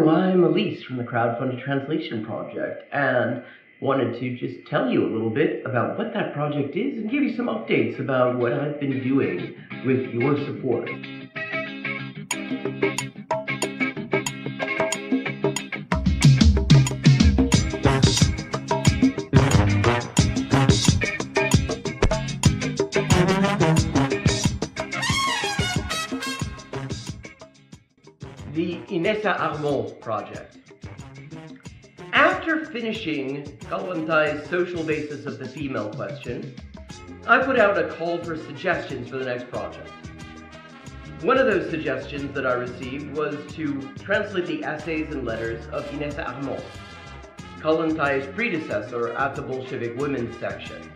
Hello, I'm Elise from the Crowdfunded Translation Project, and wanted to just tell you a little bit about what that project is and give you some updates about what I've been doing with your support. The Inessa Armand project. After finishing Kalantai's social basis of the female question, I put out a call for suggestions for the next project. One of those suggestions that I received was to translate the essays and letters of Inessa Armand, Kalantai's predecessor at the Bolshevik Women's section.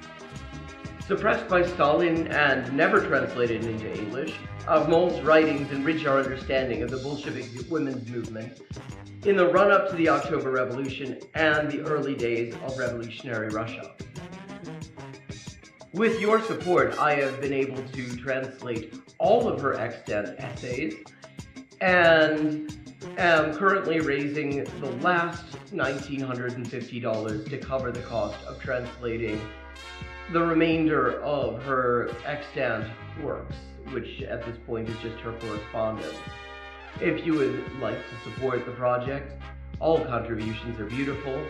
Suppressed by Stalin and never translated into English, Armand's writings enrich our understanding of the Bolshevik women's movement in the run-up to the October Revolution and the early days of revolutionary Russia. With your support, I have been able to translate all of her extant essays and am currently raising the last $1,950 to cover the cost of translating the remainder of her extant works, which at this point is just her correspondence. If you would like to support the project, all contributions are beautiful.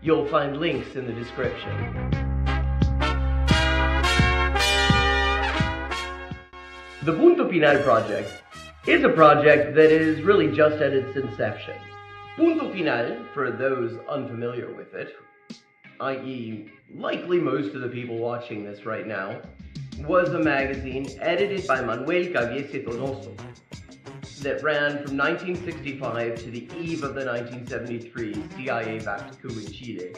You'll find links in the description. The Punto Final project is a project that is really just at its inception. Punto Final, for those unfamiliar with it, i.e. likely most of the people watching this right now, was a magazine edited by Manuel Caviese Donoso that ran from 1965 to the eve of the 1973 CIA-backed coup in Chile,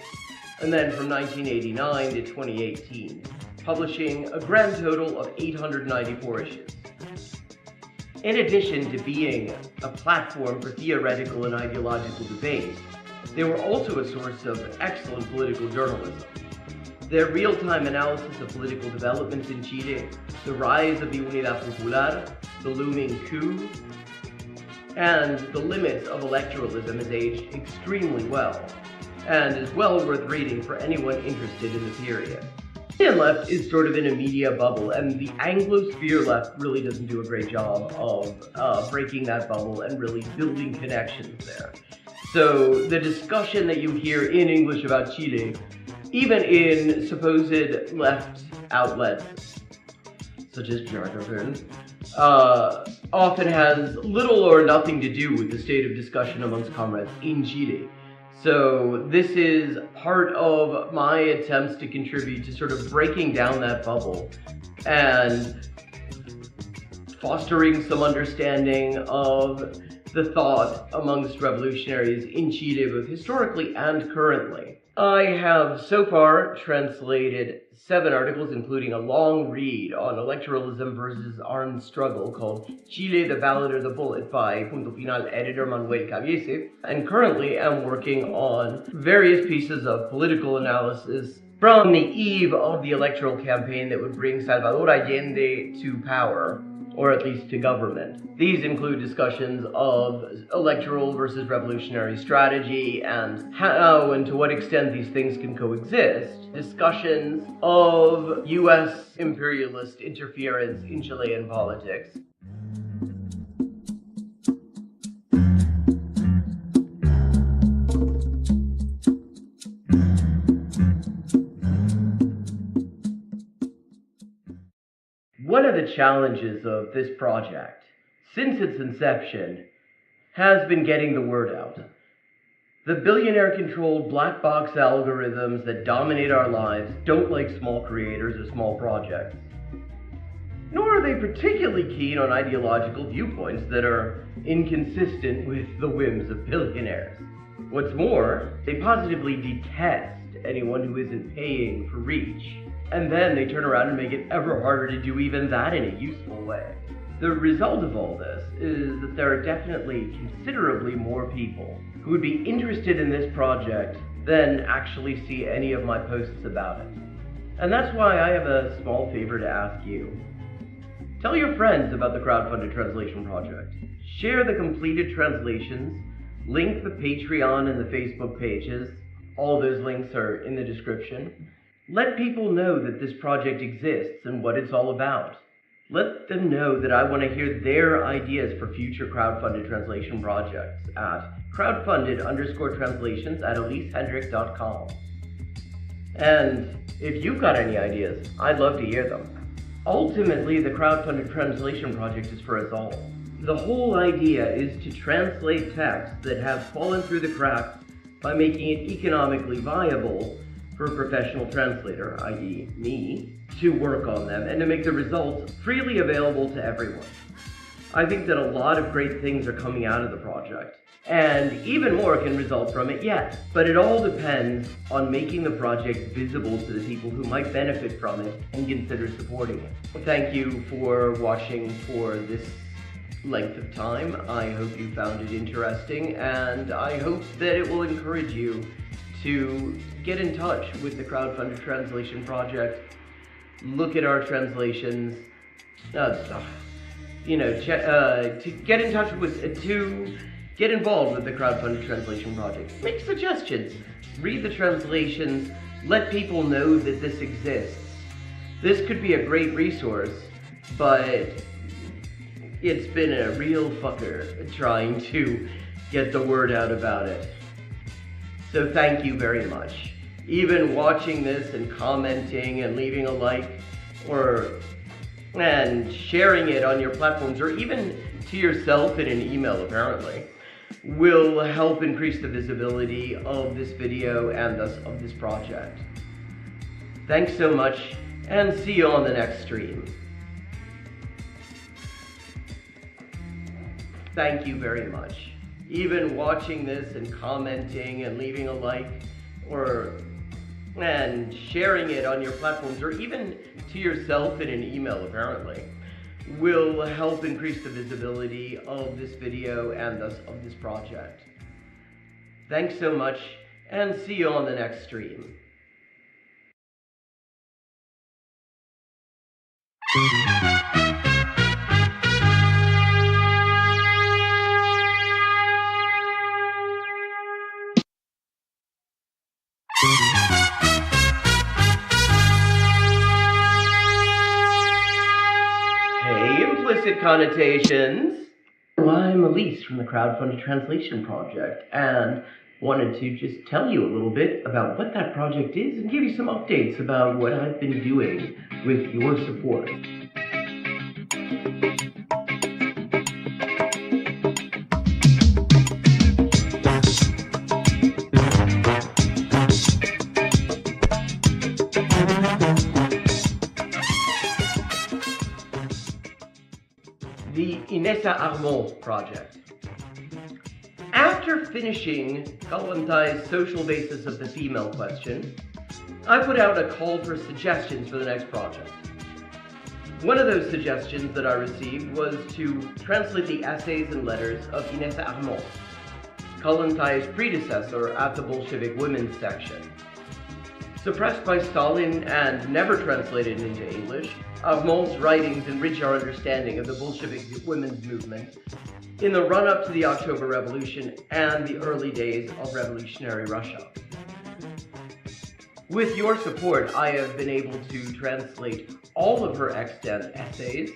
and then from 1989 to 2018, publishing a grand total of 894 issues. In addition to being a platform for theoretical and ideological debate, they were also a source of excellent political journalism. Their real-time analysis of political developments in Chile, the rise of the Unidad Popular, the looming coup, and the limits of electoralism has aged extremely well, and is well worth reading for anyone interested in the period. The Chilean left is sort of in a media bubble, and the Anglosphere left really doesn't do a great job of breaking that bubble and really building connections there. So the discussion that you hear in English about Chile, even in supposed left outlets, such as Jargon, often has little or nothing to do with the state of discussion amongst comrades in Chile. So this is part of my attempts to contribute to sort of breaking down that bubble and fostering some understanding of the thought amongst revolutionaries in Chile, both historically and currently. I have so far translated 7 articles, including a long read on electoralism versus armed struggle called Chile, the Ballad or the Bullet by Punto Final editor Manuel Caviese, and currently am working on various pieces of political analysis from the eve of the electoral campaign that would bring Salvador Allende to power, or at least to government. These include discussions of electoral versus revolutionary strategy and how and to what extent these things can coexist, discussions of US imperialist interference in Chilean politics, One of the challenges of this project, since its inception, has been getting the word out. The billionaire-controlled black box algorithms that dominate our lives don't like small creators or small projects. Nor are they particularly keen on ideological viewpoints that are inconsistent with the whims of billionaires. What's more, they positively detest anyone who isn't paying for reach. And then they turn around and make it ever harder to do even that in a useful way. The result of all this is that there are definitely considerably more people who would be interested in this project than actually see any of my posts about it. And that's why I have a small favor to ask you. Tell your friends about the Crowdfunded Translation Project. Share the completed translations Link the Patreon and the Facebook pages. All those links are in the description. Let people know that this project exists and what it's all about. Let them know that I want to hear their ideas for future crowdfunded translation projects at crowdfunded_translations@elisehendrick.com. And if you've got any ideas, I'd love to hear them. Ultimately, the crowdfunded translation project is for us all. The whole idea is to translate texts that have fallen through the cracks by making it economically viable for a professional translator, i.e. me, to work on them and to make the results freely available to everyone. I think that a lot of great things are coming out of the project, and even more can result from it yet. But it all depends on making the project visible to the people who might benefit from it and consider supporting it. Thank you for watching for this length of time. I hope you found it interesting, and I hope that it will encourage you to get in touch with the crowdfunded translation project, look at our translations, to get in touch with, to get involved with the crowdfunded translation project. Make suggestions, read the translations, let people know that this exists. This could be a great resource, but it's been a real fucker trying to get the word out about it. So thank you very much. Even watching this and commenting and leaving a like and sharing it on your platforms, or even to yourself in an email apparently, will help increase the visibility of this video and thus of this project. Thanks so much, and see you on the next stream. Thank you very much. Even watching this and commenting and leaving a like and sharing it on your platforms, or even to yourself in an email apparently, will help increase the visibility of this video and thus of this project. Thanks so much, and see you on the next stream. Hey, implicit connotations. Well, I'm Elise from the Crowdfunded Translation Project, and wanted to just tell you a little bit about what that project is and give you some updates about what I've been doing with your support. The Inessa Armand project. After finishing Kalantai's social basis of the female question, I put out a call for suggestions for the next project. One of those suggestions that I received was to translate the essays and letters of Inessa Armand, Kalantai's predecessor at the Bolshevik Women's section. Suppressed by Stalin and never translated into English, Armand's writings enrich our understanding of the Bolshevik women's movement in the run-up to the October Revolution and the early days of revolutionary Russia. With your support, I have been able to translate all of her extant essays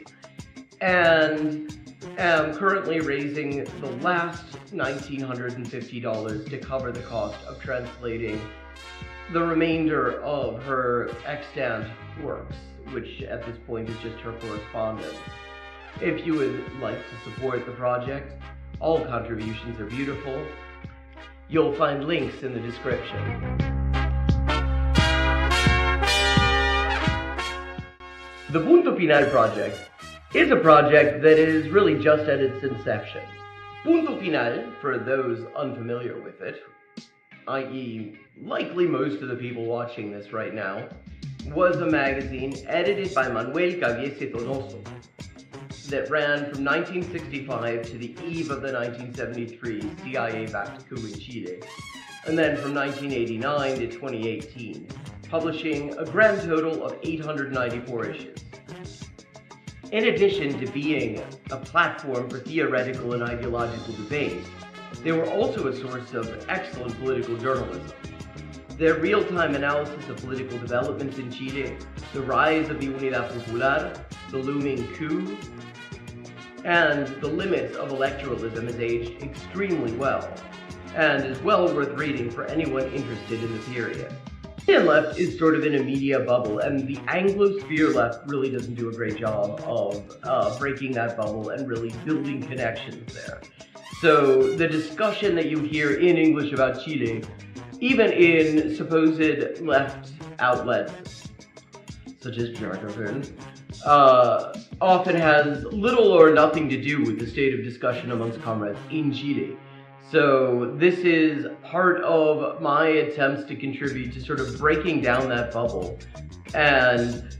and am currently raising the last $1,950 to cover the cost of translating the remainder of her extant works, which at this point is just her correspondence. If you would like to support the project, all contributions are beautiful. You'll find links in the description. The Punto Final project is a project that is really just at its inception. Punto Final, for those unfamiliar with it, i.e. likely most of the people watching this right now, was a magazine edited by Manuel Caviese Donoso that ran from 1965 to the eve of the 1973 CIA-backed coup in Chile, and then from 1989 to 2018, publishing a grand total of 894 issues. In addition to being a platform for theoretical and ideological debate, They were also a source of excellent political journalism. Their real-time analysis of political developments in Chile, the rise of the Unidad Popular, the looming coup, and the limits of electoralism has aged extremely well, and is well worth reading for anyone interested in the period. The Chilean left is sort of in a media bubble, and the Anglosphere left really doesn't do a great job of breaking that bubble and really building connections there. So the discussion that you hear in English about Chile, even in supposed left outlets, such as Jargon, often has little or nothing to do with the state of discussion amongst comrades in Chile. So this is part of my attempts to contribute to sort of breaking down that bubble and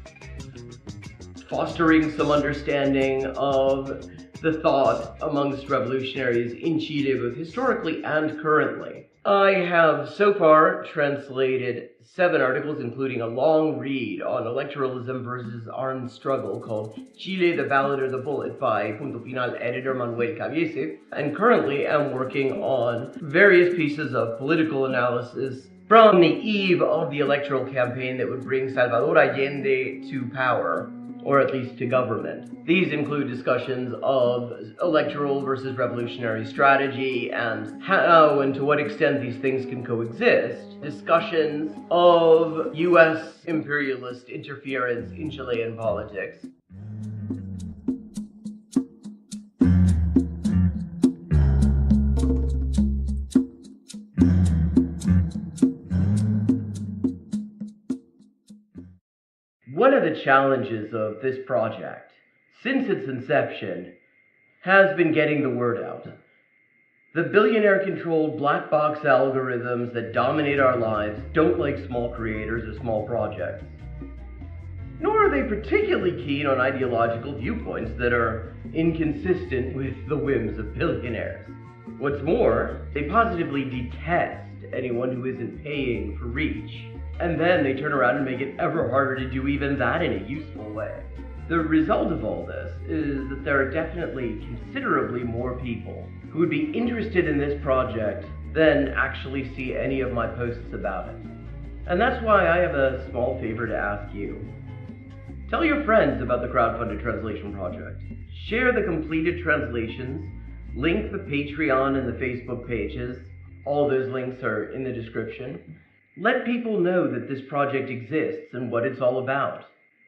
fostering some understanding of the thought amongst revolutionaries in Chile, both historically and currently. I have so far translated 7 articles, including a long read on electoralism versus armed struggle called Chile, the Ballot or the Bullet by Punto Final editor Manuel Cabiese, and currently am working on various pieces of political analysis from the eve of the electoral campaign that would bring Salvador Allende to power, or at least to government. These include discussions of electoral versus revolutionary strategy and how and to what extent these things can coexist, discussions of US imperialist interference in Chilean politics, One of the challenges of this project, since its inception, has been getting the word out. The billionaire-controlled black box algorithms that dominate our lives don't like small creators or small projects. Nor are they particularly keen on ideological viewpoints that are inconsistent with the whims of billionaires. What's more, they positively detest anyone who isn't paying for reach. And then they turn around and make it ever harder to do even that in a useful way. The result of all this is that there are definitely considerably more people who would be interested in this project than actually see any of my posts about it. And that's why I have a small favor to ask you. Tell your friends about the crowdfunded translation project. Share the completed translations, link the Patreon and the Facebook pages. All those links are in the description. Let people know that this project exists and what it's all about.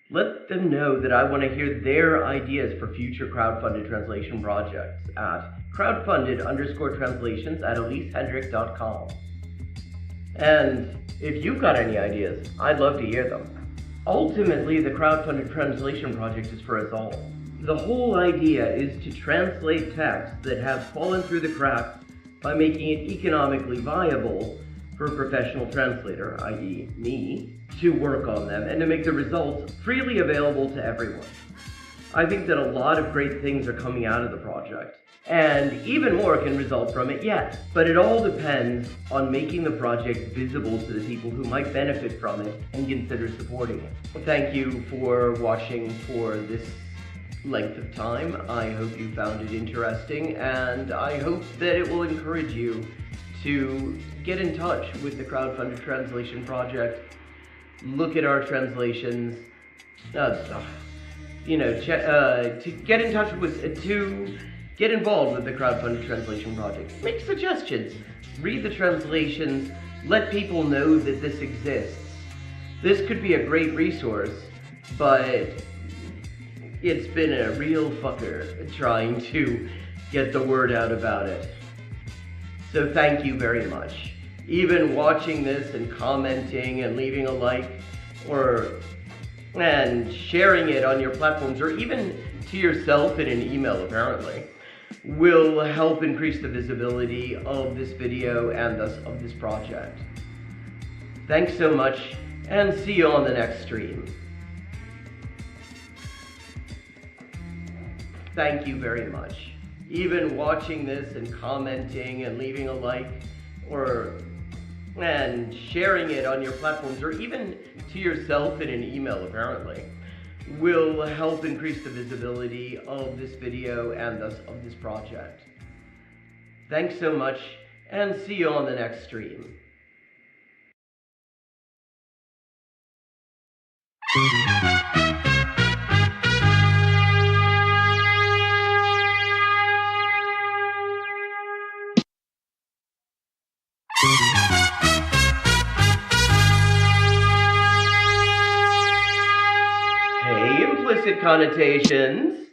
Let them know that I want to hear their ideas for future crowdfunded translation projects at crowdfunded_translations@elisehendrick.com. And if you've got any ideas, I'd love to hear them. Ultimately, the crowdfunded translation project is for us all. The whole idea is to translate texts that have fallen through the cracks by making it economically viable for a professional translator, i.e. me, to work on them and to make the results freely available to everyone. I think that a lot of great things are coming out of the project, and even more can result from it yet. But it all depends on making the project visible to the people who might benefit from it and consider supporting it. Thank you for watching for this length of time. I hope you found it interesting, and I hope that it will encourage you to get in touch with the crowdfunded translation project, look at our translations, to get in touch with, to get involved with the crowdfunded translation project. Make suggestions, read the translations, let people know that this exists. This could be a great resource, but it's been a real fucker trying to get the word out about it. So thank you very much. Even watching this and commenting and leaving a like and sharing it on your platforms, or even to yourself in an email apparently, will help increase the visibility of this video and thus of this project. Thanks so much, and see you on the next stream. Thank you very much. Even watching this and commenting and leaving a like and sharing it on your platforms, or even to yourself in an email apparently, will help increase the visibility of this video and thus of this project. Thanks so much, and see you on the next stream. Hey, implicit connotations.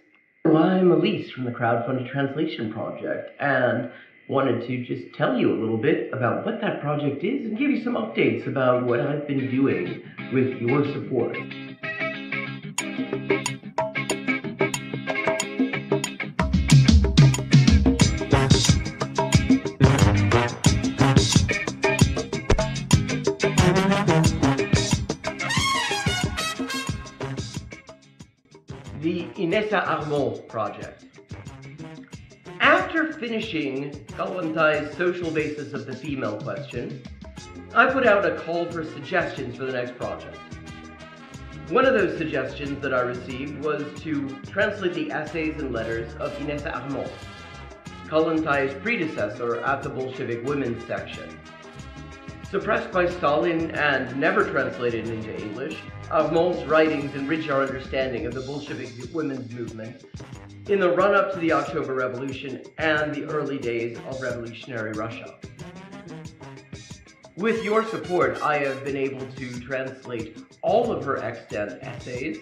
I'm Elise from the Crowdfunded Translation Project, and wanted to just tell you a little bit about what that project is and give you some updates about what I've been doing with your support. The Inessa Armand project. After finishing Kalantai's social basis of the female question, I put out a call for suggestions for the next project. One of those suggestions that I received was to translate the essays and letters of Inessa Armand, Kalantai's predecessor at the Bolshevik women's section. Suppressed by Stalin and never translated into English, Armand's writings enrich our understanding of the Bolshevik women's movement in the run-up to the October Revolution and the early days of revolutionary Russia. With your support, I have been able to translate all of her extant essays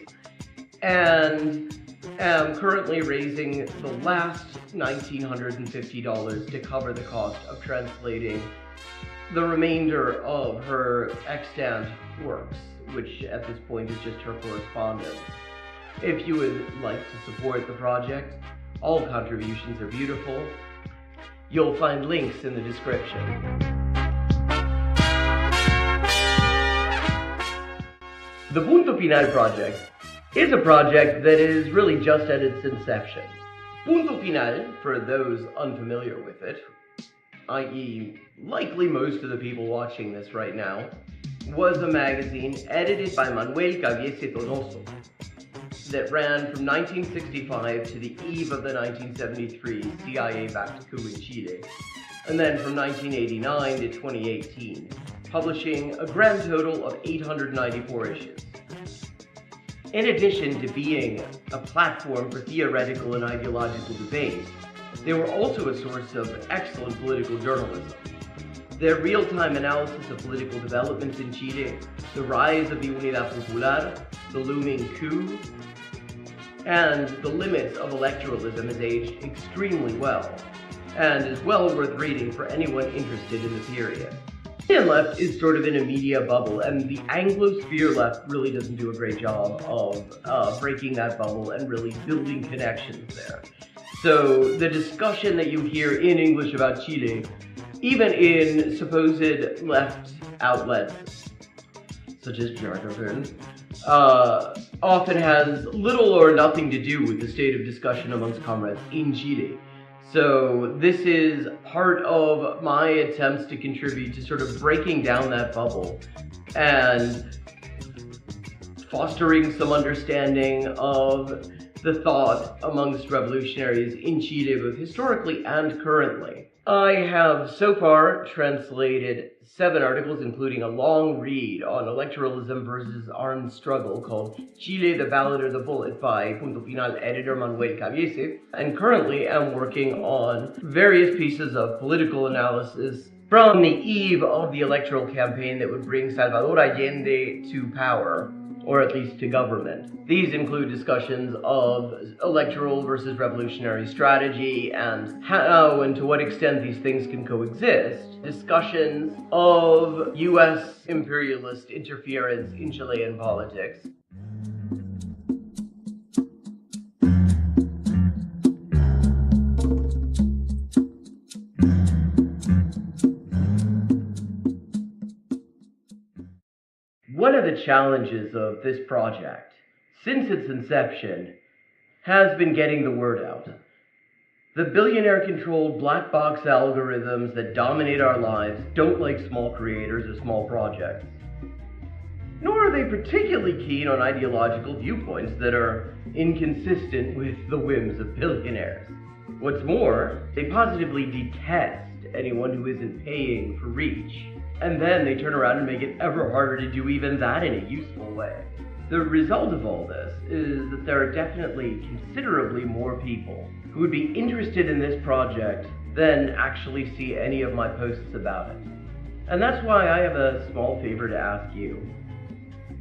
and am currently raising the last $1,950 to cover the cost of translating the remainder of her extant works, which at this point is just her correspondence. If you would like to support the project, all contributions are beautiful. You'll find links in the description. The Punto Final project is a project that is really just at its inception. Punto Final, for those unfamiliar with it, i.e. likely most of the people watching this right now, was a magazine edited by Manuel Caviese Donoso that ran from 1965 to the eve of the 1973 CIA-backed coup in Chile, and then from 1989 to 2018, publishing a grand total of 894 issues. In addition to being a platform for theoretical and ideological debate, they were also a source of excellent political journalism. Their real-time analysis of political developments in Chile, the rise of the Unidad Popular, the looming coup, and the limits of electoralism has aged extremely well, and is well worth reading for anyone interested in the period. The Chilean left is sort of in a media bubble, and the Anglosphere left really doesn't do a great job of breaking that bubble and really building connections there. So the discussion that you hear in English about Chile, even in supposed left outlets, such as Jacobin, often has little or nothing to do with the state of discussion amongst comrades in Chile. So this is part of my attempts to contribute to sort of breaking down that bubble and fostering some understanding of the thought amongst revolutionaries in Chile, both historically and currently. I have so far translated 7 articles, including a long read on electoralism versus armed struggle called Chile, the Ballot or the Bullet by Punto Final editor Manuel Caviese, and currently am working on various pieces of political analysis from the eve of the electoral campaign that would bring Salvador Allende to power, or at least to government. These include discussions of electoral versus revolutionary strategy and how and to what extent these things can coexist, discussions of US imperialist interference in Chilean politics, One of the challenges of this project, since its inception, has been getting the word out. The billionaire-controlled black box algorithms that dominate our lives don't like small creators or small projects. Nor are they particularly keen on ideological viewpoints that are inconsistent with the whims of billionaires. What's more, they positively detest anyone who isn't paying for reach. And then they turn around and make it ever harder to do even that in a useful way. The result of all this is that there are definitely considerably more people who would be interested in this project than actually see any of my posts about it. And that's why I have a small favor to ask you.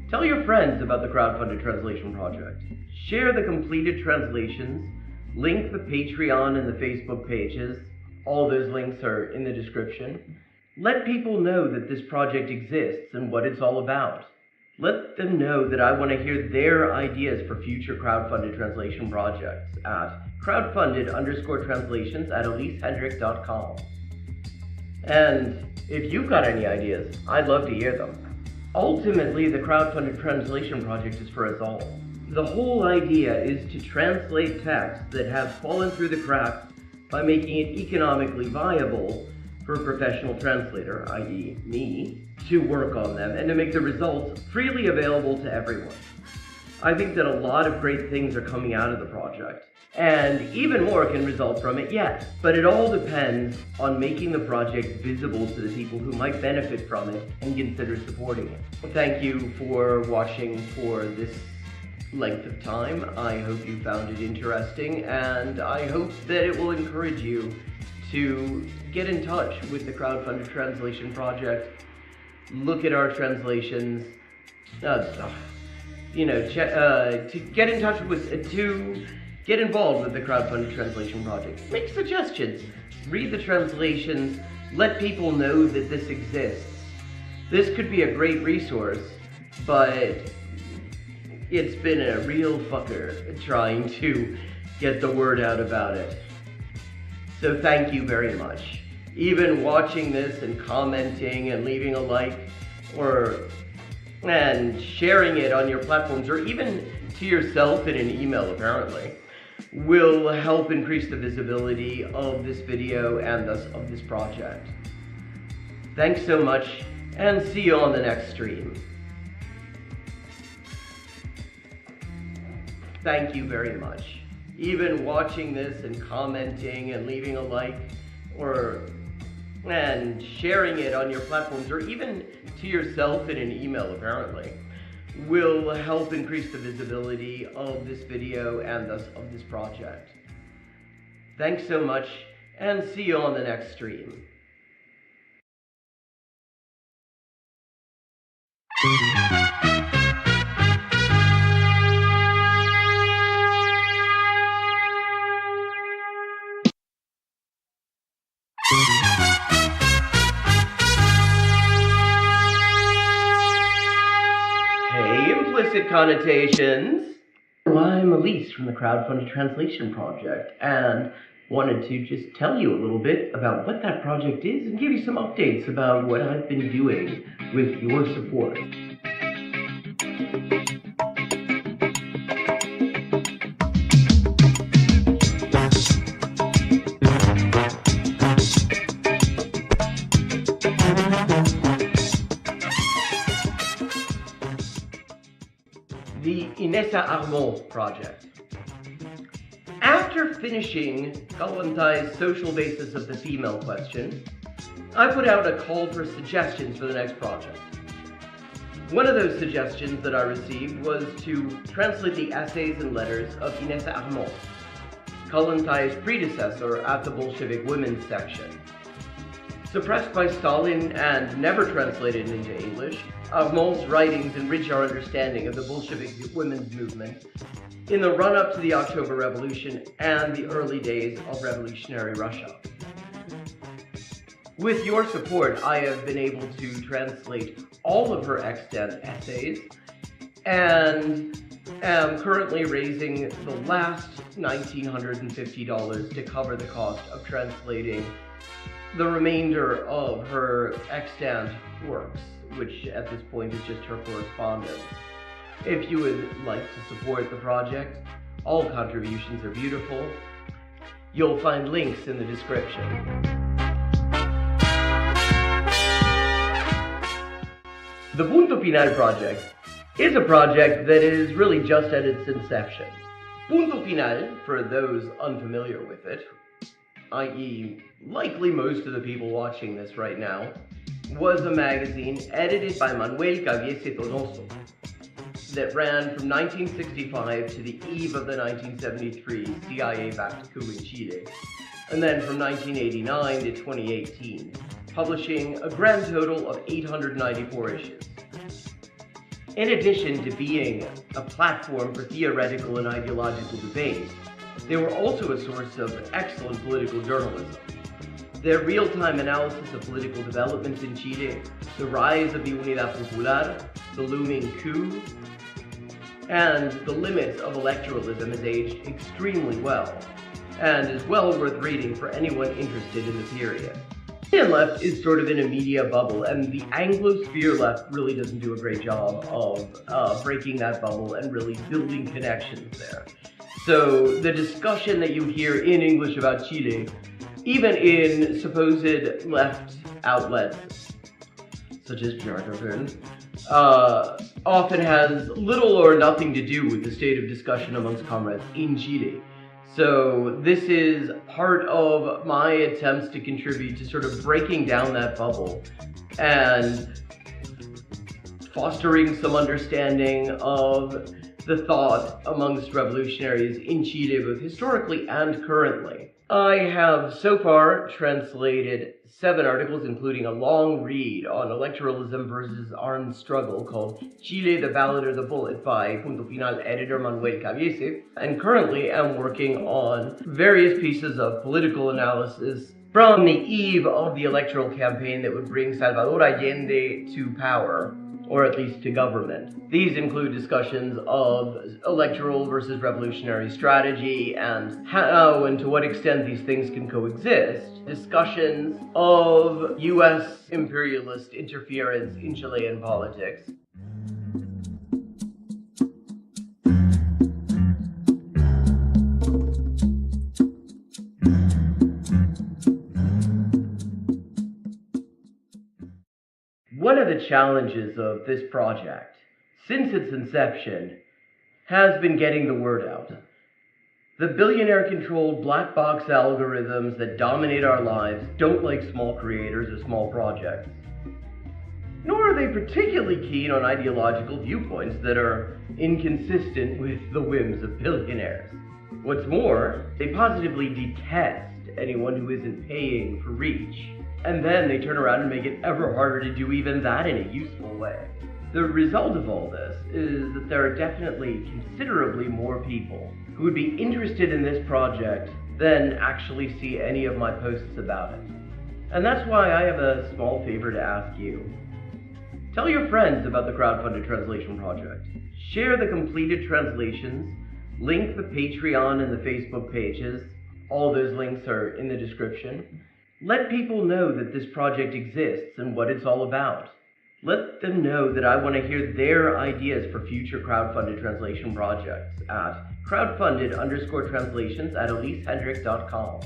Tell your friends about the crowdfunded translation project. Share the completed translations, link the Patreon and the Facebook pages. All those links are in the description. Let people know that this project exists and what it's all about. Let them know that I want to hear their ideas for future crowdfunded translation projects at crowdfunded_translations@elisehendrick.com. And if you've got any ideas, I'd love to hear them. Ultimately, the crowdfunded translation project is for us all. The whole idea is to translate texts that have fallen through the cracks by making it economically viable for a professional translator, i.e. me, to work on them and to make the results freely available to everyone. I think that a lot of great things are coming out of the project, and even more can result from it yet. But it all depends on making the project visible to the people who might benefit from it and consider supporting it. Thank you for watching for this length of time. I hope you found it interesting, and I hope that it will encourage you to get in touch with the crowdfunded translation project, look at our translations, to get in touch with, to get involved with the crowdfunded translation project. Make suggestions, read the translations, let people know that this exists. This could be a great resource, but it's been a real fucker trying to get the word out about it. So thank you very much. Even watching this and commenting and leaving a like and sharing it on your platforms, or even to yourself in an email apparently, will help increase the visibility of this video and thus of this project. Thanks so much, and see you on the next stream. Thank you very much. Even watching this and commenting and leaving a like and sharing it on your platforms, or even to yourself in an email apparently, will help increase the visibility of this video and thus of this project. Thanks so much, and see you on the next stream. Hey, implicit connotations. Well, I'm Elise from the Crowdfunded Translation Project, and wanted to just tell you a little bit about what that project is and give you some updates about what I've been doing with your support. The Inessa Armand project. After finishing Kalantai's social basis of the female question, I put out a call for suggestions for the next project. One of those suggestions that I received was to translate the essays and letters of Inessa Armand, Kalantai's predecessor at the Bolshevik women's section. Suppressed by Stalin and never translated into English, Armand's writings enrich our understanding of the Bolshevik women's movement in the run-up to the October Revolution and the early days of revolutionary Russia. With your support, I have been able to translate all of her extant essays and am currently raising the last $1,950 to cover the cost of translating the remainder of her extant works, which at this point is just her correspondence. If you would like to support the project, all contributions are beautiful. You'll find links in the description. The Punto Final project is a project that is really just at its inception. Punto Final, for those unfamiliar with it, i.e. likely most of the people watching this right now, was a magazine edited by Manuel Caviese Donoso that ran from 1965 to the eve of the 1973 CIA-backed coup in Chile, and then from 1989 to 2018, publishing a grand total of 894 issues. In addition to being a platform for theoretical and ideological debate, they were also a source of excellent political journalism. Their real-time analysis of political developments in Chile, the rise of the Unidad Popular, the looming coup, and the limits of electoralism has aged extremely well, and is well worth reading for anyone interested in the period. The Chilean left is sort of in a media bubble, and the Anglosphere left really doesn't do a great job of breaking that bubble and really building connections there. So the discussion that you hear in English about Chile, even in supposed left outlets, such as Jargon, often has little or nothing to do with the state of discussion amongst comrades in Chile. So this is part of my attempts to contribute to sort of breaking down that bubble and fostering some understanding of the thought amongst revolutionaries in Chile, both historically and currently. I have so far translated 7 articles, including a long read on electoralism versus armed struggle called Chile, the Ballot or the Bullet by Punto Final editor Manuel Caviese, and currently am working on various pieces of political analysis from the eve of the electoral campaign that would bring Salvador Allende to power, or at least to government. These include discussions of electoral versus revolutionary strategy and how and to what extent these things can coexist, discussions of US imperialist interference in Chilean politics, one of the challenges of this project, since its inception, has been getting the word out. The billionaire-controlled black box algorithms that dominate our lives don't like small creators or small projects. Nor are they particularly keen on ideological viewpoints that are inconsistent with the whims of billionaires. What's more, they positively detest anyone who isn't paying for reach. And then they turn around and make it ever harder to do even that in a useful way. The result of all this is that there are definitely considerably more people who would be interested in this project than actually see any of my posts about it. And that's why I have a small favor to ask you. Tell your friends about the crowdfunded translation project. Share the completed translations, link the Patreon and the Facebook pages. All those links are in the description. Let people know that this project exists and what it's all about. Let them know that I want to hear their ideas for future crowdfunded translation projects at crowdfunded_translations@elisehendrick.com.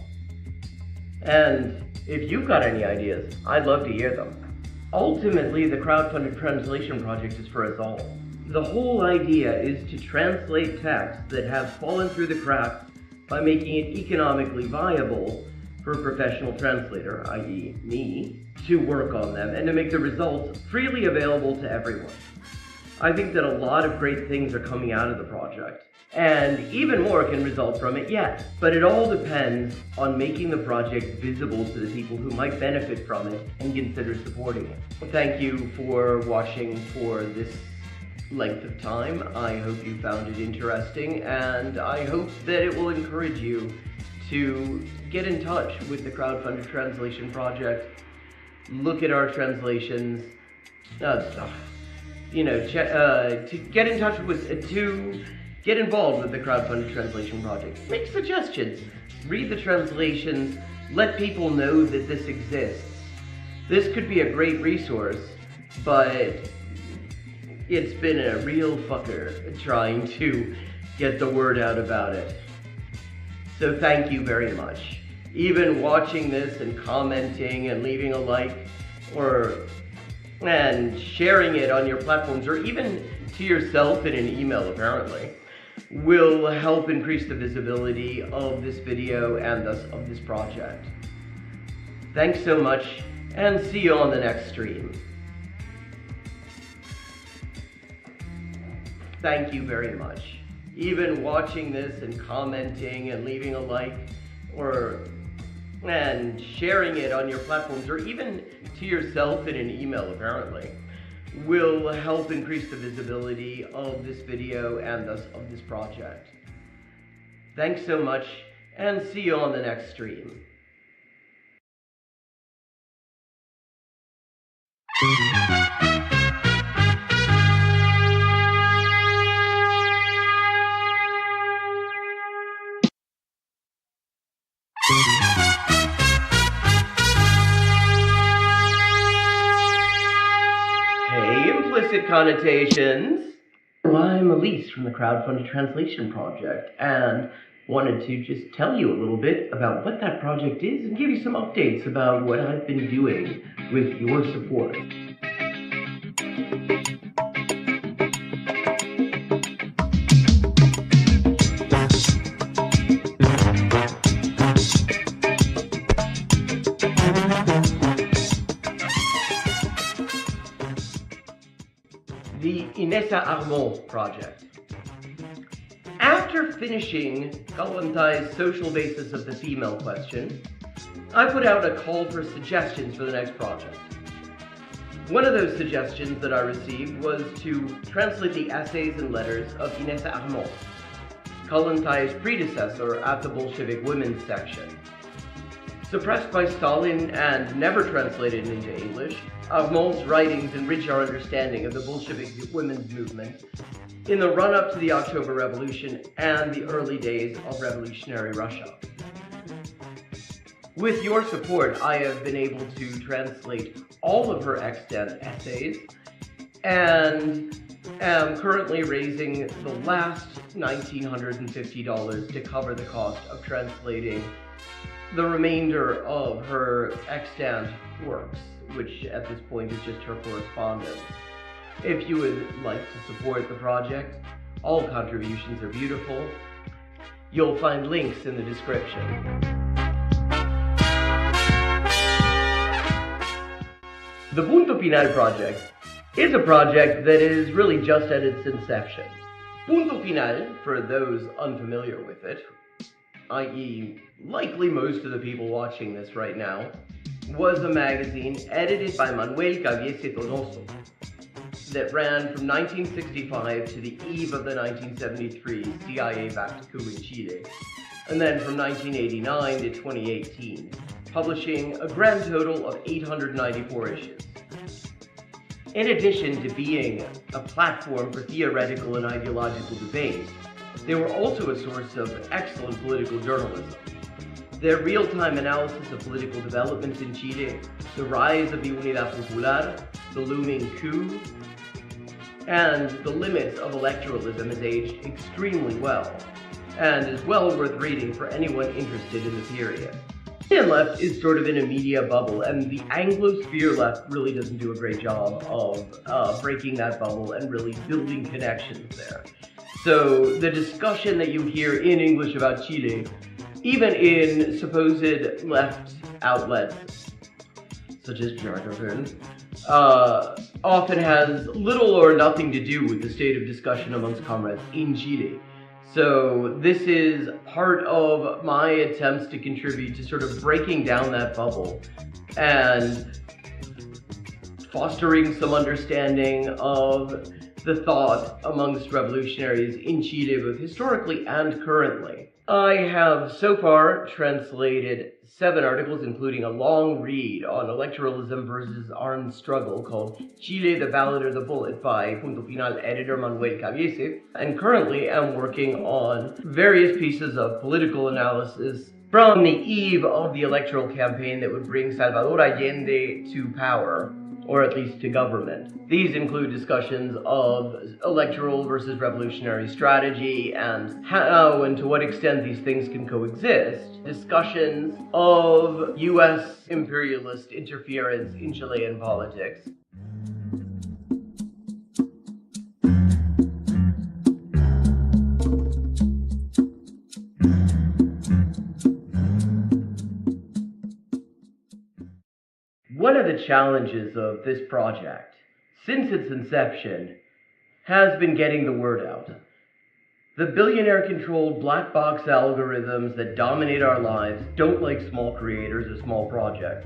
And if you've got any ideas, I'd love to hear them. Ultimately, the crowdfunded translation project is for us all. The whole idea is to translate texts that have fallen through the cracks by making it economically viable for a professional translator, i.e. me, to work on them and to make the results freely available to everyone. I think that a lot of great things are coming out of the project, and even more can result from it yet. But it all depends on making the project visible to the people who might benefit from it and consider supporting it. Thank you for watching for this length of time. I hope you found it interesting, and I hope that it will encourage you to get in touch with the crowdfunded translation project, look at our translations, to get in touch with, to get involved with the crowdfunded translation project. Make suggestions, read the translations, let people know that this exists. This could be a great resource, but it's been a real fucker trying to get the word out about it. So thank you very much. Even watching this and commenting and leaving a like and sharing it on your platforms, or even to yourself in an email apparently, will help increase the visibility of this video and thus of this project. Thanks so much, and see you on the next stream. Thank you very much. Even watching this and commenting and leaving a like and sharing it on your platforms, or even to yourself in an email apparently, will help increase the visibility of this video and thus of this project. Thanks so much, and see you on the next stream. Hey, implicit connotations. I'm Elise from the Crowdfunded Translation Project, and wanted to just tell you a little bit about what that project is and give you some updates about what I've been doing with your support. The Inessa Armand project. After finishing Kalantai's social basis of the female question, I put out a call for suggestions for the next project. One of those suggestions that I received was to translate the essays and letters of Inessa Armand, Kalantai's predecessor at the Bolshevik Women's section. Suppressed by Stalin and never translated into English, Armand's writings enrich our understanding of the Bolshevik women's movement in the run-up to the October Revolution and the early days of revolutionary Russia. With your support, I have been able to translate all of her extant essays and am currently raising the last $1,950 to cover the cost of translating the remainder of her extant works, which at this point is just her correspondence. If you would like to support the project, all contributions are beautiful. You'll find links in the description. The Punto Final project is a project that is really just at its inception. Punto Final, for those unfamiliar with it, i.e. likely most of the people watching this right now, was a magazine edited by Manuel Caviese Donoso that ran from 1965 to the eve of the 1973 CIA-backed coup in Chile, and then from 1989 to 2018, publishing a grand total of 894 issues. In addition to being a platform for theoretical and ideological debate, they were also a source of excellent political journalism. Their real-time analysis of political developments in Chile, the rise of the Unidad Popular, the looming coup, and the limits of electoralism has aged extremely well, and is well worth reading for anyone interested in the period. The Chilean left is sort of in a media bubble, and the Anglosphere left really doesn't do a great job of breaking that bubble and really building connections there. So the discussion that you hear in English about Chile, even in supposed left outlets, such as Jargon, often has little or nothing to do with the state of discussion amongst comrades in Chile. So this is part of my attempts to contribute to sort of breaking down that bubble and fostering some understanding of the thought amongst revolutionaries in Chile, both historically and currently. I have so far translated 7 articles, including a long read on electoralism versus armed struggle called Chile, the Ballad or the Bullet by Punto Final editor Manuel Caviese, and currently am working on various pieces of political analysis from the eve of the electoral campaign that would bring Salvador Allende to power, or at least to government. These include discussions of electoral versus revolutionary strategy and how and to what extent these things can coexist, discussions of US imperialist interference in Chilean politics, challenges of this project, since its inception, has been getting the word out. The billionaire-controlled black box algorithms that dominate our lives don't like small creators or small projects.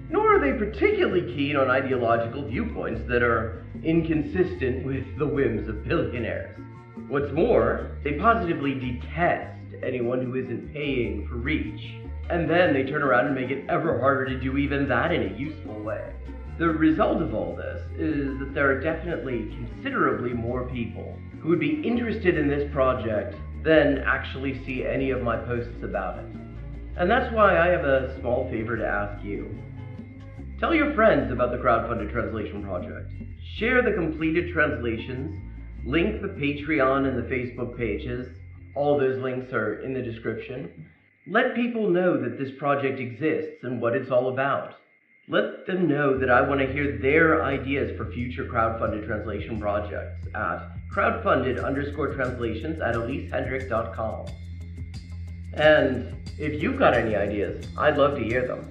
Nor are they particularly keen on ideological viewpoints that are inconsistent with the whims of billionaires. What's more, they positively detest anyone who isn't paying for reach. And then they turn around and make it ever harder to do even that in a useful way. The result of all this is that there are definitely considerably more people who would be interested in this project than actually see any of my posts about it. And that's why I have a small favor to ask you. Tell your friends about the crowdfunded translation project. Share the completed translations, link the Patreon and the Facebook pages. All those links are in the description. Let people know that this project exists and what it's all about. Let them know that I want to hear their ideas for future crowdfunded translation projects at crowdfunded_translations@elisehendrick.com. And if you've got any ideas, I'd love to hear them.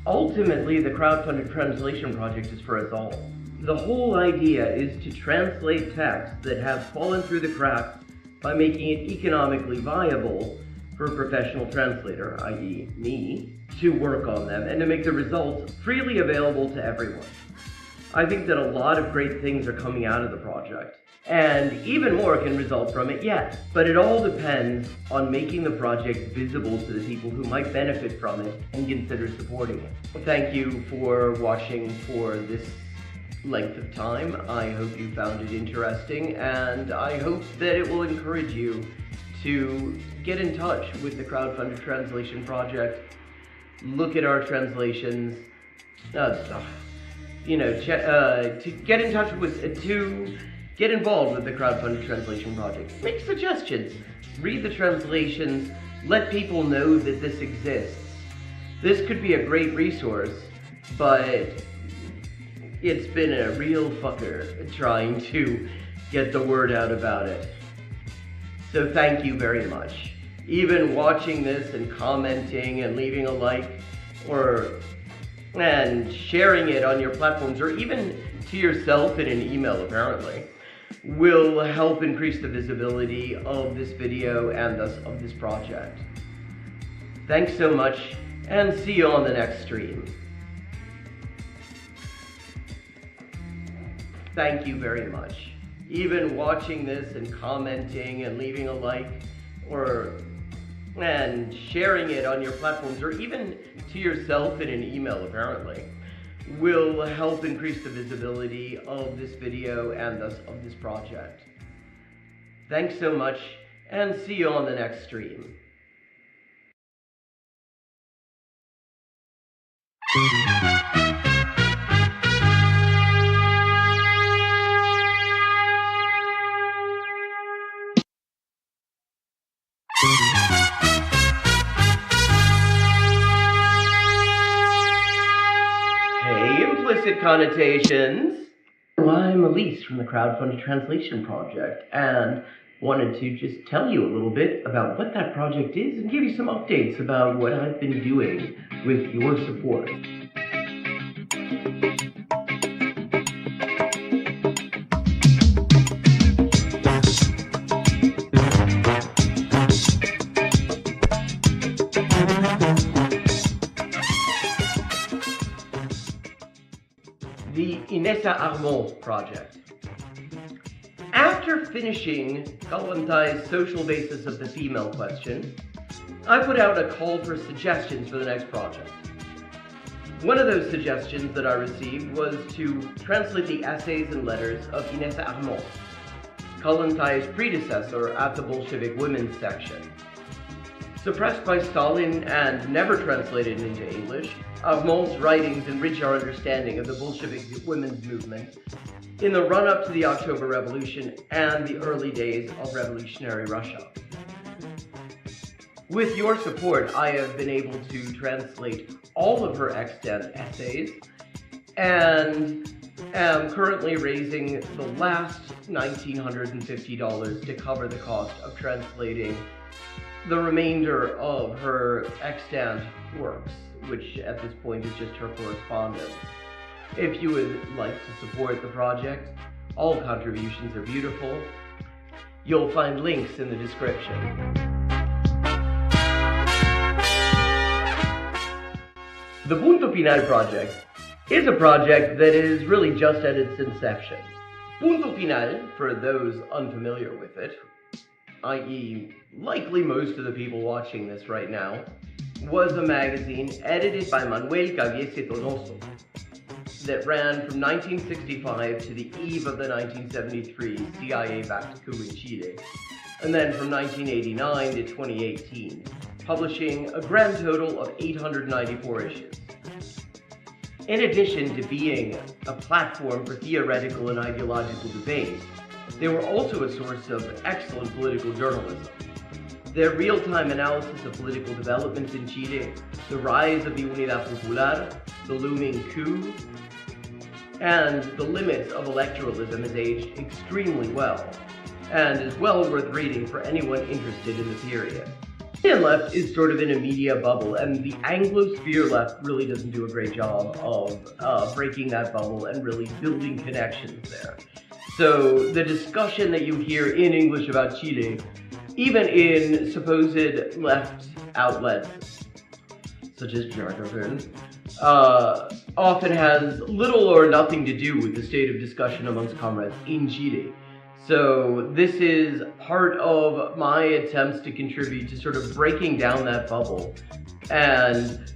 Ultimately, the crowdfunded translation project is for us all. The whole idea is to translate texts that have fallen through the cracks by making it economically viable for a professional translator, i.e. me, to work on them and to make the results freely available to everyone. I think that a lot of great things are coming out of the project, and even more can result from it yet. But it all depends on making the project visible to the people who might benefit from it and consider supporting it. Thank you for watching for this length of time. I hope you found it interesting, and I hope that it will encourage you to get in touch with the crowdfunded translation project, look at our translations, to get in touch with, to get involved with the crowdfunded translation project. Make suggestions, read the translations, let people know that this exists. This could be a great resource, but it's been a real fucker trying to get the word out about it. So thank you very much. Even watching this and commenting and leaving a like and sharing it on your platforms, or even to yourself in an email apparently, will help increase the visibility of this video and thus of this project. Thanks so much, and see you on the next stream. Thank you very much. Even watching this and commenting and leaving a like and sharing it on your platforms, or even to yourself in an email apparently, will help increase the visibility of this video and thus of this project. Thanks so much, and see you on the next stream. Hey, implicit connotations. I'm Elise from the Crowdfunded Translation Project, and wanted to just tell you a little bit about what that project is and give you some updates about what I've been doing with your support. The Inessa Armand project. After finishing Kalantai's social basis of the female question, I put out a call for suggestions for the next project. One of those suggestions that I received was to translate the essays and letters of Inessa Armand, Kalantai's predecessor at the Bolshevik women's section. Suppressed by Stalin and never translated into English, Armand's writings enrich our understanding of the Bolshevik women's movement in the run-up to the October Revolution and the early days of revolutionary Russia. With your support, I have been able to translate all of her extant essays and am currently raising the last $1,950 to cover the cost of translating the remainder of her extant works, which at this point is just her correspondence. If you would like to support the project, all contributions are beautiful. You'll find links in the description. The Punto Final project is a project that is really just at its inception. Punto Final, for those unfamiliar with it, i.e. likely most of the people watching this right now, was a magazine edited by Manuel Caviese Donoso that ran from 1965 to the eve of the 1973 CIA-backed coup in Chile, and then from 1989 to 2018, publishing a grand total of 894 issues. In addition to being a platform for theoretical and ideological debate, they were also a source of excellent political journalism. Their real-time analysis of political developments in Chile, the rise of the Unidad Popular, the looming coup, and the limits of electoralism has aged extremely well, and is well worth reading for anyone interested in the period. The Chilean left is sort of in a media bubble, and the Anglosphere left really doesn't do a great job of breaking that bubble and really building connections there. So the discussion that you hear in English about Chile, even in supposed left outlets, such as Jacobin, often has little or nothing to do with the state of discussion amongst comrades in Chile. So this is part of my attempts to contribute to sort of breaking down that bubble and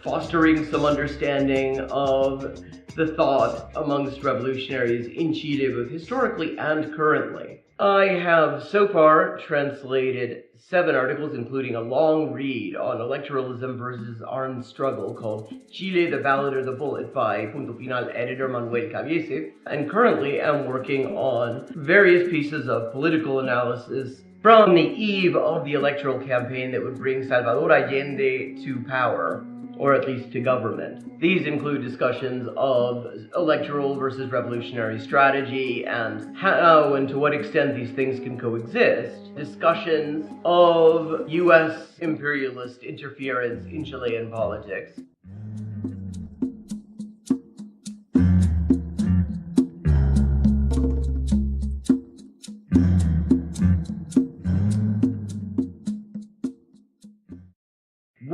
fostering some understanding of the thought amongst revolutionaries in Chile, both historically and currently. I have so far translated 7 articles, including a long read on electoralism versus armed struggle called Chile, the Ballot or the Bullet by Punto Final editor Manuel Caviese, and currently am working on various pieces of political analysis from the eve of the electoral campaign that would bring Salvador Allende to power, or at least to government. These include discussions of electoral versus revolutionary strategy and how and to what extent these things can coexist, discussions of US imperialist interference in Chilean politics,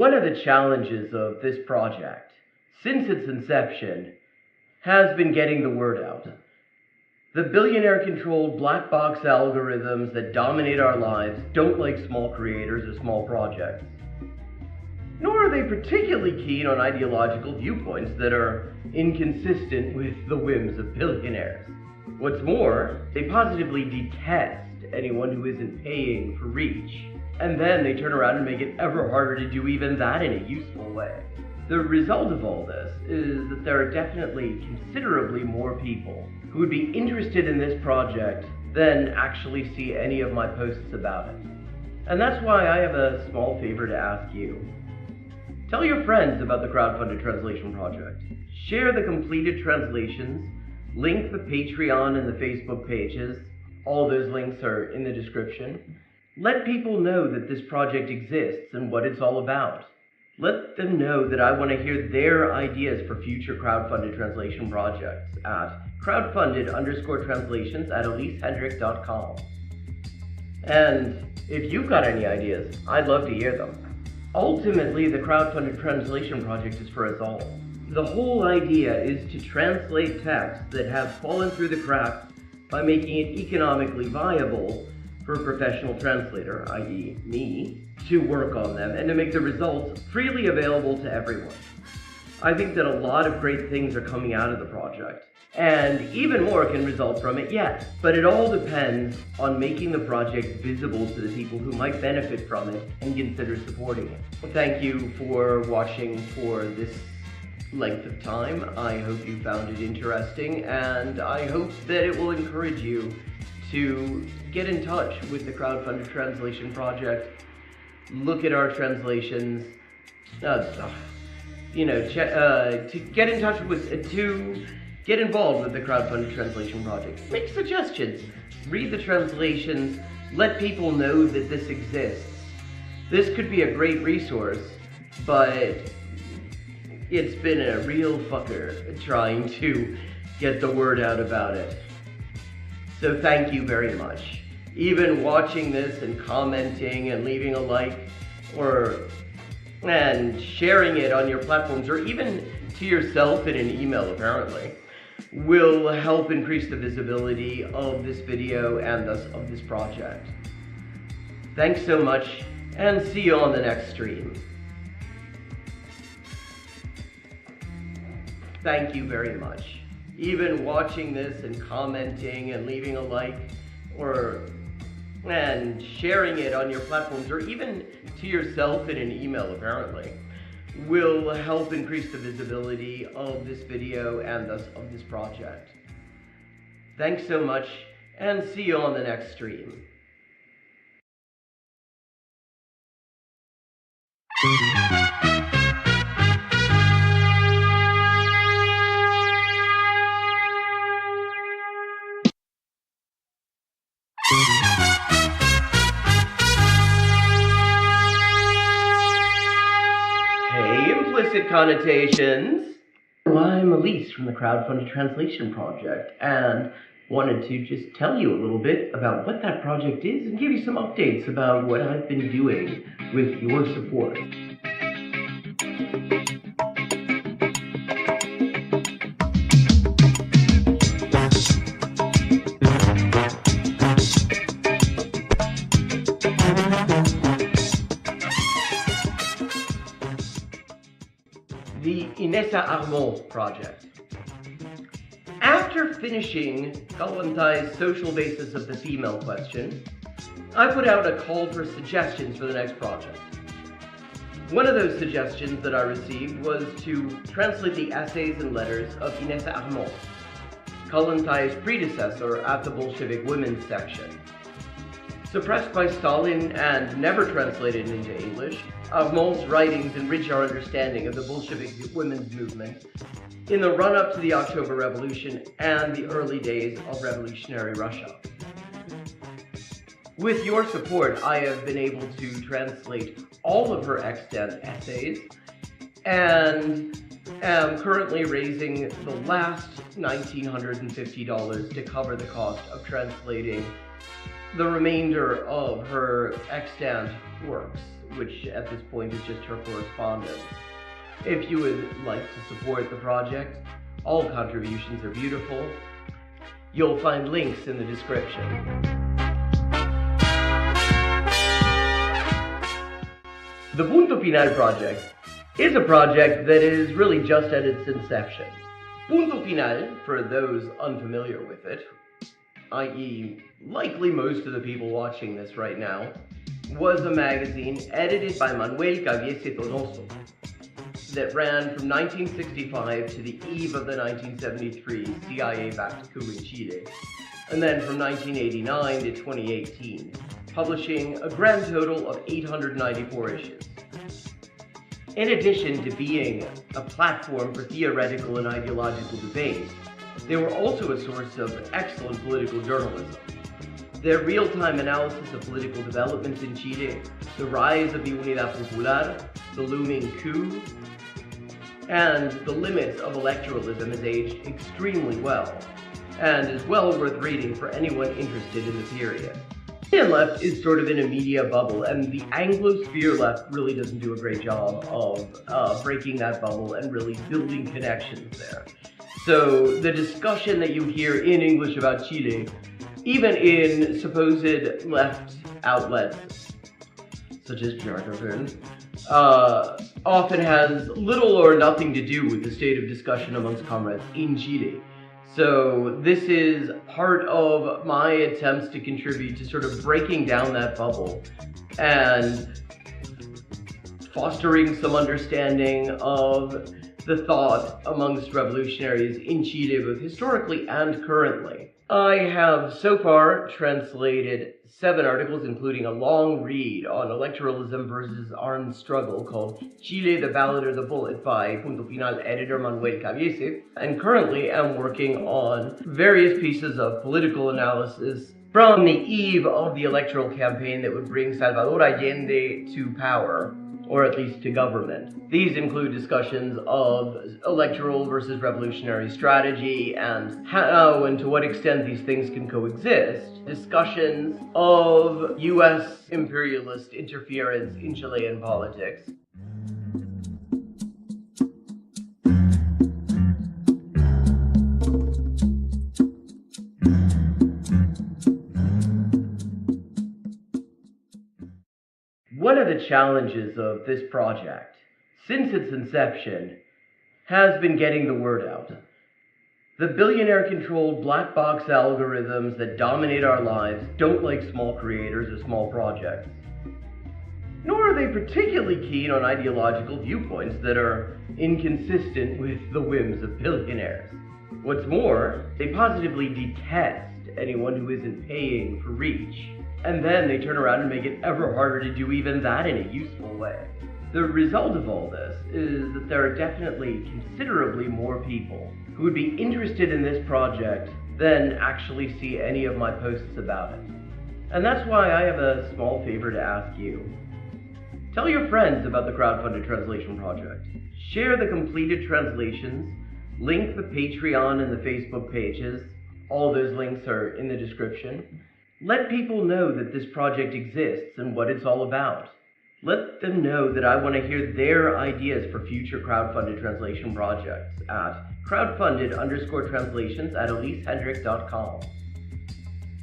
One of the challenges of this project, since its inception, has been getting the word out. The billionaire-controlled black box algorithms that dominate our lives don't like small creators or small projects. Nor are they particularly keen on ideological viewpoints that are inconsistent with the whims of billionaires. What's more, they positively detest anyone who isn't paying for reach. And then they turn around and make it ever harder to do even that in a useful way. The result of all this is that there are definitely considerably more people who would be interested in this project than actually see any of my posts about it. And that's why I have a small favor to ask you. Tell your friends about the crowdfunded translation project. Share the completed translations, link the Patreon and the Facebook pages. All those links are in the description. Let people know that this project exists and what it's all about. Let them know that I want to hear their ideas for future crowdfunded translation projects at crowdfunded_translations@elisehendrick.com. And if you've got any ideas, I'd love to hear them. Ultimately, the crowdfunded translation project is for us all. The whole idea is to translate texts that have fallen through the cracks by making it economically viable for a professional translator, i.e. me, to work on them and to make the results freely available to everyone. I think that a lot of great things are coming out of the project, and even more can result from it yet. But it all depends on making the project visible to the people who might benefit from it and consider supporting it. Thank you for watching for this length of time. I hope you found it interesting, and I hope that it will encourage you to get in touch with the crowdfunded translation project, look at our translations, to get in touch with, to get involved with the crowdfunded translation project. Make suggestions, read the translations, let people know that this exists. This could be a great resource but it's been a real fucker trying to get the word out about it. So thank you very much. Even watching this and commenting and leaving a like and sharing it on your platforms, or even to yourself in an email apparently, will help increase the visibility of this video and thus of this project. Thanks so much, and see you on the next stream. Thank you very much. Even watching this and commenting and leaving a like and sharing it on your platforms, or even to yourself in an email apparently, will help increase the visibility of this video and thus of this project. Thanks so much, and see you on the next stream. Hey, implicit connotations. Well, I'm Elise from the Crowdfunded Translation Project, and wanted to just tell you a little bit about what that project is and give you some updates about what I've been doing with your support. The Inessa Armand project. After finishing Kalantai's social basis of the female question, I put out a call for suggestions for the next project. One of those suggestions that I received was to translate the essays and letters of Inessa Armand, Kalantai's predecessor at the Bolshevik Women's section. Suppressed by Stalin and never translated into English, Armand's writings enrich our understanding of the Bolshevik women's movement in the run-up to the October Revolution and the early days of revolutionary Russia. With your support, I have been able to translate all of her extant essays and am currently raising the last $1,950 to cover the cost of translating the remainder of her extant works, which at this point is just her correspondence. If you would like to support the project, all contributions are beautiful. You'll find links in the description. The Punto Final project is a project that is really just at its inception. Punto Final, for those unfamiliar with it, i.e. likely most of the people watching this right now, was a magazine edited by Manuel Caviese Donoso that ran from 1965 to the eve of the 1973 CIA-backed coup in Chile, and then from 1989 to 2018, publishing a grand total of 894 issues. In addition to being a platform for theoretical and ideological debate, they were also a source of excellent political journalism. Their real-time analysis of political developments in Chile, the rise of the Unidad Popular, the looming coup, and the limits of electoralism has aged extremely well, and is well worth reading for anyone interested in the period. The Indian left is sort of in a media bubble, and the Anglosphere left really doesn't do a great job of breaking that bubble and really building connections there. So the discussion that you hear in English about Chile, even in supposed left outlets, such as Jargon, often has little or nothing to do with the state of discussion amongst comrades in Chile. So this is part of my attempts to contribute to sort of breaking down that bubble and fostering some understanding of the thought amongst revolutionaries in Chile, both historically and currently. I have so far translated 7 articles, including a long read on electoralism versus armed struggle called Chile, the Ballot or the Bullet by Punto Final editor Manuel Caviese, and currently am working on various pieces of political analysis from the eve of the electoral campaign that would bring Salvador Allende to power, or at least to government. These include discussions of electoral versus revolutionary strategy and how and to what extent these things can coexist, discussions of US imperialist interference in Chilean politics, one of the challenges of this project, since its inception, has been getting the word out. The billionaire-controlled black box algorithms that dominate our lives don't like small creators or small projects. Nor are they particularly keen on ideological viewpoints that are inconsistent with the whims of billionaires. What's more, they positively detest anyone who isn't paying for reach. And then they turn around and make it ever harder to do even that in a useful way. The result of all this is that there are definitely considerably more people who would be interested in this project than actually see any of my posts about it. And that's why I have a small favor to ask you. Tell your friends about the crowdfunded translation project. Share the completed translations, link the Patreon and the Facebook pages. All those links are in the description. Let people know that this project exists and what it's all about. Let them know that I want to hear their ideas for future crowdfunded translation projects at crowdfunded_translations@elisehendrick.com.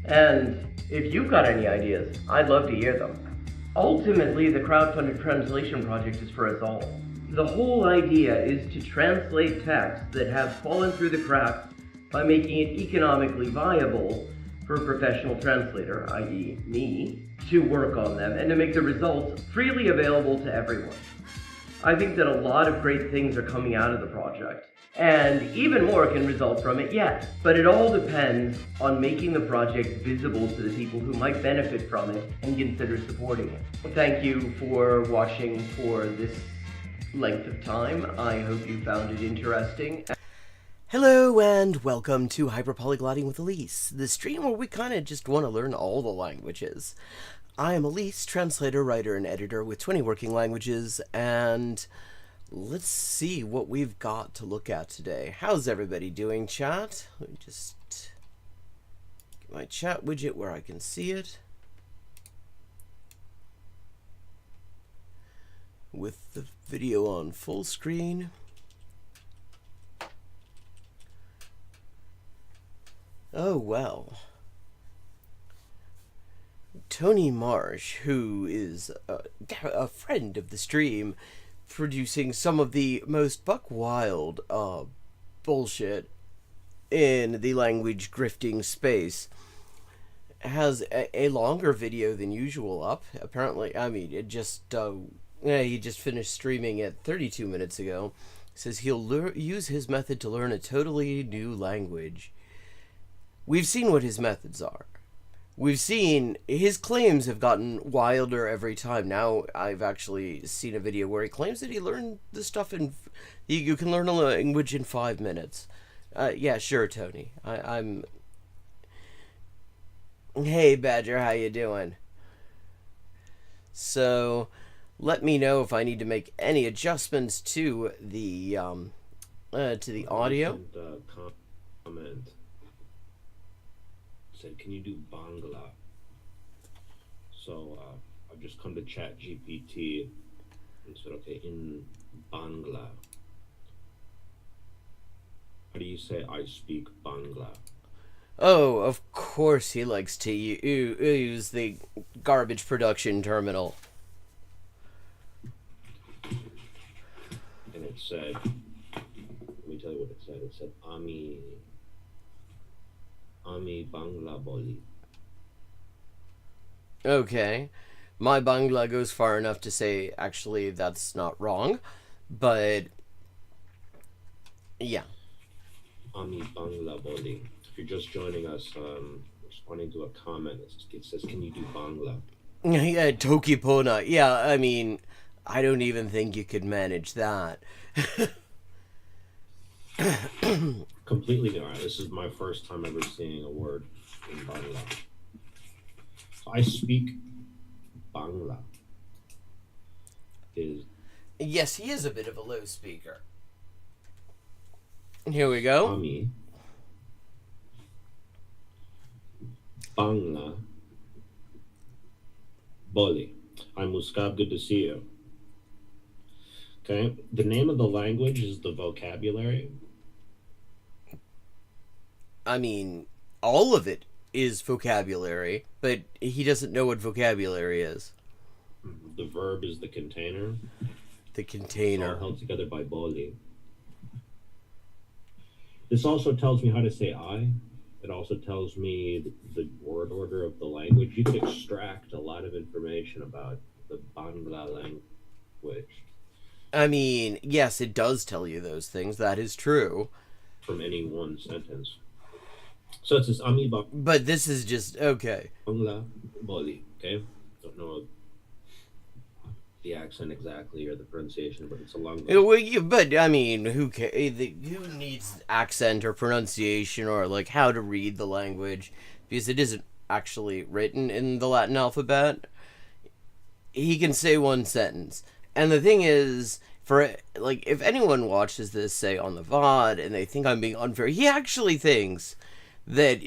And if you've got any ideas, I'd love to hear them. Ultimately, the crowdfunded translation project is for us all. The whole idea is to translate texts that have fallen through the cracks by making it economically viable for a professional translator, i.e. me, to work on them and to make the results freely available to everyone. I think that a lot of great things are coming out of the project, and even more can result from it yet. But it all depends on making the project visible to the people who might benefit from it and consider supporting it. Thank you for watching for this length of time. I hope you found it interesting. Hello and welcome to Hyperpolyglotting with Elise, the stream where we kind of just want to learn all the languages. I am Elise, translator, writer, and editor with 20 working languages, and let's see what we've got to look at today. How's everybody doing, chat? Let me just get my chat widget where I can see it. With the video on full screen. Oh, well. Tony Marsh, who is a friend of the stream, producing some of the most buck-wild bullshit in the language grifting space, has a longer video than usual up. Apparently, I mean, it just, he just finished streaming it 32 minutes ago. Says he'll use his method to learn a totally new language. We've seen what his methods are. We've seen his claims have gotten wilder every time. Now I've actually seen a video where he claims that he learned the stuff in... You can learn a language in 5 minutes. Yeah, sure, Tony. I'm... Hey, Badger, how you doing? So, let me know if I need to make any adjustments to the audio. Comment. Said, can you do Bangla? So I've just come to Chat GPT and said, okay, in Bangla, how do you say I speak Bangla? Oh, of course he likes to use the garbage production terminal. And it said, let me tell you what it said. It said, Ami Bangla Boli. Okay. My Bangla goes far enough to say, actually, that's not wrong. But, yeah. Ami Bangla Boli. If you're just joining us, responding to a comment, it says, can you do Bangla? Yeah, Tokipona. Yeah, I mean, I don't even think you could manage that. Completely new. This is my first time ever seeing a word in Bangla. So I speak Bangla. is Yes, he is a bit of a low speaker. Here we go. Ami Bangla Boli. I'm Muscab, good to see you. Okay, the name of the language is the vocabulary. I mean, all of it is vocabulary, but he doesn't know what vocabulary is. The verb is the container. The It's all container. held together by Boli. This also tells me how to say I. It also tells me the word order of the language. You could extract a lot of information about the Bangla language I mean, yes, it does tell you those things. That is true. from any one sentence. So it says Ami But this is just okay. Bangla Boli. Okay? Don't know the accent exactly or the pronunciation, but it's along those. But I mean, who needs accent or pronunciation or like how to read the language because it isn't actually written in the Latin alphabet. He can say one sentence, and the thing is, for like, if anyone watches this, say on the VOD, and they think I'm being unfair, he actually thinks that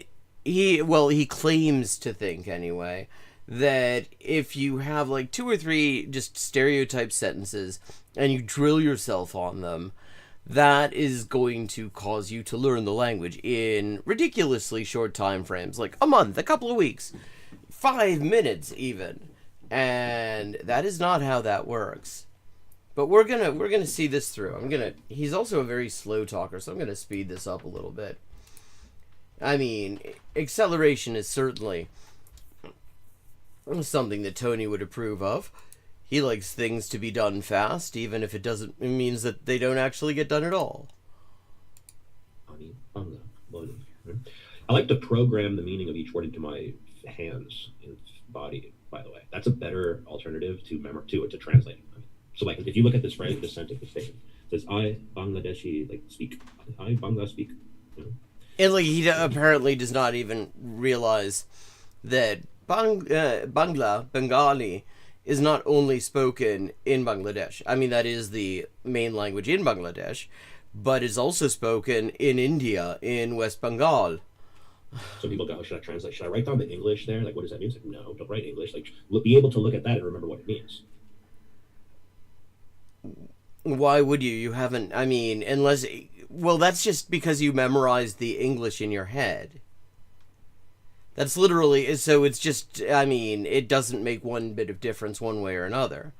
he claims to think anyway that if you have like 2 or 3 just stereotype sentences and you drill yourself on them, that is going to cause you to learn the language in ridiculously short time frames, like a month, a couple of weeks, 5 minutes even. And that is not how that works. But we're gonna see this through. He's also a very slow talker, so I'm gonna speed this up a little bit. I mean, acceleration is certainly something that Tony would approve of. He likes things to be done fast, even if it means that they don't actually get done at all. Ami Bangla Boli. I like to program the meaning of each word into my hands and body, by the way. That's a better alternative to translating. So like if you look at this phrase, this sentence, this statement, it says I Bangladeshi like speak. I Bangla speak. You know? And like he apparently does not even realize that Bengali is not only spoken in Bangladesh. I mean, that is the main language in Bangladesh, but is also spoken in India, in West Bengal. So people go, should I translate? Should I write down the English there? Like, what does that mean? It's like, no, don't write English. Like, be able to look at that and remember what it means. Why would you? You haven't, I mean, unless, well, that's just because you memorized the English in your head. That's literally, so it's just, I mean, it doesn't make one bit of difference one way or another.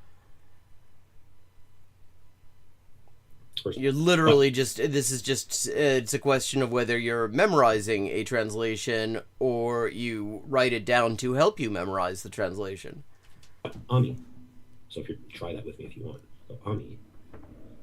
You're literally just, this is just, it's a question of whether you're memorizing a translation or you write it down to help you memorize the translation. Ami. So if you try that with me if you want. So Ami.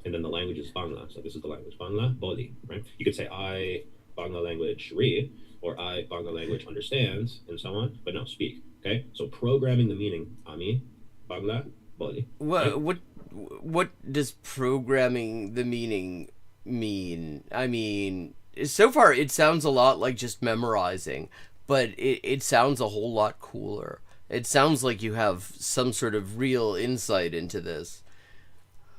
And then the language is Bangla. So this is the language. Bangla, Boli, right? You could say I, Bangla language, read, or I, Bangla language, understands, and so on. But no, speak. Okay? So programming the meaning, Ami, Bangla, Boli. Right? What does programming the meaning mean? I mean, so far it sounds a lot like just memorizing, but it sounds a whole lot cooler. It sounds like you have some sort of real insight into this.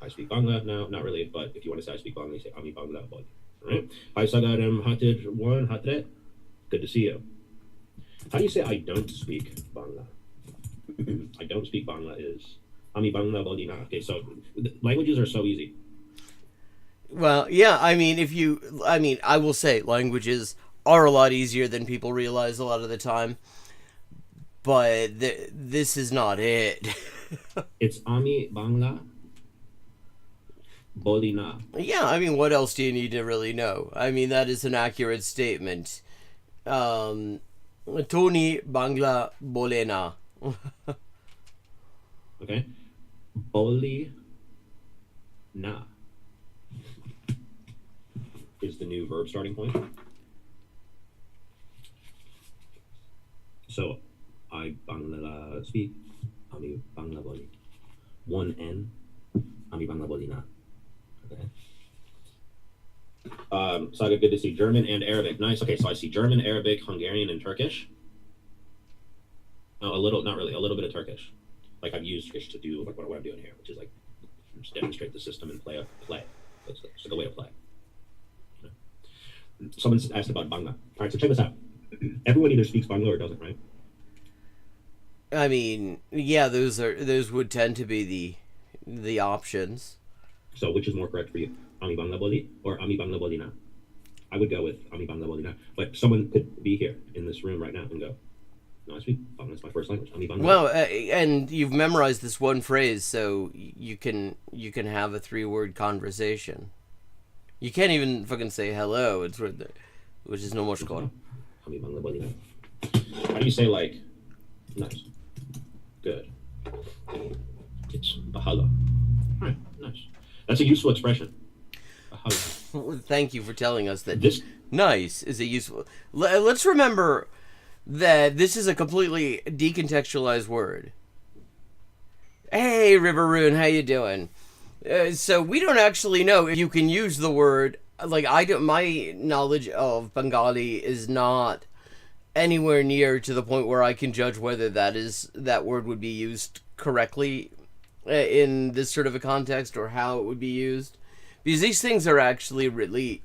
I speak Bangla. No, not really. But if you want to say I speak Bangla, you say Ami Bangla Boli. Right? Hi Sagarem Hatir one Hatre. Good to see you. How do you say I don't speak Bangla? I don't speak Bangla is Ami Bangla Boli na. Okay, so languages are so easy. Well, yeah, I mean, I will say languages are a lot easier than people realize a lot of the time. But this is not it. It's Ami Bangla Bolina. Yeah, I mean, what else do you need to really know? I mean, that is an accurate statement. Tony Bangla Bolena. Okay. Boli na is the new verb starting point. So I Bangla speak, Ami Bangla Boli. One N, Ami Bangla Boli na. Okay. Saga, good to see. German and Arabic. Nice. Okay, so I see German, Arabic, Hungarian, and Turkish. No, not really. A little bit of Turkish. Like I've used Turkish to do like what I'm doing here, which is like Just demonstrate the system and play. It's like a way to play. Someone's asked about Bangla. All right, so check this out. Everyone either speaks Bangla or doesn't, right? I mean, yeah, those would tend to be the options. So which is more correct for you? Ami Bangla Boli or Ami Bangla Boli na? I would go with Ami Bangla Boli na. But someone could be here in this room right now and go, no, I speak Bangla. That's my first language. Ami Bangla. Well, and you've memorized this one phrase, so you can have a 3-word conversation. You can't even fucking say hello. It's which is no more called. Ami Bangla Boli na. How do you say like nice, good? It's bahalo. All right, nice. That's a useful expression. Bahalo. Thank you for telling us that. This nice is a useful. Let's remember that this is a completely decontextualized word. Hey, River Rune, how you doing? So we don't actually know if you can use the word. Like my knowledge of Bengali is not anywhere near to the point where I can judge whether that word would be used correctly in this sort of a context or how it would be used, because these things are actually really.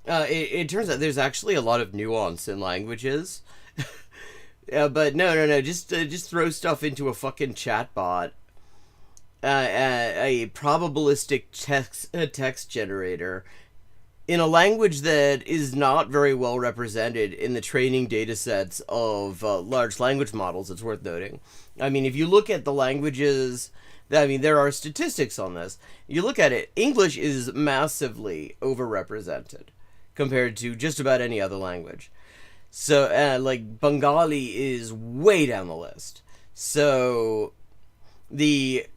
It turns out there's actually a lot of nuance in languages. But no, just throw stuff into a fucking chatbot. A probabilistic text generator in a language that is not very well represented in the training data sets of large language models, it's worth noting. I mean, if you look at the languages, there are statistics on this. You look at it, English is massively overrepresented compared to just about any other language. So, like, Bengali is way down the list. So, the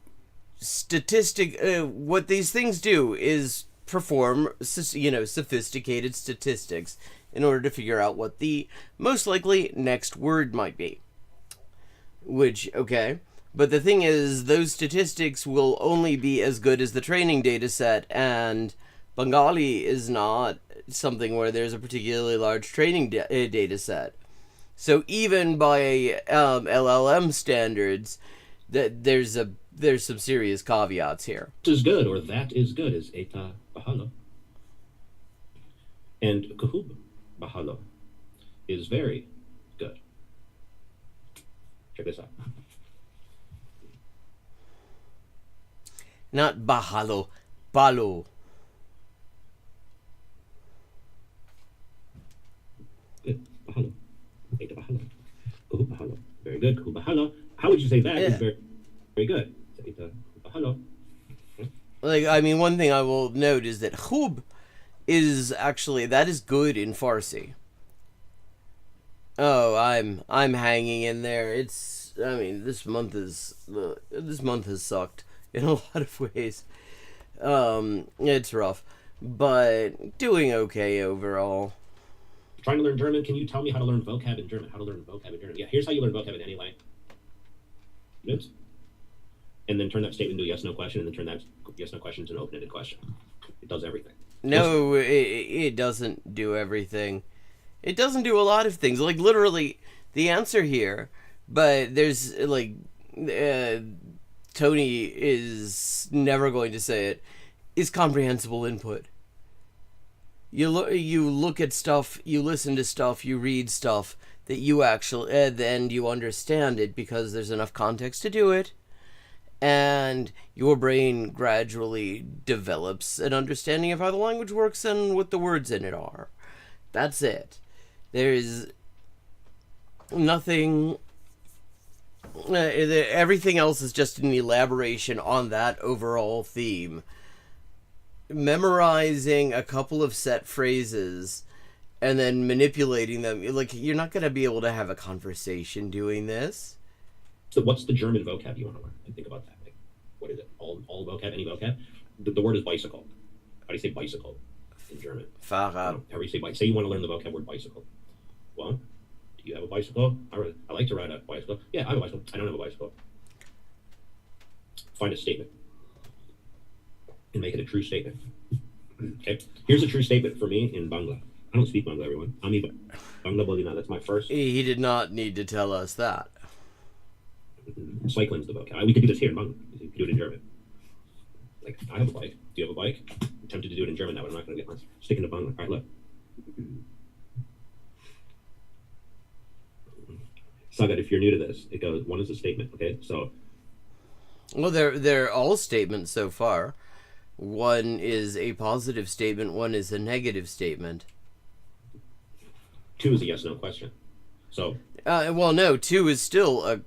statistic, what these things do is perform, sophisticated statistics in order to figure out what the most likely next word might be. Which, okay. But the thing is, those statistics will only be as good as the training data set, and Bengali is not something where there's a particularly large training data set. So even by LLM standards, there's some serious caveats here. This is good, or that is good, is eta bahalo. And kahub bahalo is very good. Check this out. Not bahalo, balo. Good. Bahalo. Eta bahalo. Kahub bahalo. Very good. Kahub bahalo. How would you say that? Is very, very good. Eta bahalo. Like, I mean, one thing I will note is that khub is actually, that is good in Farsi. Oh, I'm hanging in there. It's, I mean, this month has sucked in a lot of ways. It's rough, but doing okay overall. Trying to learn German. Can you tell me how to learn vocab in German? How to learn vocab in German? Yeah, here's how you learn vocab in any language. And then turn that statement into a yes/no question, and then turn that yes/no question into an open-ended question. It does everything. No, it doesn't do everything. It doesn't do a lot of things. Like, literally, the answer here, but there's, like, Tony is never going to say it, is comprehensible input. You look at stuff, you listen to stuff, you read stuff that you actually, and you understand it because there's enough context to do it. And your brain gradually develops an understanding of how the language works and what the words in it are. That's it. There is nothing. Everything else is just an elaboration on that overall theme. Memorizing a couple of set phrases and then manipulating them, like, you're not going to be able to have a conversation doing this. So what's the German vocab you want to learn? And think about that. Like, what is it? All vocab? Any vocab? The word is bicycle. How do you say bicycle in German? Fahrrad. How do you say bicycle? Say you want to learn the vocab word bicycle. Well, do you have a bicycle? I like to ride a bicycle. Yeah, I have a bicycle. I don't have a bicycle. Find a statement and make it a true statement. Okay? Here's a true statement for me in Bangla. I don't speak Bangla, everyone. Ami Bangla Bolina. That's my first. He did not need to tell us that. Cycling's the vocab. We could do this here in Bangla. We could do it in German. Like, I have a bike. Do you have a bike? I'm tempted to do it in German now, but I'm not going to get my sticking to Bangla. All right, look. Sagat, if you're new to this, it goes, one is a statement, okay? So, well, they're all statements so far. One is a positive statement, one is a negative statement. 2 is a yes/no question. So, well, no, 2 is still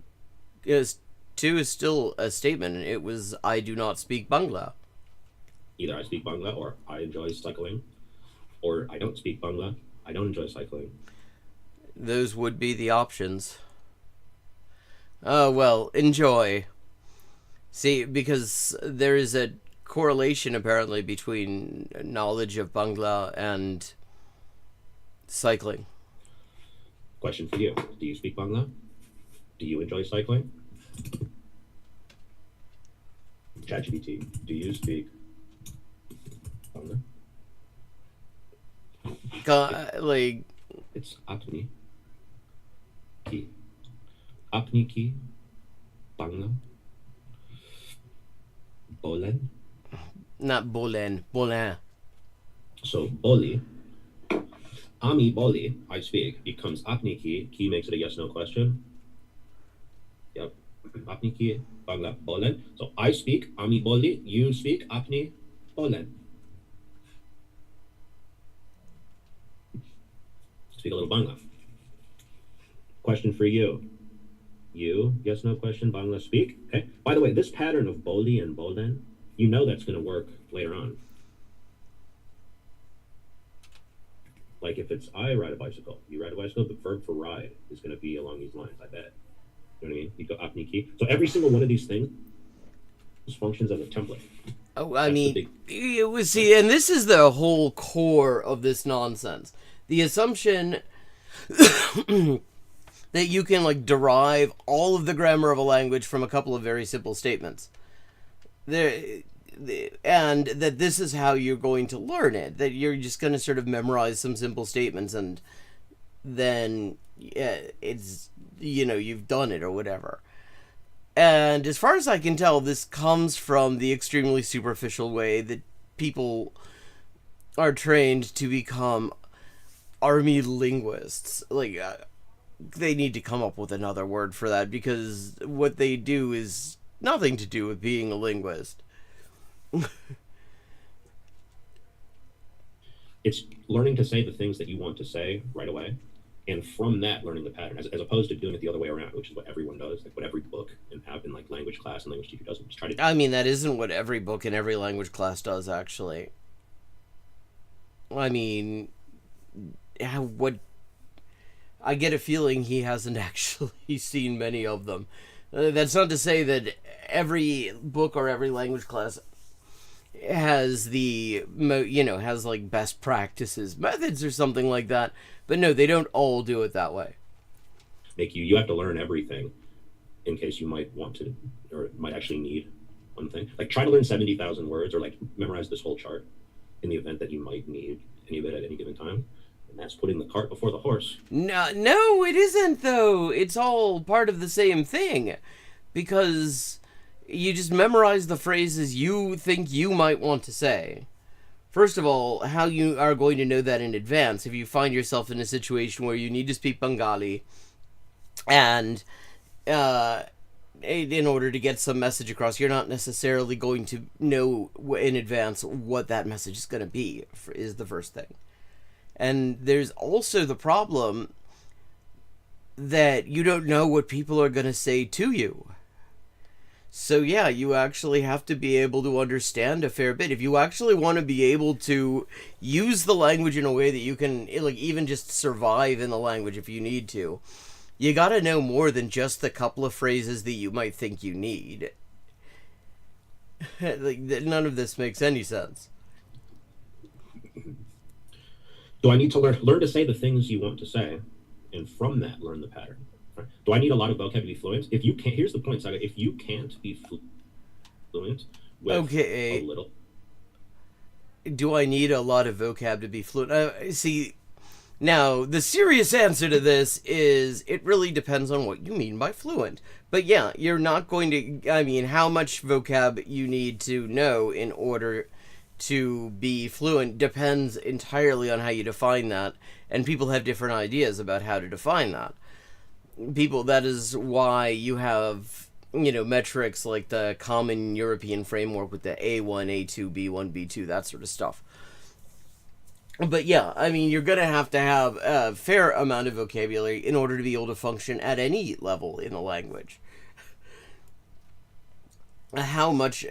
a statement. It was, I do not speak Bangla. Either I speak Bangla, or I enjoy cycling, or I don't speak Bangla, I don't enjoy cycling. Those would be the options. Oh, well, enjoy. See, because there is a correlation apparently between knowledge of Bangla and cycling. Question for you. Do you speak Bangla? Do you enjoy cycling? ChatGPT, do you speak Bangla? Like, it's apni ki. Apni ki Bangla bolen. not bolen, bolin. So boli, ami boli, I speak, becomes apni ki. Ki makes it a yes/no question. Yep. Apni ki Bangla bolen. So I speak ami boli. You speak apni bolen. Speak a little Bangla. Question for you. You, yes/no question, Bangla speak. Okay. By the way, this pattern of boli and bolen, you know that's going to work later on. Like if it's I ride a bicycle, you ride a bicycle, the verb for ride is going to be along these lines, I bet. You know what I mean? You go apni ki. So every single one of these things functions as a template. Oh, I mean, see, and this is the whole core of this nonsense. The assumption that you can, like, derive all of the grammar of a language from a couple of very simple statements. And that this is how you're going to learn it. That you're just going to sort of memorize some simple statements and then it's, you know, you've done it or whatever. And as far as I can tell, this comes from the extremely superficial way that people are trained to become army linguists. Like, they need to come up with another word for that, because what they do is nothing to do with being a linguist. It's learning to say the things that you want to say right away, and from that learning the pattern, as opposed to doing it the other way around, which is what everyone does, like what every book and have in like language class and language teacher does. Just try to. I mean, that isn't what every book in every language class does, actually. I mean, what I get a feeling he hasn't actually seen many of them. That's not to say that every book or every language class has has like best practices, methods or something like that. But no, they don't all do it that way. You have to learn everything in case you might want to, or might actually need one thing. Like try to learn 70,000 words, or like memorize this whole chart in the event that you might need any of it at any given time. And that's putting the cart before the horse. No, it isn't, though. It's all part of the same thing. Because you just memorize the phrases you think you might want to say. First of all, how you are going to know that in advance if you find yourself in a situation where you need to speak Bengali and in order to get some message across, you're not necessarily going to know in advance what that message is going to be, is the first thing. And there's also the problem that you don't know what people are going to say to you. So yeah, you actually have to be able to understand a fair bit. If you actually want to be able to use the language in a way that you can, like, even just survive in the language if you need to, you gotta know more than just the couple of phrases that you might think you need. Like, none of this makes any sense. Do I need to learn to say the things you want to say, and from that learn the pattern? Right? Do I need a lot of vocabulary to be fluent? If you can't, here's the point, Saga. If you can't be fluent with a little, do I need a lot of vocab to be fluent? See, Now, the serious answer to this is it really depends on what you mean by fluent. But yeah, you're not going to, I mean, how much vocab you need to know in order to be fluent depends entirely on how you define that, and people have different ideas about how to define that. That is why you have, metrics like the Common European Framework with the A1, A2, B1, B2, that sort of stuff. But yeah, I mean, you're going to have a fair amount of vocabulary in order to be able to function at any level in a language. How much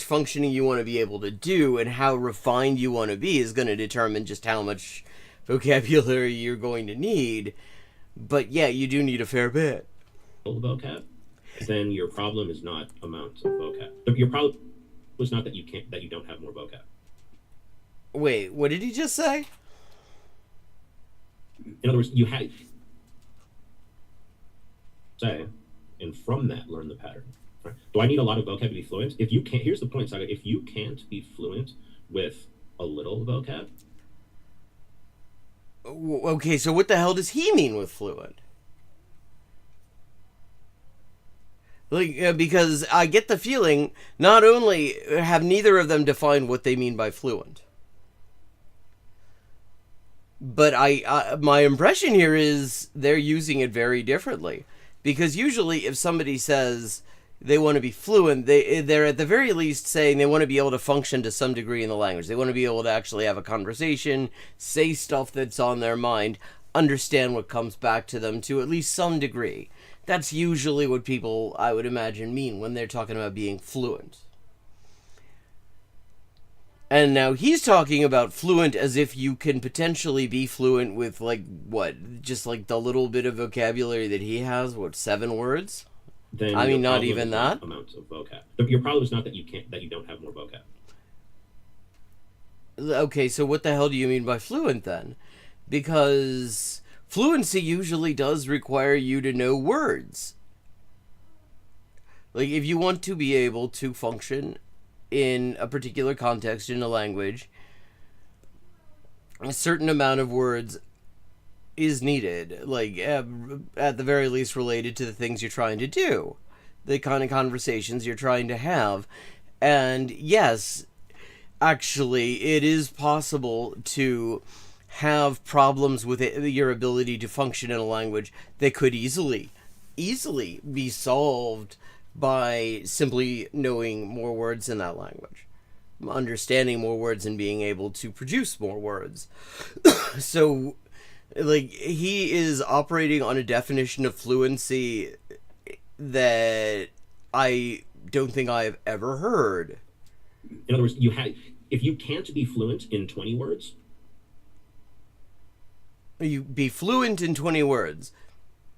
functioning you want to be able to do and how refined you want to be is going to determine just how much vocabulary you're going to need. But yeah, you do need a fair bit. Vocab, then your problem is not amount of vocab. Your problem is not that you don't have more vocab. Wait, what did he just say? In other words, you have say, and from that learn the pattern. Right? Do I need a lot of vocab to be fluent? If you can't, here's the point, Saga. If you can't be fluent with a little vocab. Okay, so what the hell does he mean with fluent? Because I get the feeling not only have neither of them defined what they mean by fluent, but my impression here is they're using it very differently. Because usually if somebody says they want to be fluent, they're at the very least saying they want to be able to function to some degree in the language. They want to be able to actually have a conversation, say stuff that's on their mind, understand what comes back to them to at least some degree. That's usually what people, I would imagine, mean when they're talking about being fluent. And now he's talking about fluent as if you can potentially be fluent with, just like the little bit of vocabulary that he has, 7 words? Then I mean, not even that. Amount of vocab. Your problem is not that you don't have more vocab. Okay, so what the hell do you mean by fluent then? Because fluency usually does require you to know words. Like, if you want to be able to function in a particular context in a language, a certain amount of words is needed, at the very least related to the things you're trying to do, the kind of conversations you're trying to have. And yes, actually, it is possible to have problems with your ability to function in a language that could easily be solved by simply knowing more words in that language, understanding more words and being able to produce more words. So, he is operating on a definition of fluency that I don't think I have ever heard. In other words, if you can't be fluent in 20 words, you be fluent in 20 words.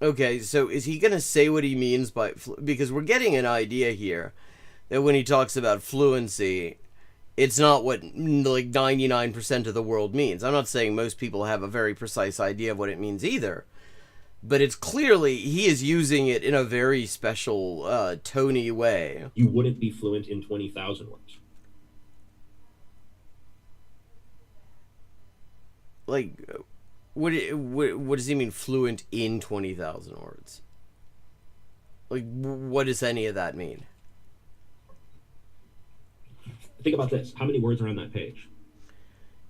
Okay, so is he going to say what he means by... Because we're getting an idea here that when he talks about fluency, it's not what 99% of the world means. I'm not saying most people have a very precise idea of what it means either. But it's clearly he is using it in a very special, tony way. You wouldn't be fluent in 20,000 words. What does he mean fluent in 20,000 words? What does any of that mean? Think about this. How many words are on that page?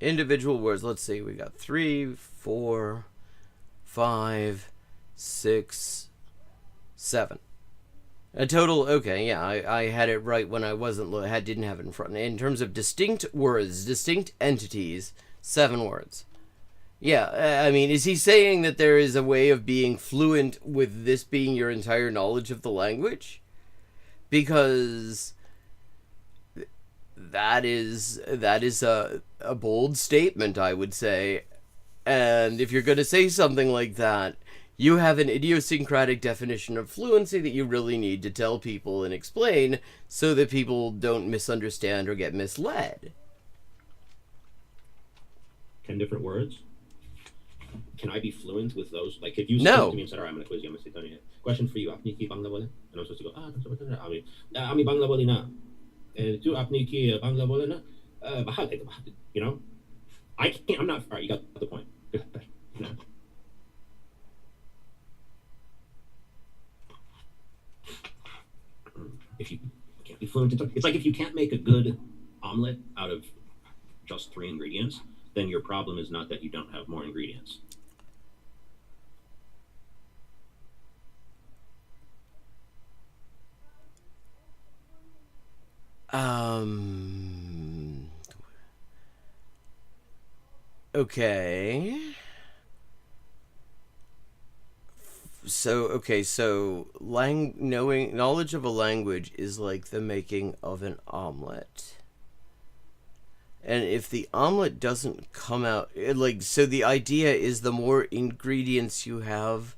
Individual words. Let's see. We got 3, 4, 5, 6, 7. A total. Okay, yeah, I had it right when I didn't have it in front. In terms of distinct words, distinct entities, 7 words. Yeah, I mean, is he saying that there is a way of being fluent with this being your entire knowledge of the language? Because that is a bold statement, I would say. And if you're going to say something like that, you have an idiosyncratic definition of fluency that you really need to tell people and explain so that people don't misunderstand or get misled. 10 different words? Can I be fluent with those? Like, if you no. Say to me and said, all right, I'm going to quiz you, I'm going to say, Tony, question for you, apni ki bangla bole? And I'm supposed to go, ami bangla bole na. Tu apni ki bangla bole na. Bahal, you know? I can't, I'm not, all right, you got the point. No. It's like if you can't make a good omelet out of just 3 ingredients, then your problem is not that you don't have more ingredients. Okay. So knowledge of a language is like the making of an omelet. And if the omelet doesn't come out, so the idea is the more ingredients you have,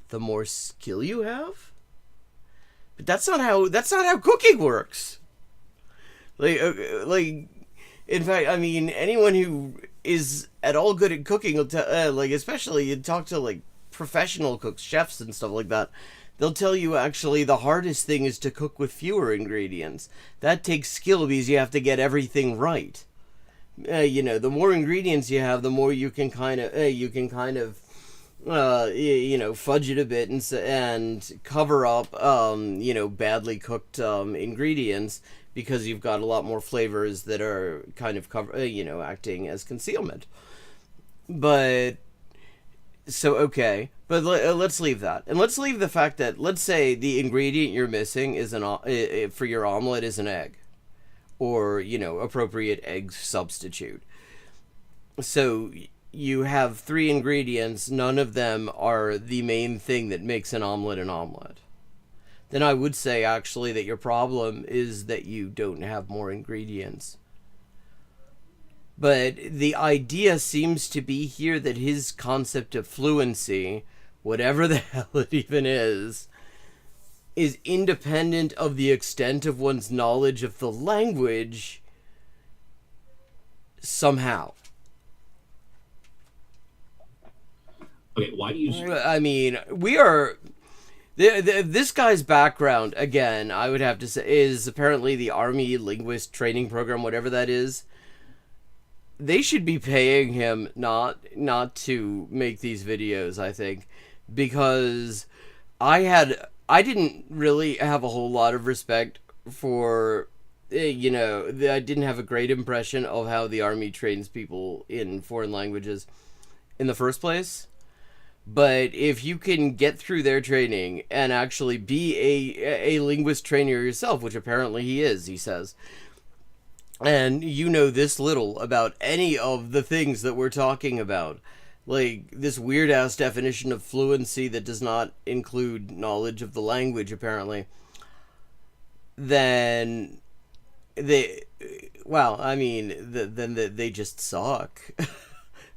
the more skill you have? But that's not how cooking works. In fact, I mean, anyone who is at all good at cooking will tell, especially you talk to professional cooks, chefs and stuff like that, they'll tell you actually the hardest thing is to cook with fewer ingredients. That takes skill because you have to get everything right. The more ingredients you have, the more you can kind of fudge it a bit and cover up badly cooked ingredients, because you've got a lot more flavors that are kind of acting as concealment. But let's leave that, and let's leave the fact that, let's say the ingredient you're missing is for your omelet is an egg, or appropriate egg substitute. So you have 3 ingredients, none of them are the main thing that makes an omelet an omelet. Then I would say actually that your problem is that you don't have more ingredients. But the idea seems to be here that his concept of fluency, whatever the hell it even is independent of the extent of one's knowledge of the language somehow. Okay, why do you... I mean, we are... This guy's background, again, I would have to say, is apparently the Army Linguist Training Program, whatever that is. They should be paying him not to make these videos, I think, because I didn't really have a whole lot of respect for, I didn't have a great impression of how the Army trains people in foreign languages in the first place. But if you can get through their training and actually be a linguist trainer yourself, which apparently he is, he says, and you know this little about any of the things that we're talking about, like this weird-ass definition of fluency that does not include knowledge of the language, apparently, then they just suck.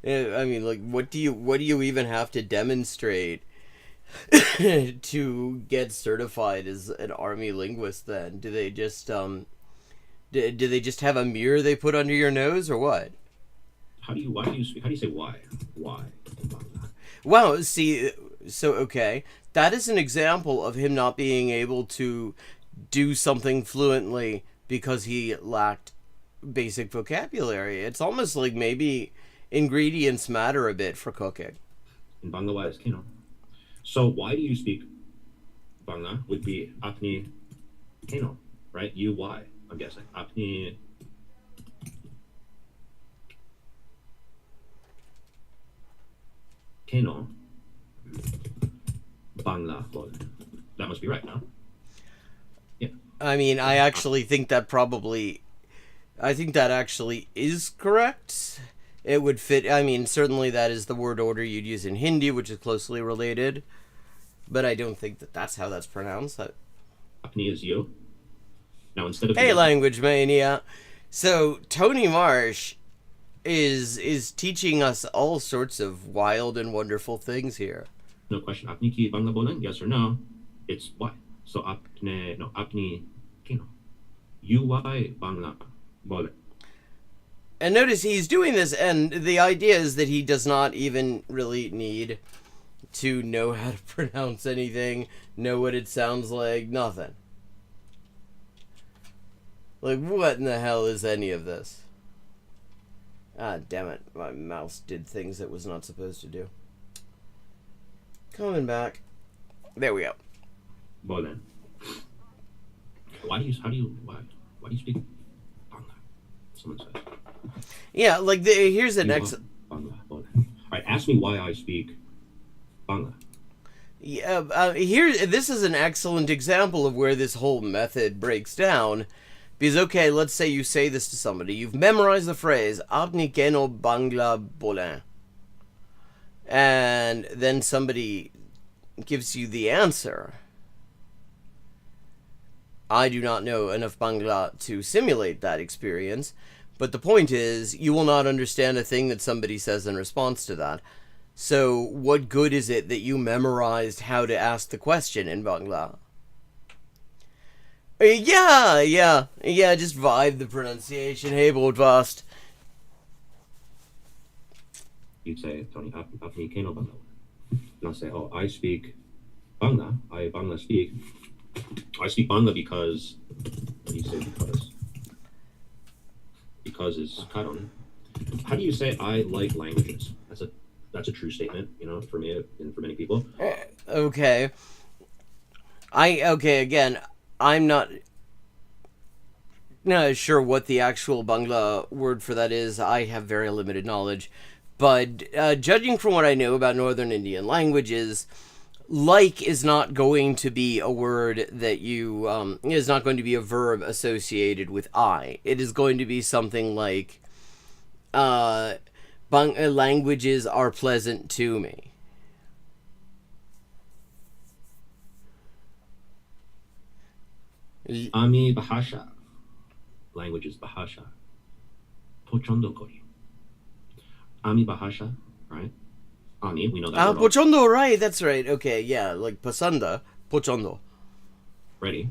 I mean, what do you even have to demonstrate to get certified as an Army linguist then? Do they just do they just have a mirror they put under your nose, or what? How do you say why? Why? Well, see, so okay, that is an example of him not being able to do something fluently because he lacked basic vocabulary. It's almost like maybe ingredients matter a bit for cooking. In Bangla, so why do you speak Bangla would be apni keno, right? You why? I'm guessing apni keno Bangla bol. That must be right, no? Yeah. I mean, I actually think that actually is correct. It would fit. I mean, certainly that is the word order you'd use in Hindi, which is closely related. But I don't think that that's how that's pronounced. Apni is you. Now instead of hey, language mania. So Tony Marsh is teaching us all sorts of wild and wonderful things here. No question. Apni ki Bangla bolen? Yes or no? It's why. So apni kino. You why Bangla bolen? And notice he's doing this, and the idea is that he does not even really need to know how to pronounce anything, know what it sounds like, nothing. Like, what in the hell is any of this? Ah, damn it. My mouse did things it was not supposed to do. Coming back. There we go. Bolen. Why? Why do you speak Bangla? Someone says. Yeah, like here's an Bangla. All right, ask me why I speak Bangla. Yeah, this is an excellent example of where this whole method breaks down. Because, okay, let's say you say this to somebody. You've memorized the phrase, Apni keno Bangla bolen. And then somebody gives you the answer. I do not know enough Bangla to simulate that experience. But the point is, you will not understand a thing that somebody says in response to that. So, what good is it that you memorized how to ask the question in Bangla? Yeah, just vibe the pronunciation. Hey, Bodvast. You'd say, Tony, Apni keno Bangla. And I'll say, oh, I speak Bangla. I Bangla speak. I speak Bangla because. What do you say because? Because is karon. How do you say I like languages? That's a true statement, for me and for many people. Okay. Again, I'm not sure what the actual Bangla word for that is. I have very limited knowledge. But judging from what I know about Northern Indian languages, like is not going to be a word that you, is not going to be a verb associated with I. It is going to be something like, languages are pleasant to me. Ami bahasha. Language is bahasha. Pochondo kori. Ami bahasha, right? Ami, we know that. Pochondo, right, that's right. Okay, yeah, like pasanda, pochondo. Ready?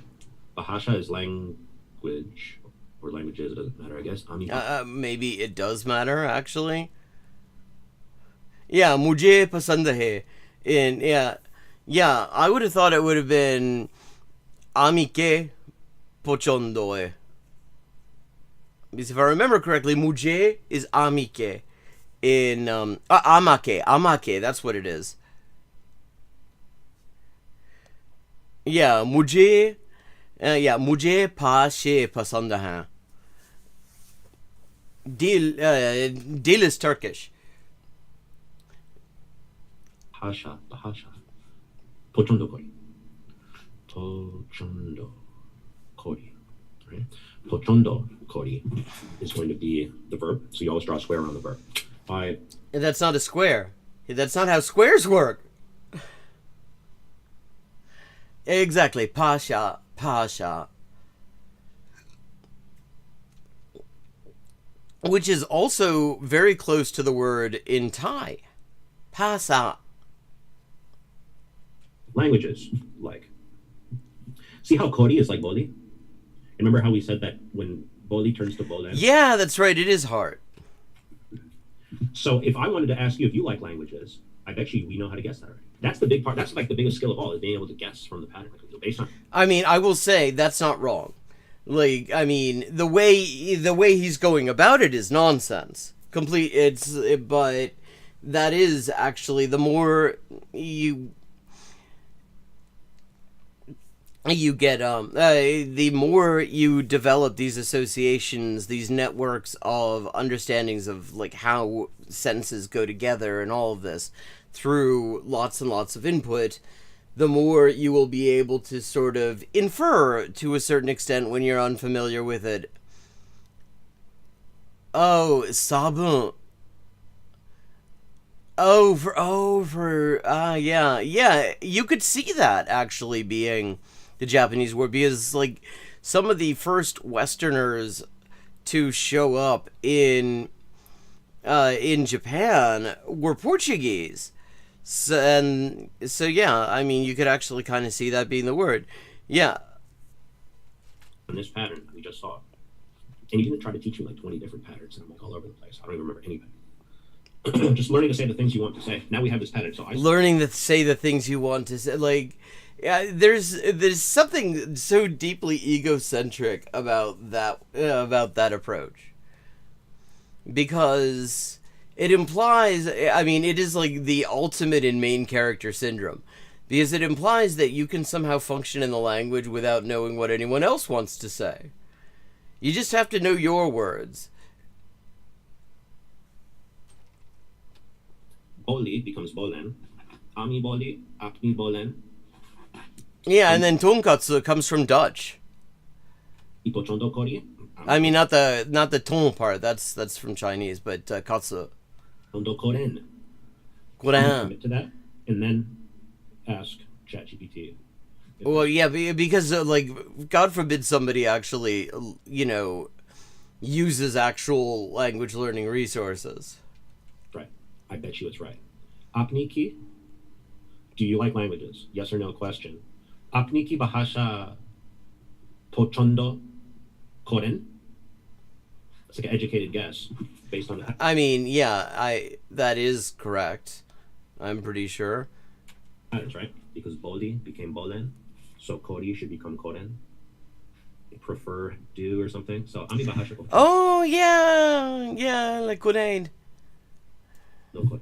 Bahasha is language, or languages, it doesn't matter, I guess. Ami. Maybe it does matter, actually. Yeah, mujhe pasand hai. Yeah, I would have thought it would have been Ami ke pochondo hai. Because if I remember correctly, mujhe is Ami ke. In amake, that's what it is. Yeah, mujhe pa she pasand hai. Dil is Turkish. Bahasha. Pochondo kori. Pochondo kori. Right? Pochondo kori is going to be the verb, so you always draw a square around the verb. And that's not a square. That's not how squares work. Exactly. Pasha. Which is also very close to the word in Thai. Pasa. Languages, like. See how kori is like boli? Remember how we said that when boli turns to bolen? Yeah, that's right. It is hard. So if I wanted to ask you if you like languages, I bet you we know how to guess that already. That's the big part. That's like the biggest skill of all, is being able to guess from the pattern. Based on. I mean, I will say that's not wrong. Like, I mean, the way he's going about it is nonsense. But that is actually, the more you get, the more you develop these associations, these networks of understandings of like how sentences go together and all of this through lots and lots of input, the more you will be able to sort of infer to a certain extent when you're unfamiliar with it. Oh, sabun. Yeah, you could see that actually being the Japanese word, because like some of the first Westerners to show up in Japan were Portuguese. So yeah, I mean, you could actually kind of see that being the word. Yeah. In this pattern we just saw, and you can try to teach me like 20 different patterns, and I'm like all over the place. I don't even remember anything. Just learning to say the things you want to say. Now we have this pattern. So learning to say the things you want to say, like. Yeah, there's something so deeply egocentric about that approach, because it implies, I mean, it is like the ultimate in main character syndrome, because it implies that you can somehow function in the language without knowing what anyone else wants to say. You just have to know your words. Boli becomes bolen. Ami boli, apni bolen. Yeah, and then tonkatsu comes from Dutch. Ipochondo kori. I mean, not the ton part. That's from Chinese, but katsu. Chondo koren. Koran. Commit to that, and then ask ChatGPT. Well, yeah, because like, God forbid somebody actually, uses actual language learning resources. Right. I bet you it's right. Apniki, do you like languages? Yes or no question. Apniki bahasha pochondo koren? It's like an educated guess based on that. I mean, yeah, that is correct. I'm pretty sure. That's right, because boli became bolen, so kori should become koren. Prefer, do, or something. So ami bahasha pochondo. Oh yeah, like Korean. No kori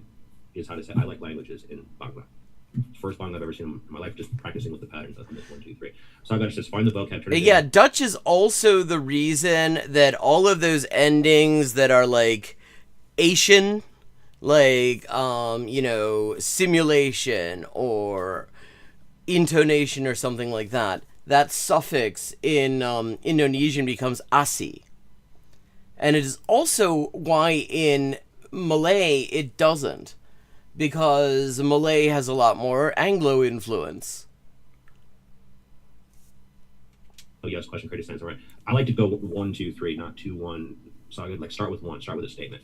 is how to say I like languages in Bangla. First Bangla I've ever seen in my life, just practicing with the patterns. That's 1, 2, 3. So I got to just find the vocab. Turn it Yeah, in. Dutch is also the reason that all of those endings that are like Asian, like simulation or intonation or something like that, that suffix in Indonesian becomes asi. And it is also why in Malay it doesn't, because Malay has a lot more Anglo influence. Oh yes, question creative sense. All right. I like to go 1, 2, 3, not 2, 1. So I would like start with 1. Start with a statement.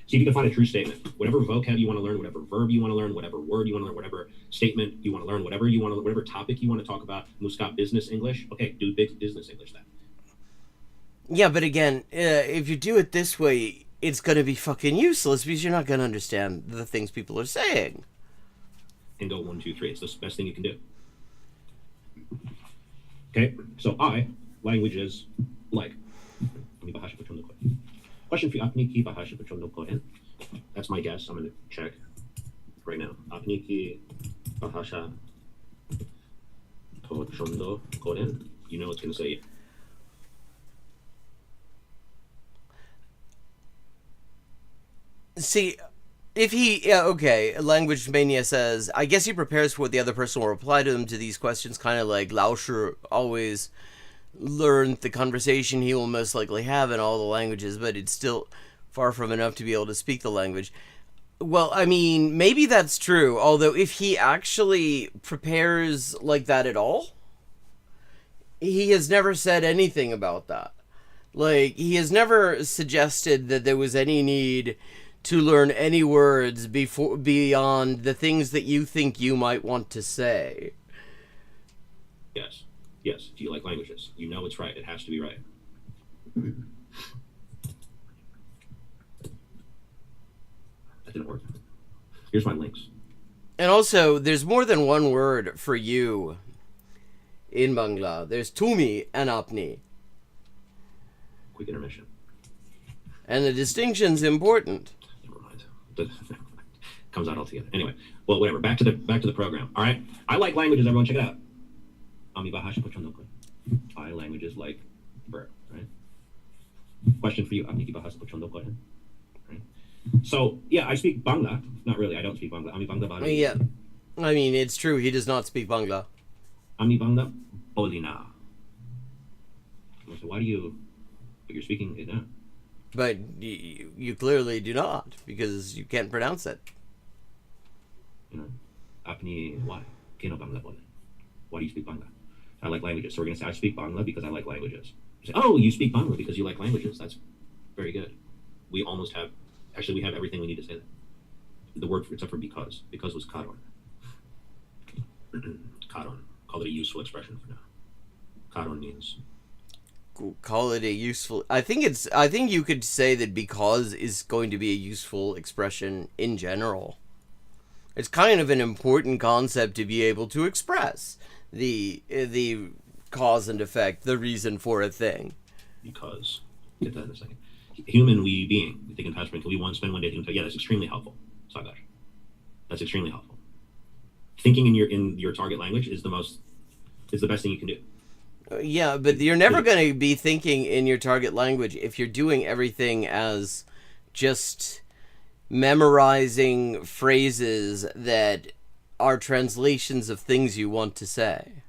See if you can find a true statement. Whatever vocab you want to learn, whatever verb you want to learn, whatever word you want to learn, whatever statement you want to learn, whatever you want to, whatever topic you want to talk about. Muscat business English. Okay, do big business English then. Yeah, but again, if you do it this way, it's going to be fucking useless because you're not going to understand the things people are saying. And go 1, 2, 3. It's the best thing you can do. Okay, so languages like. Question for you, Apniki bahasha pochondo koren. That's my guess. I'm going to check right now. Apniki bahasha pochondo koren. You know it's going to say. See, if Language Mania says, I guess he prepares for what the other person will reply to him to these questions, kind of like Lao Shi always learned the conversation he will most likely have in all the languages, but it's still far from enough to be able to speak the language. Well, I mean, maybe that's true, although if he actually prepares like that at all, he has never said anything about that. Like, he has never suggested that there was any need to learn any words beyond the things that you think you might want to say. Yes. Yes. Do you like languages? You know it's right. It has to be right. That didn't work. Here's my links. And also, there's more than one word for you in Bangla. There's tumi and apni. Quick intermission. And the distinction's important. Never mind. Comes out altogether. Anyway, well, whatever. Back to the program. All right. I like languages. Everyone, check it out. Ami bahasha pochondo koren. I languages like verb. Right. Question for you. Apniki bahasha pochondo koren. Right. So yeah, I speak Bangla. Not really. I don't speak Bangla. Ami Bangla bari. Yeah. I mean, it's true. He does not speak Bangla. Ami Bangla bolina. So why do you? But you're speaking it now. But you clearly do not, because you can't pronounce it. You know, apni why? Kino Bangla bolen. Why do you speak Bangla? I like languages. So we're gonna say I speak Bangla because I like languages. You say, oh, you speak Bangla because you like languages. That's very good. We almost have. Actually, we have everything we need to say that. The word except for because. Because was karon. Karon. Call it a useful expression for now. Karon means. Call it a useful. I think you could say that because is going to be a useful expression in general. It's kind of an important concept to be able to express the cause and effect, the reason for a thing. Because. Get that in a second. Human being. We think in past tense. We want to spend one day thinking. Yeah, that's extremely helpful. Sagash. That's extremely helpful. Thinking in your target language is the best thing you can do. Yeah, but you're never going to be thinking in your target language if you're doing everything as just memorizing phrases that are translations of things you want to say.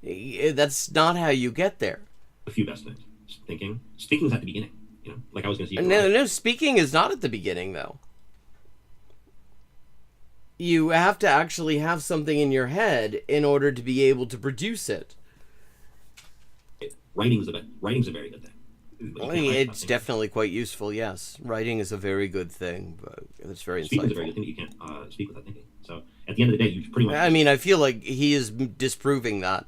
That's not how you get there. A few best things. Thinking. Speaking's at the beginning. You know, like I was going to say. No, speaking is not at the beginning, though. You have to actually have something in your head in order to be able to produce it. Writing's a very good thing. It's definitely quite useful, yes. Writing is a very good thing, but it's very insightful. Speaking is a very good thing. You can't speak without thinking. So at the end of the day, you pretty much... I mean, I feel like he is disproving that.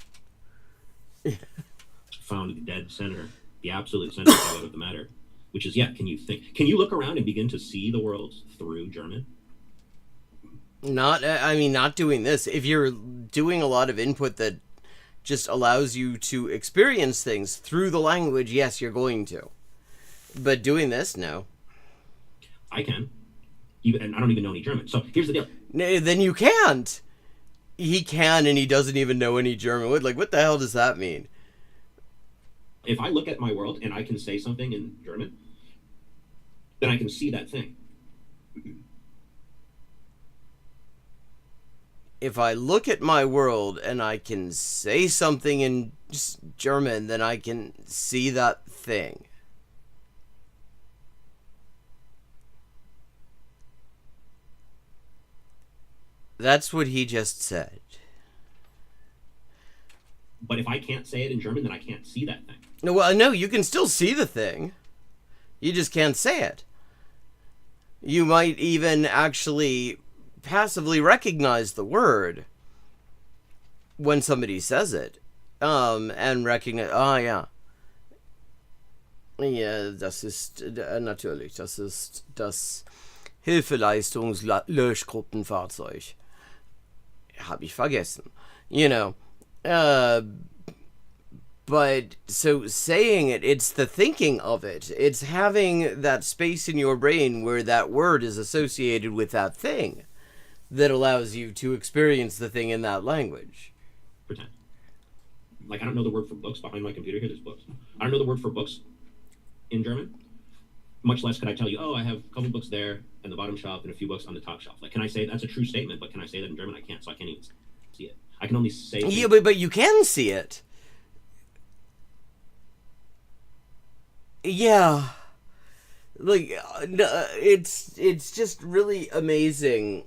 Found the dead center, the absolute center of the matter, which is, can you think? Can you look around and begin to see the world through German? Not doing this. If you're doing a lot of input that just allows you to experience things through the language, yes, you're going to. But doing this, no. I can. And I don't even know any German. So here's the deal. Then you can't. He can, and he doesn't even know any German. Like, what the hell does that mean? If I look at my world and I can say something in German, then I can see that thing. If I look at my world and I can say something in German, then I can see that thing. That's what he just said. But if I can't say it in German, then I can't see that thing. No, you can still see the thing. You just can't say it. You might even actually passively recognize the word when somebody says it, and recognize, das ist natürlich, das ist das Hilfeleistungslöschgruppenfahrzeug. Hab ich vergessen. But so saying it's the thinking of it. It's having that space in your brain where that word is associated with that thing that allows you to experience the thing in that language. Pretend. Like, I don't know the word for books. Behind my computer here, there's books. I don't know the word for books in German. Much less could I tell you, I have a couple books there in the bottom shelf and a few books on the top shelf. Like, can I say that's a true statement, but can I say that in German? I can't, so I can't even see it. I can only say... Yeah, but you can see it. Yeah. Like, it's just really amazing.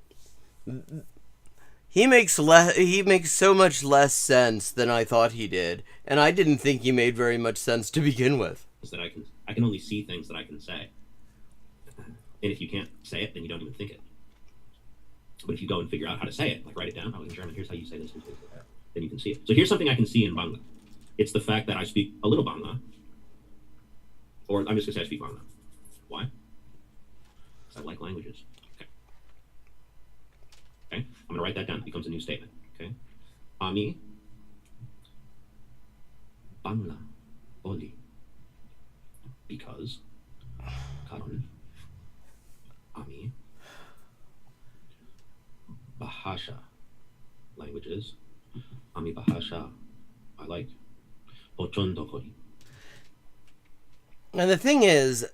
He makes so much less sense than I thought he did, and I didn't think he made very much sense to begin with. That I can only see things that I can say. And if you can't say it, then you don't even think it. But if you go and figure out how to say it, like write it down, in German, here's how you say this, then you can see it. So here's something I can see in Bangla. It's the fact that I speak a little Bangla, or I'm just going to say I speak Bangla. Why? Because I like languages. Okay, I'm going to write that down. It becomes a new statement. Okay, Ami Bangla Oli. Because Karon Ami Bahasha languages. Ami Bahasha I like. Pochondo Kori. And the thing is,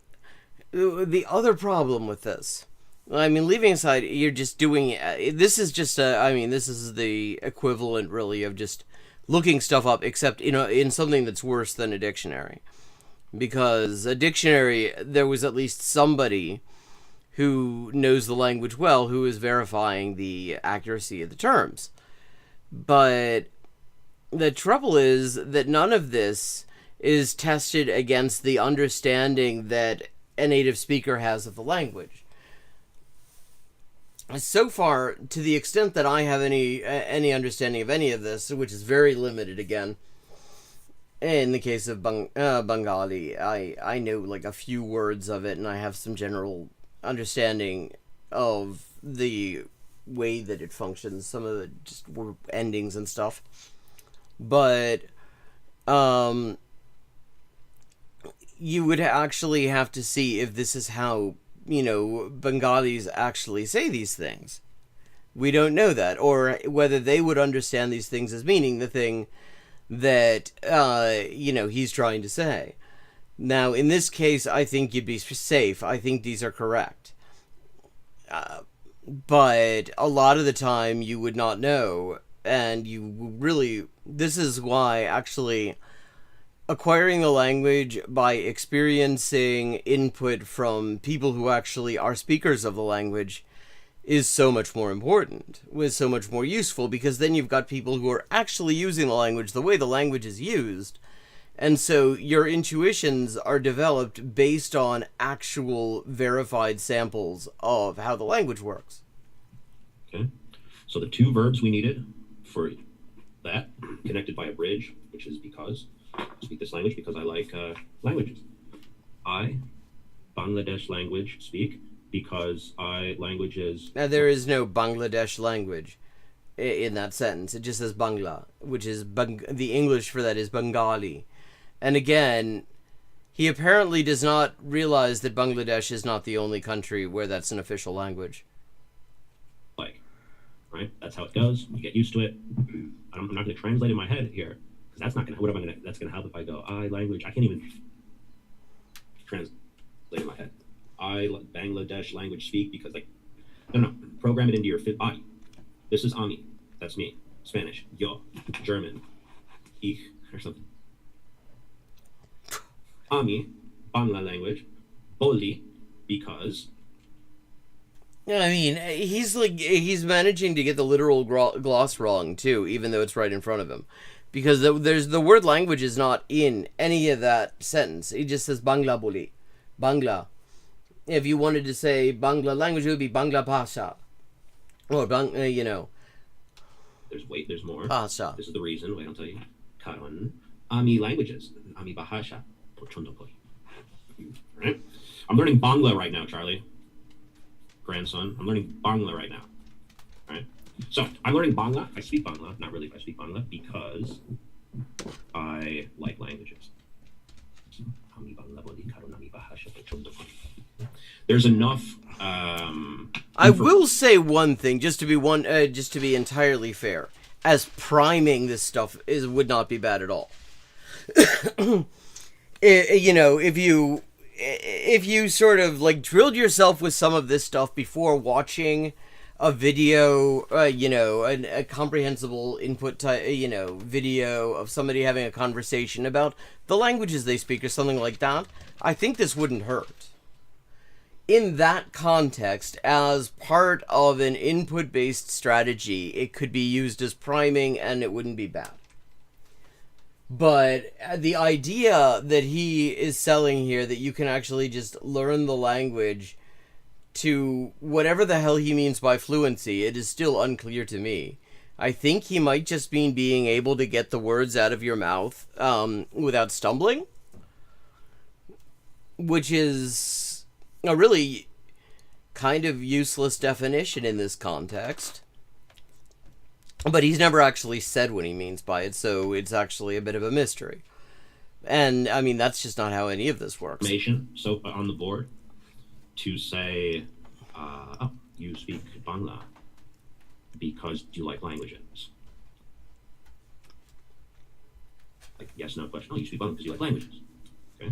the other problem with this, leaving aside, you're just doing, this is the equivalent, really, of just looking stuff up, except, in something that's worse than a dictionary. Because a dictionary, there was at least somebody who knows the language well, who is verifying the accuracy of the terms. But the trouble is that none of this is tested against the understanding that a native speaker has of the language. So far, to the extent that I have any understanding of any of this, which is very limited again, in the case of Bengali, I know like a few words of it, and I have some general understanding of the way that it functions, some of the just endings and stuff. But you would actually have to see if this is how, Bengalis actually say these things. We don't know that, or whether they would understand these things as meaning the thing that, he's trying to say. Now, in this case, I think you'd be safe. I think these are correct. But a lot of the time, you would not know, and this is why, actually, acquiring the language by experiencing input from people who actually are speakers of the language is so much more important, is so much more useful, because then you've got people who are actually using the language the way the language is used, and so your intuitions are developed based on actual verified samples of how the language works. Okay, so the two verbs we needed for that, connected by a bridge, which is because I speak this language because I like languages. I, Bangladesh language, speak because I languages... Now, there is no Bangladesh language in that sentence. It just says Bangla, which is the English for that is Bengali. And again, he apparently does not realize that Bangladesh is not the only country where that's an official language. Right? That's how it goes. You get used to it. I'm not going to translate in my head here, because that's not going to. What am I going to? That's going to help if I go language. I can't even translate in my head. I Bangladesh language speak because no. Program it into your I. This is Ami. That's me. Spanish. Yo. German. Ich or something. Ami. Bangla language. Boli because. Yeah, I mean, he's managing to get the literal gloss wrong, too, even though it's right in front of him. Because the word language is not in any of that sentence. He just says Bangla Boli. Bangla. If you wanted to say Bangla language, it would be Bangla Pasha. Or, There's more. Pasha. This is the reason. Wait, I'll tell you. Karan. Ami languages. Ami Bahasha. Alright? I'm learning Bangla right now, Charlie. Grandson. I'm learning Bangla right now. Right? So I'm learning Bangla. I speak Bangla. Not really if I speak Bangla, because I like languages. There's enough. I will say one thing, just to be entirely fair. As priming this stuff would not be bad at all. If you sort of drilled yourself with some of this stuff before watching a video, a comprehensible input video of somebody having a conversation about the languages they speak or something like that, I think this wouldn't hurt. In that context, as part of an input-based strategy, it could be used as priming and it wouldn't be bad. But the idea that he is selling here, that you can actually just learn the language to whatever the hell he means by fluency, it is still unclear to me. I think he might just mean being able to get the words out of your mouth without stumbling, which is a really kind of useless definition in this context. But he's never actually said what he means by it, so it's actually a bit of a mystery. And, I mean, that's just not how any of this works. So, on the board, to say, you speak Bangla because you like languages. Like, yes, no question. Oh, you speak Bangla because you like languages. Okay?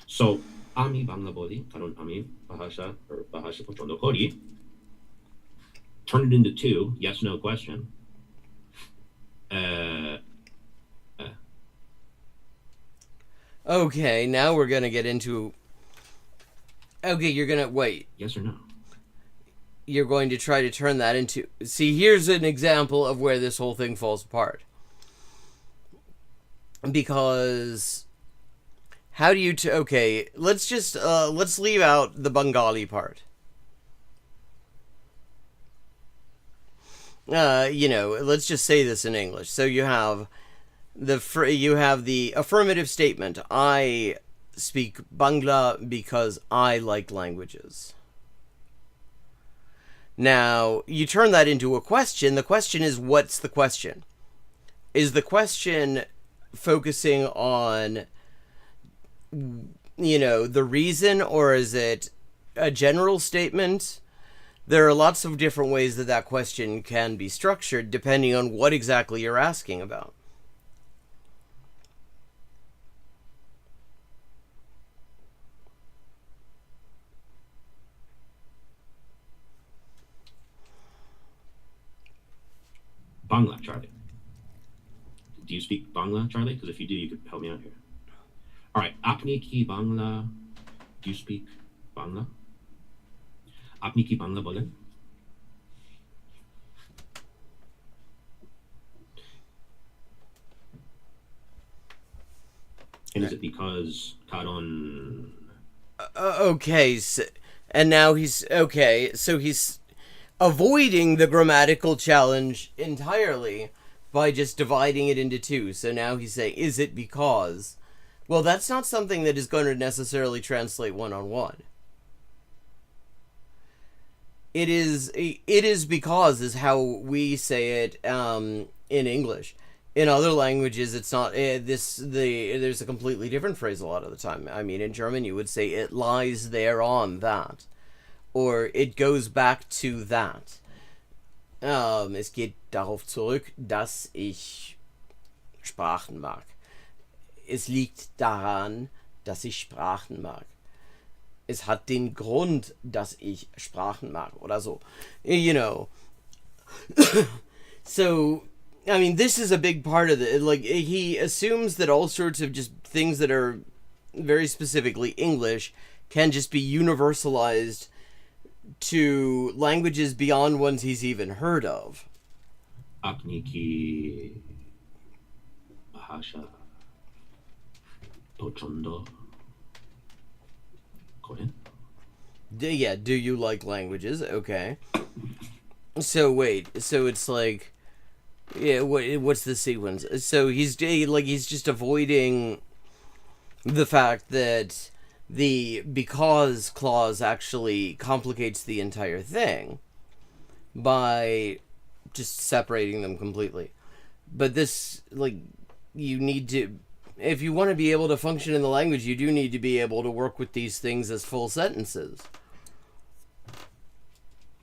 So, Ami Bangla Boli, Karon Ami Bahasha, or Bahasha Pochondo Kori, turn it into two, yes, no question. Okay, now we're gonna get into... Okay, you're gonna... Wait. Yes or no? You're going to try to turn that into... See, here's an example of where this whole thing falls apart. Because... How do you... Okay, let's just... let's leave out the Bengali part. Let's just say this in English. So you have the affirmative statement. I speak Bangla because I like languages. Now, you turn that into a question. The question is, what's the question? Is the question focusing on, the reason, or is it a general statement there are lots of different ways that that question can be structured depending on what exactly you're asking about. Bangla, Charlie. Do you speak Bangla, Charlie? Because if you do, you could help me out here. All right. Apni ki Bangla. Do you speak Bangla? Apni ki Bangla bolen? And is it because Karon? Okay, so, and now he's okay. So he's avoiding the grammatical challenge entirely by just dividing it into two. So now he's saying, is it because? Well, that's not something that is going to necessarily translate one-on-one. It is because is how we say it in English. In other languages, it's not there's a completely different phrase a lot of the time. I mean, in German, you would say it lies there on that, or it goes back to that. Es geht darauf zurück, dass ich Sprachen mag. Es liegt daran, dass ich Sprachen mag. Es hat den Grund, dass ich Sprachen mag, oder so. You know. So, I mean, this is a big part of it. Like, he assumes that all sorts of just things that are very specifically English can just be universalized to languages beyond ones he's even heard of. Apni ki bahasha pochondo koren? Yeah, do you like languages? Okay. So wait, so it's like, yeah, what's the sequence? So he's just avoiding the fact that the because clause actually complicates the entire thing by just separating them completely. But this, like, you need to, if you want to be able to function in the language, you do need to be able to work with these things as full sentences.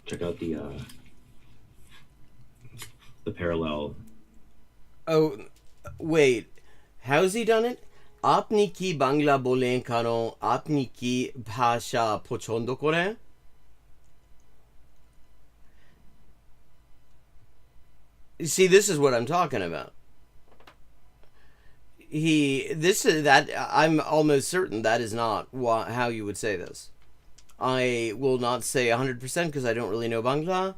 Check out the parallel. Oh, wait. How's he done it? Apni ki Bangla bolen kano, apni ki bhasha pochondo kore? See, this is what I'm talking about. I'm almost certain that is not how you would say this. I will not say 100% because I don't really know Bangla,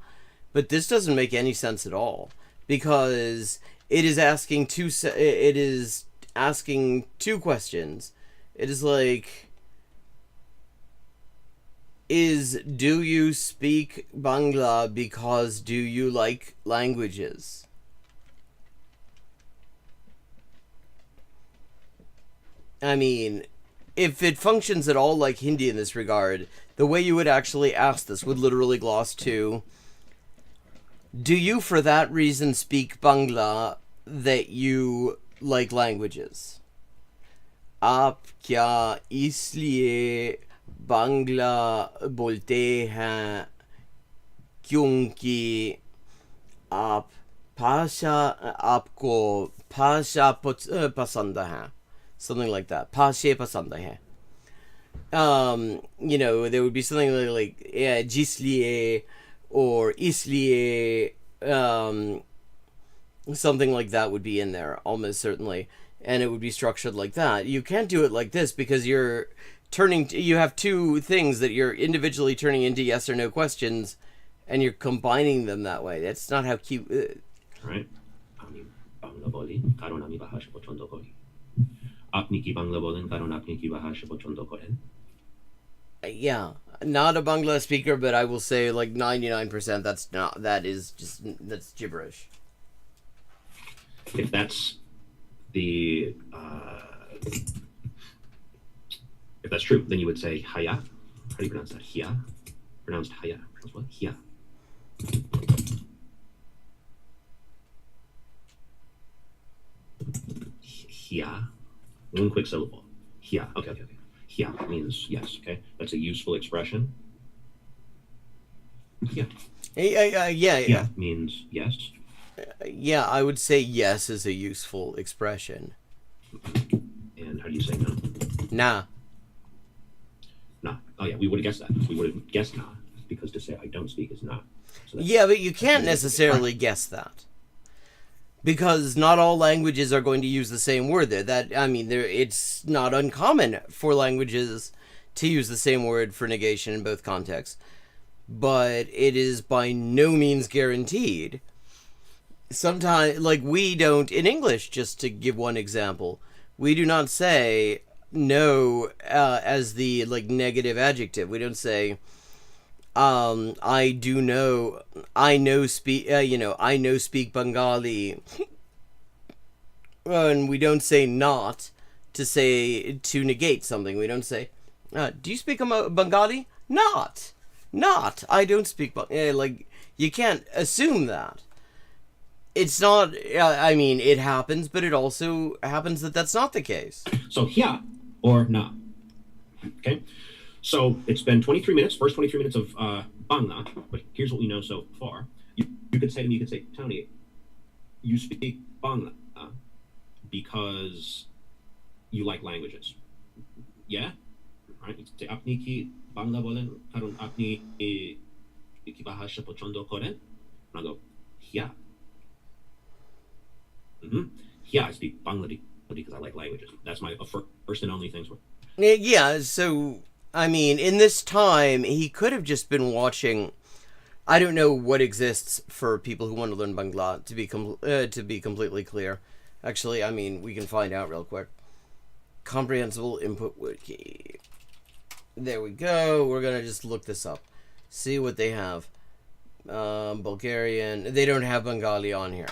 but this doesn't make any sense at all because it is asking two questions. It is like, do you speak Bangla because do you like languages? I mean, if it functions at all like Hindi in this regard, the way you would actually ask this would literally gloss to, do you for that reason speak Bangla that you like languages? आप क्या इसलिए बांग्ला बोलते हैं क्योंकि आपको भाषा पसंद है, something like that. भाषा पसंद है. You know, there would be something like yeah, जिसलिए or इसलिए, something like that would be in there almost certainly, and it would be structured like that. You can't do it like this because you have two things that you're individually turning into yes or no questions, and you're combining them that way. That's not how cute. Right. Bangla boli karon ami bahasha pochondo kori. Apni ki Bangla bolen karon apni ki bahasha pochondo koren. Yeah, not a Bangla speaker, but I will say like 99% that's gibberish. If that's the if that's true, then you would say haya. How do you pronounce that? Hia. Pronounced haya. Pronounced what? Hia. Hia. One quick syllable. Hia. Okay. Hia means yes. Okay, that's a useful expression. Yeah. Yeah. Means yes. Yeah, I would say yes is a useful expression. And how do you say no? Nah. Nah. Oh yeah, we would have guessed that. We would have guessed nah, because to say I don't speak is not. So Yeah, but you can't necessarily guess that. Because not all languages are going to use the same word there. It's not uncommon for languages to use the same word for negation in both contexts. But it is by no means guaranteed. Sometimes, like, we don't, in English, just to give one example, we do not say no as the, like, negative adjective. We don't say, I know speak Bengali. And we don't say not to negate something. We don't say, do you speak Bengali? Not. I don't speak Bengali. Like, you can't assume that. It's not, it happens, but it also happens that that's not the case. So, yeah or nah. Okay? So, it's been 23 minutes, first 23 minutes of Bangla, but here's what we know so far. You could say to me, Tony, you speak Bangla because you like languages. Yeah? Right? You say, apni ki Bangla bolen, karon apni ki bahasha pochondo koren? And I go, yeah. Yeah, I speak Bangla because I like languages. That's my first and only thing. Yeah, so, in this time, he could have just been watching. I don't know what exists for people who want to learn Bangla, to be completely clear. Actually, we can find out real quick. Comprehensible Input Wiki. There we go. We're going to just look this up. See what they have. Bulgarian. They don't have Bengali on here.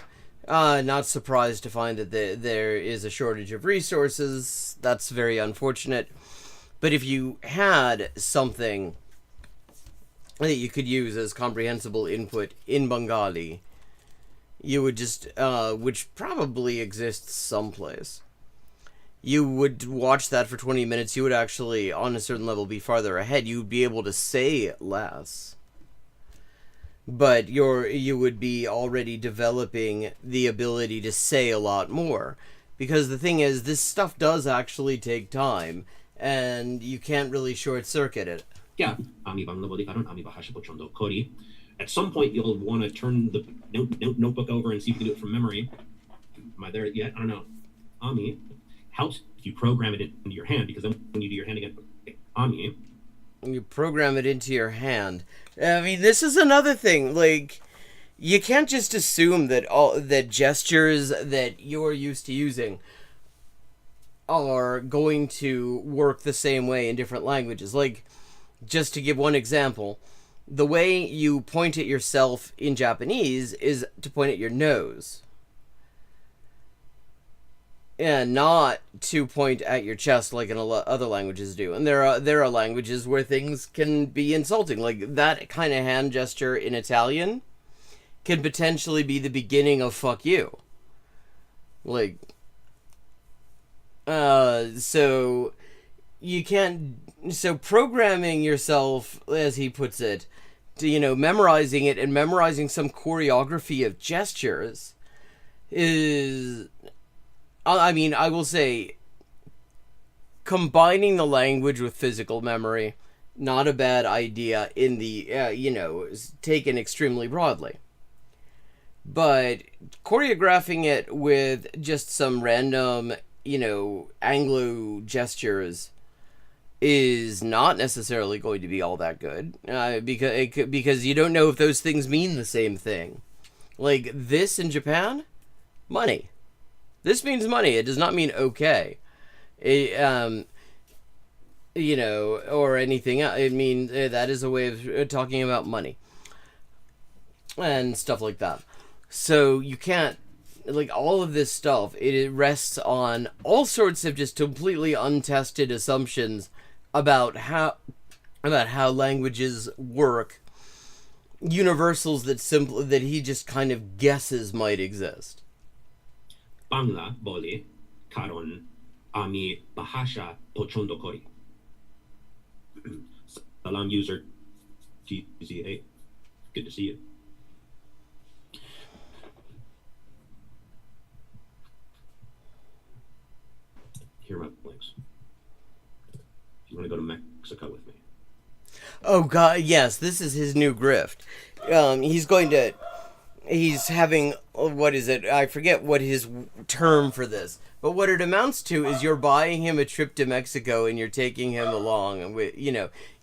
Not surprised to find that there is a shortage of resources. That's very unfortunate. But if you had something that you could use as comprehensible input in Bengali, you would just, which probably exists someplace, you would watch that for 20 minutes. You would actually, on a certain level, be farther ahead. You would be able to say less. But you would be already developing the ability to say a lot more. Because the thing is, this stuff does actually take time, and you can't really short-circuit it. Yeah. At some point, you'll want to turn the notebook over and see if you can do it from memory. Am I there yet? I don't know. Ami helps if you program it into your hand, because then when you do your hand again, Ami. You program it into your hand. This is another thing. Like, you can't just assume that gestures that you're used to using are going to work the same way in different languages. Like, just to give one example, the way you point at yourself in Japanese is to point at your nose. And not to point at your chest like in other languages do. And there are languages where things can be insulting. Like, that kind of hand gesture in Italian can potentially be the beginning of fuck you. Like, so you can't... So programming yourself, as he puts it, to, memorizing it and memorizing some choreography of gestures is... I will say, combining the language with physical memory, not a bad idea in the, taken extremely broadly. But choreographing it with just some random, Anglo gestures is not necessarily going to be all that good, because you don't know if those things mean the same thing. Like, this in Japan, money. This means money. It does not mean okay. Or anything else. It means that is a way of talking about money. And stuff like that. So you can't, like, all of this stuff, it rests on all sorts of just completely untested assumptions about how languages work. Universals that he just kind of guesses might exist. Bangla bole karon ami bahasha pochondo kori. Salam user GZA. Good to see you. Here are my links. If you want to go to Mexico with me. Oh god, yes, this is his new grift. He's having, what is it? I forget what his term for this. But what it amounts to is you're buying him a trip to Mexico and you're taking him along with,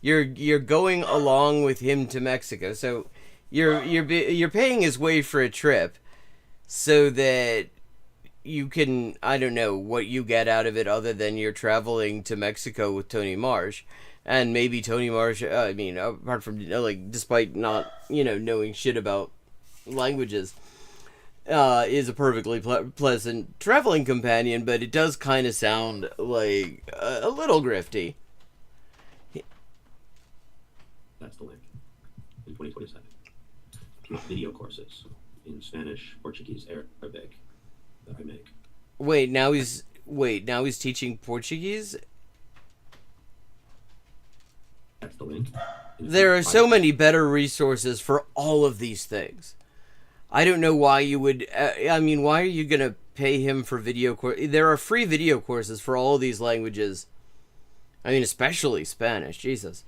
you're going along with him to Mexico. So you're paying his way for a trip so that you can, I don't know what you get out of it other than you're traveling to Mexico with Tony Marsh. And maybe Tony Marsh, apart from, despite not, knowing shit about languages, is a perfectly pleasant traveling companion, but it does kind of sound like a little grifty. That's the link. In 2027. Video courses in Spanish, Portuguese, Arabic that I make. Wait, now he's teaching Portuguese? That's the link. There are so many better resources for all of these things. I don't know why you would... why are you going to pay him for video courses? There are free video courses for all of these languages. Especially Spanish, Jesus.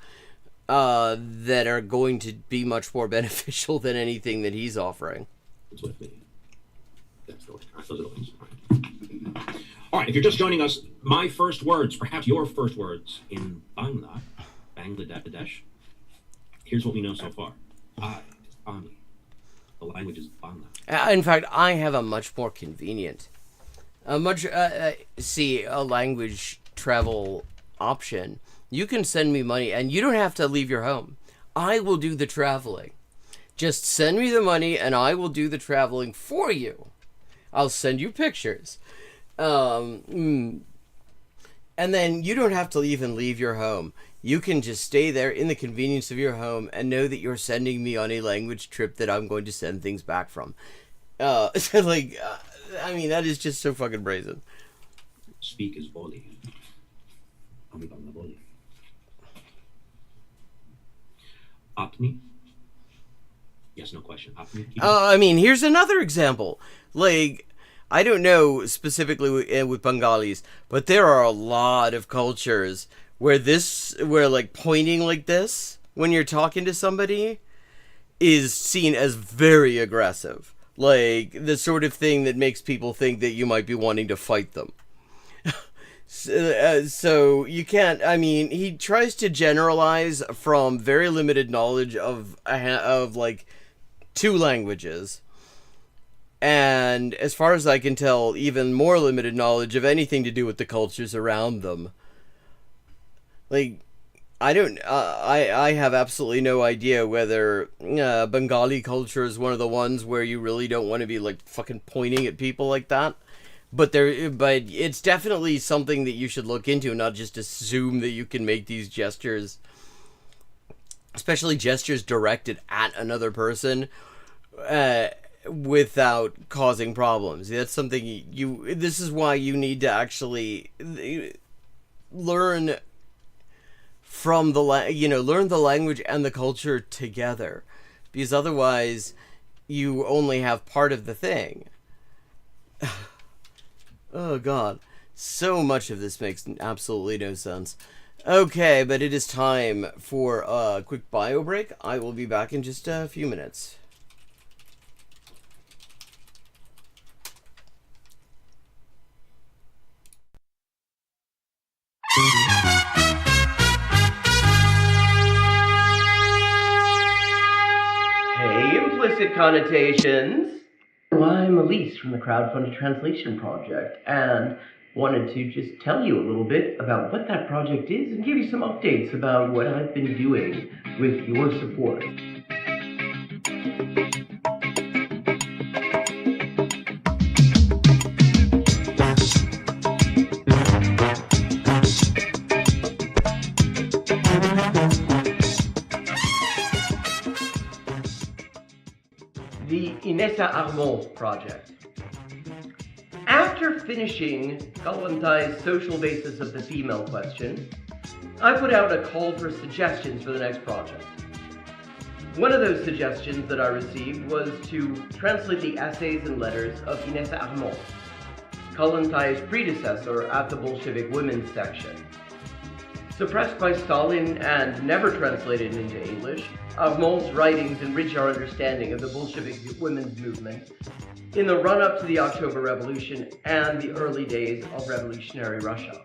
That are going to be much more beneficial than anything that he's offering. It's with me. That's the link. Those are the links. All right, if you're just joining us, my first words, perhaps your first words in Bangladesh. Here's what we know so far. I is Ami. The language is Bangla. In fact, I have a much more convenient, a language travel option. You can send me money, and you don't have to leave your home. I will do the traveling. Just send me the money, and I will do the traveling for you. I'll send you pictures. And then you don't have to even leave your home. You can just stay there in the convenience of your home and know that you're sending me on a language trip that I'm going to send things back from. That is just so fucking brazen. Speak is Boli. Ami Bangla Boli. Apni? Yes, no question. Apni? Here's another example. I don't know specifically with Bengalis, but there are a lot of cultures where pointing like this when you're talking to somebody is seen as very aggressive. The sort of thing that makes people think that you might be wanting to fight them. So you can't, he tries to generalize from very limited knowledge of 2 languages. And as far as I can tell, even more limited knowledge of anything to do with the cultures around them. I have absolutely no idea whether Bengali culture is one of the ones where you really don't want to be fucking pointing at people like that. But it's definitely something that you should look into, not just assume that you can make these gestures, especially gestures directed at another person, without causing problems. That's something this is why you need to actually learn from learn the language and the culture together, because otherwise you only have part of the thing. Oh god, so much of this makes absolutely no sense. Okay, but it is time for a quick bio break. I will be back in just a few minutes. Hey, implicit connotations. Well, I'm Elise from the CROWDFUNDED Translation Project, and wanted to just tell you a little bit about what that project is and give you some updates about what I've been doing with your support. The Inessa Armand project. After finishing Kalantai's social basis of the female question, I put out a call for suggestions for the next project. One of those suggestions that I received was to translate the essays and letters of Inès Armand, Kollontái's predecessor at the Bolshevik women's section. Suppressed by Stalin and never translated into English, Armand's writings enrich our understanding of the Bolshevik women's movement in the run-up to the October Revolution and the early days of revolutionary Russia.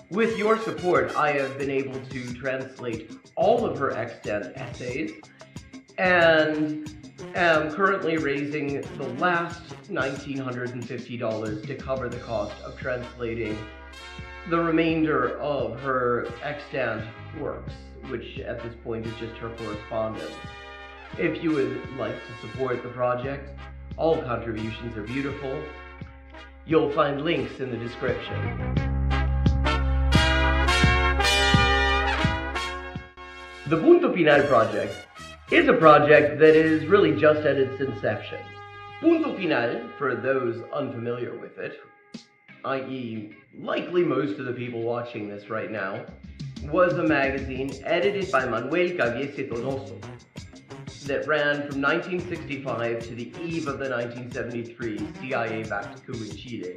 With your support, I have been able to translate all of her extant essays and am currently raising the last $1,950 to cover the cost of translating the remainder of her extant works, which at this point is just her correspondence. If you would like to support the project, all contributions are beautiful. You'll find links in the description. The Punto Final project is a project that is really just at its inception. Punto Final, for those unfamiliar with it, i.e. likely most of the people watching this right now, was a magazine edited by Manuel Caviese Donoso that ran from 1965 to the eve of the 1973 CIA-backed coup in Chile,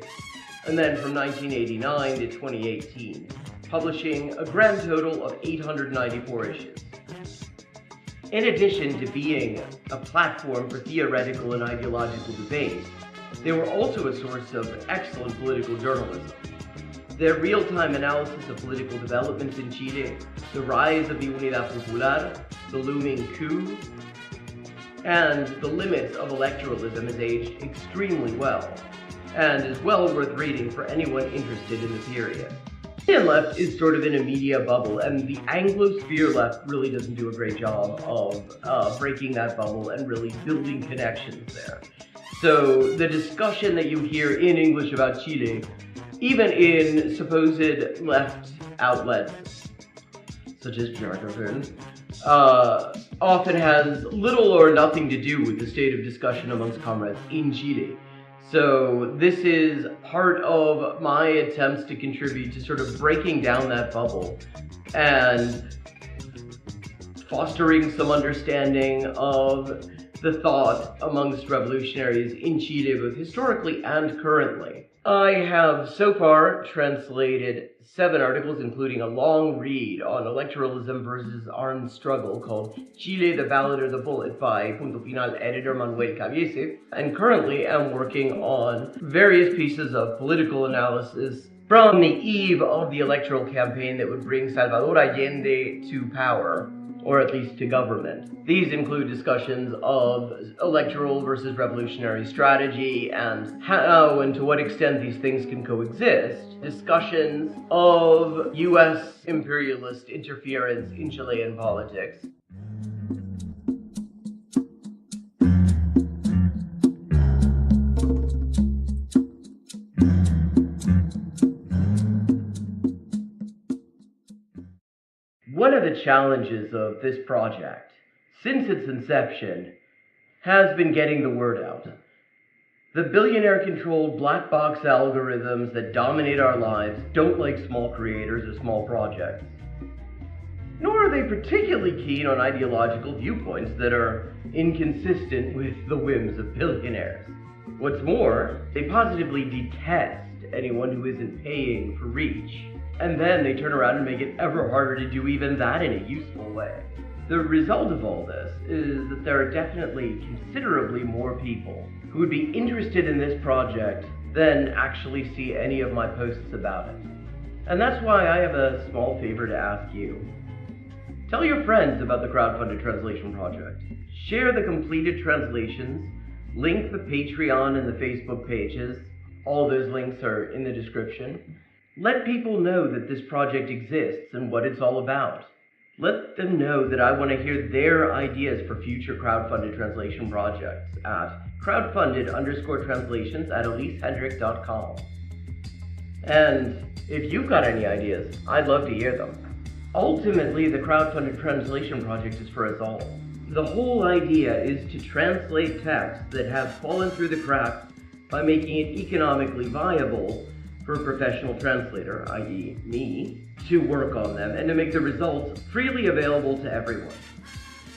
and then from 1989 to 2018, publishing a grand total of 894 issues. In addition to being a platform for theoretical and ideological debate, they were also a source of excellent political journalism. Their real-time analysis of political developments in Chile, the rise of the Unidad Popular, the looming coup, and the limits of electoralism has aged extremely well, and is well worth reading for anyone interested in the period. The Indian left is sort of in a media bubble, and the Anglosphere left really doesn't do a great job of breaking that bubble and really building connections there. So the discussion that you hear in English about Chile, even in supposed left outlets, such as Jargon, often has little or nothing to do with the state of discussion amongst comrades in Chile. So this is part of my attempts to contribute to sort of breaking down that bubble and fostering some understanding of the thought amongst revolutionaries in Chile, both historically and currently. I have so far translated 7 articles, including a long read on electoralism versus armed struggle called Chile, the Ballot or the Bullet by Punto Final editor Manuel Caviese, and currently am working on various pieces of political analysis from the eve of the electoral campaign that would bring Salvador Allende to power, or at least to government. These include discussions of electoral versus revolutionary strategy and how and to what extent these things can coexist, discussions of US imperialist interference in Chilean politics, One of the challenges of this project, since its inception, has been getting the word out. The billionaire-controlled black box algorithms that dominate our lives don't like small creators or small projects. Nor are they particularly keen on ideological viewpoints that are inconsistent with the whims of billionaires. What's more, they positively detest anyone who isn't paying for reach. And then they turn around and make it ever harder to do even that in a useful way. The result of all this is that there are definitely considerably more people who would be interested in this project than actually see any of my posts about it. And that's why I have a small favor to ask you. Tell your friends about the crowdfunded translation project. Share the completed translations, link the Patreon and the Facebook pages. All those links are in the description. Let people know that this project exists and what it's all about. Let them know that I want to hear their ideas for future crowdfunded translation projects at crowdfunded_translations@elisehendrick.com. And if you've got any ideas, I'd love to hear them. Ultimately, the crowdfunded translation project is for us all. The whole idea is to translate texts that have fallen through the cracks by making it economically viable for a professional translator, i.e. me, to work on them and to make the results freely available to everyone.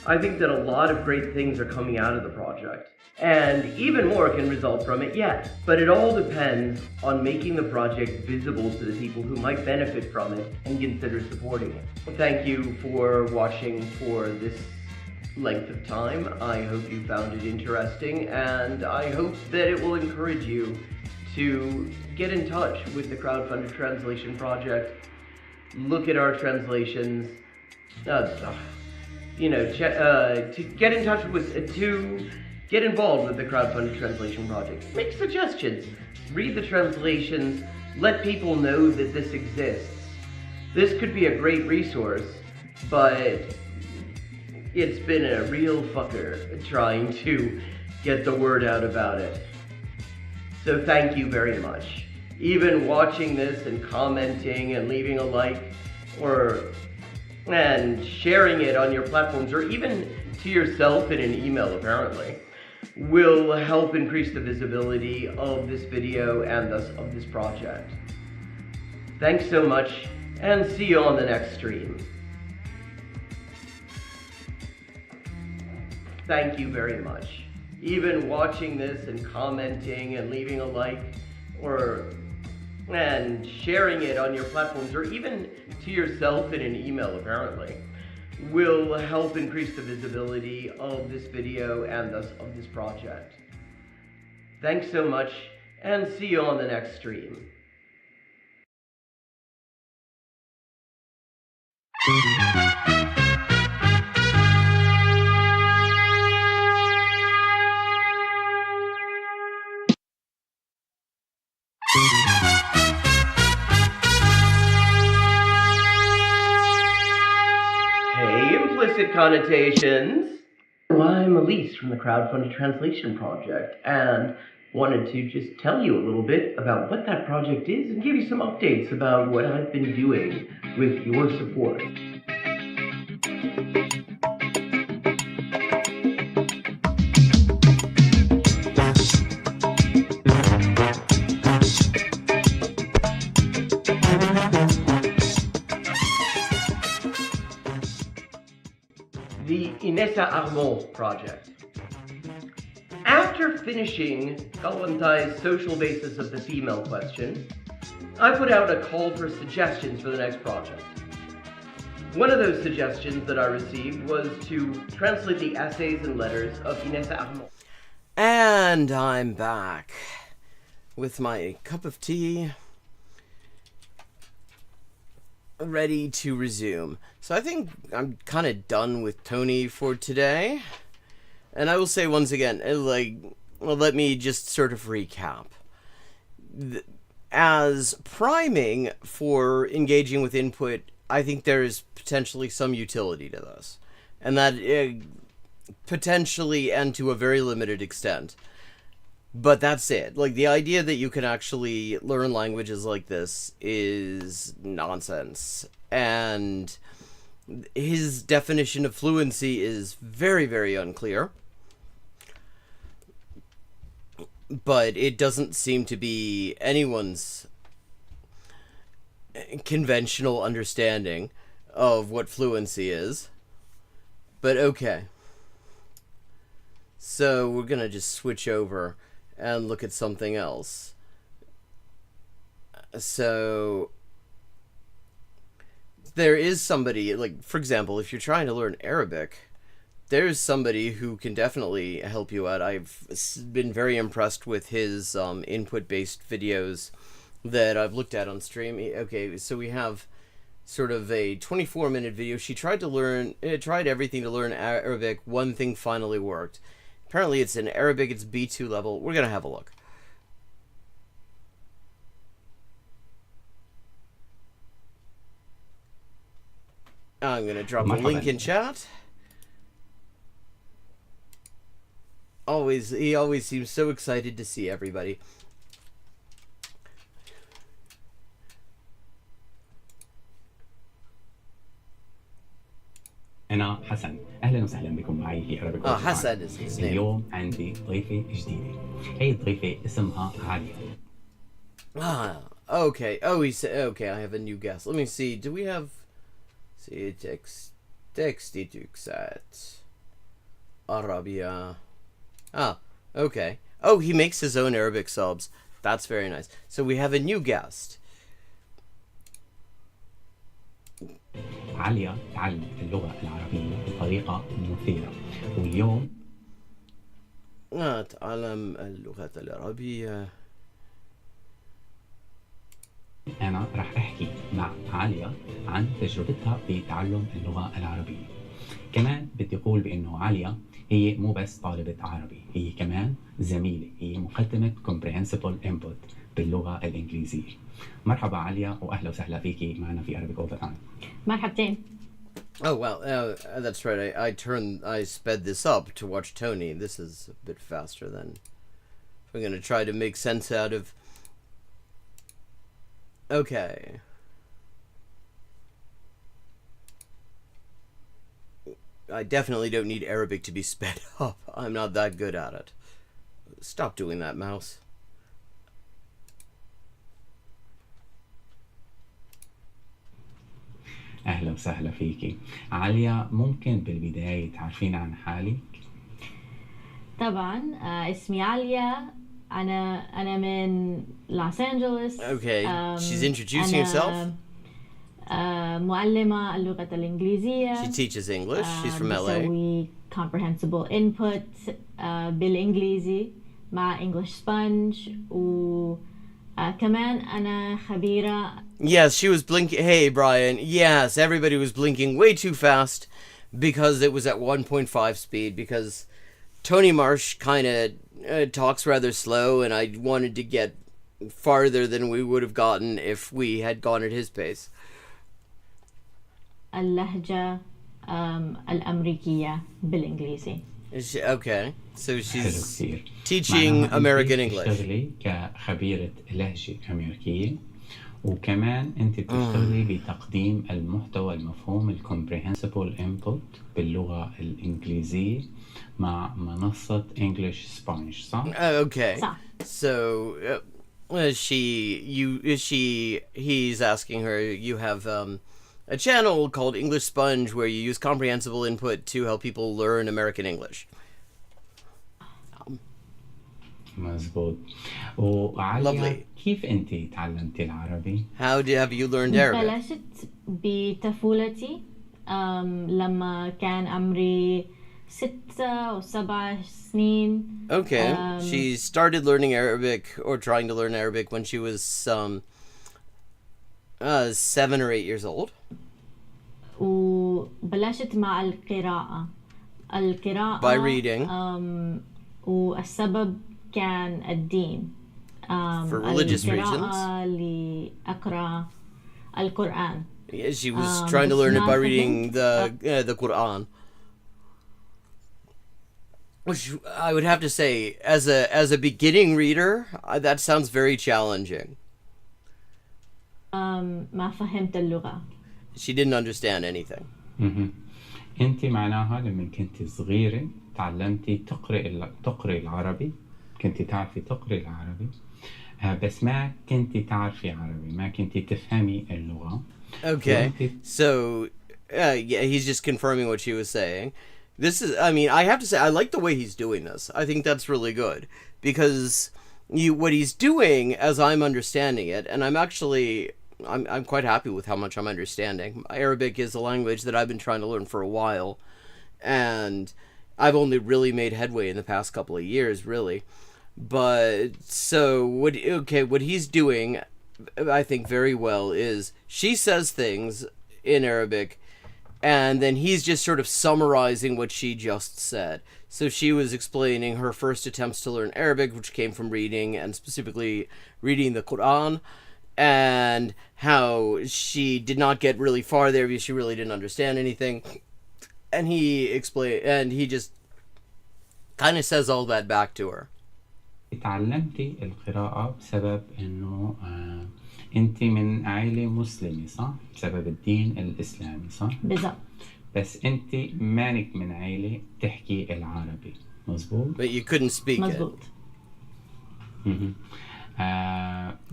I think that a lot of great things are coming out of the project, and even more can result from it yet. But it all depends on making the project visible to the people who might benefit from it and consider supporting it. Thank you for watching for this length of time. I hope you found it interesting, and I hope that it will encourage you to get in touch with the crowdfunded translation project. Look at our translations, to get in touch with, to get involved with the crowdfunded translation project. Make suggestions, read the translations, let people know that this exists. This could be a great resource, but it's been a real fucker trying to get the word out about it. So thank you very much. Even watching this and commenting and leaving a like and sharing it on your platforms, or even to yourself in an email apparently, will help increase the visibility of this video and thus of this project. Thanks so much, and see you on the next stream. Thank you very much. Even watching this and commenting and leaving a like and sharing it on your platforms, or even to yourself in an email apparently, will help increase the visibility of this video and thus of this project. Thanks so much, and see you on the next stream. Hey, implicit connotations. I'm Elise from the Crowdfunded Translation Project, and wanted to just tell you a little bit about what that project is and give you some updates about what I've been doing with your support. The Inessa Armand project. After finishing Galantai's social basis of the female question, I put out a call for suggestions for the next project. One of those suggestions that I received was to translate the essays and letters of Inessa Armand. And I'm back with my cup of tea, ready to resume. So I think I'm kind of done with Tony for today. And I will say once again, let me just sort of recap. As priming for engaging with input, I think there is potentially some utility to this. And that potentially, and to a very limited extent. But that's it. Like, the idea that you can actually learn languages like this is nonsense. And his definition of fluency is very, very unclear. But it doesn't seem to be anyone's conventional understanding of what fluency is. But okay. So we're gonna just switch over and look at something else. So there is somebody, like, for example, if you're trying to learn Arabic, there's somebody who can definitely help you out. I've been very impressed with his input-based videos that I've looked at on stream. Okay, so we have sort of a 24-minute video. She tried everything to learn Arabic. One thing finally worked. Apparently it's in Arabic, it's B2 level. We're going to have a look. I'm going to drop a link in chat. He always seems so excited to see everybody. أنا حسن، أهلا وسهلا بكم معي في Arabic. حسن is his name. اليوم عندي ضيفة جديدة. هي الضيفة اسمها عليا. Okay. Oh, he said. Okay, I have a new guest. Let me see. Do we have? See, textituxat Arabia. Ah, okay. Oh, he makes his own Arabic subs. That's very nice. So we have a new guest. عالية تعلم اللغة العربية بطريقة مثيرة واليوم أتعلم اللغة العربية. أنا رح أحكي مع عالية عن تجربتها بتعلم اللغة العربية. كمان بدي أقول بأنه عالية هي مو بس طالبة عربي، هي كمان زميلة، هي مقدمة Comprehensible Input باللغة الإنجليزية. مرحبا عالية وأهلا وسهلا فيكي معنا في Arabic All the Time. مرحبتين. Oh well, that's right. I sped this up to watch Tony. This is a bit faster than. I'm gonna try to make sense out of. Okay. I definitely don't need Arabic to be sped up. I'm not that good at it. Stop doing that, mouse. أهلا وسهلا فيكي. عالية ممكن بالبداية تعرفين عن حالك؟ طبعا اسمي عالية. أنا من لوس أنجلوس. Okay, she's introducing herself. معلمة اللغة الإنجليزية. She teaches English. She's from LA. بسوي comprehensible input بالإنجليزي مع English Sponge كمان أنا خبيرة. Yes, she was blinking. Hey, Brian. Yes, everybody was blinking way too fast because it was at 1.5 speed because Tony Marsh kind of talks rather slow, and I wanted to get farther than we would have gotten if we had gone at his pace. اللهجة الأمريكية بالإنجليزي. Okay, so she's حلو كثير. teaching American English. بتشتغلي كخبيرة لهجة أمريكية وكمان أنت بتشتغلي بتقديم المحتوى المفهوم الكومبريهنسبل انبوت باللغة الإنجليزية مع منصة English Sponge صح؟ Okay, صح. so he's asking her, you have a channel called English Sponge where you use comprehensible input to help people learn American English. مزبوط. وعالية Lovely. كيف أنت تعلمتي العربي؟ Have you learned Arabic? بلشت بطفولتي لما كان عمري 6 أو 7 سنين. Okay, she started learning Arabic or trying to learn Arabic when she was 7 or 8 years old. وبلشت مع القراءة By reading. والسبب كان الدين. For religious reasons. القراءة لأقرأ القرآن. Yeah, she was trying to learn it by reading the Quran. Which I would have to say, as a beginning reader, that sounds very challenging. ما فهمت اللغة. She didn't understand anything. أنت معناها لما كنت صغيرة تعلمتي تقري العربي، كنت تعرفي تقري العربي بس ما كنت تعرفي عربي، ما كنت تفهمي اللغة. Okay, so yeah, he's just confirming what she was saying. This is, I mean, I have to say, I like the way he's doing this. I think that's really good because what he's doing, as I'm understanding it, and I'm quite happy with how much I'm understanding. Arabic is a language that I've been trying to learn for a while, and I've only really made headway in the past couple of years, really. But so what he's doing, I think very well, is she says things in Arabic, and then he's just sort of summarizing what she just said. So she was explaining her first attempts to learn Arabic, which came from reading, and specifically reading the Quran, and how she did not get really far there because she really didn't understand anything. And he explained, and he just kind of says all that back to her. تعلمتي القراءة بسبب إنه أنت من عائلة مسلمة صح؟ بسبب الدين الإسلامي صح؟ بالضبط. بس أنت مانك من عائلة تحكي العربي، مزبوط؟ But you couldn't speak مزبوط.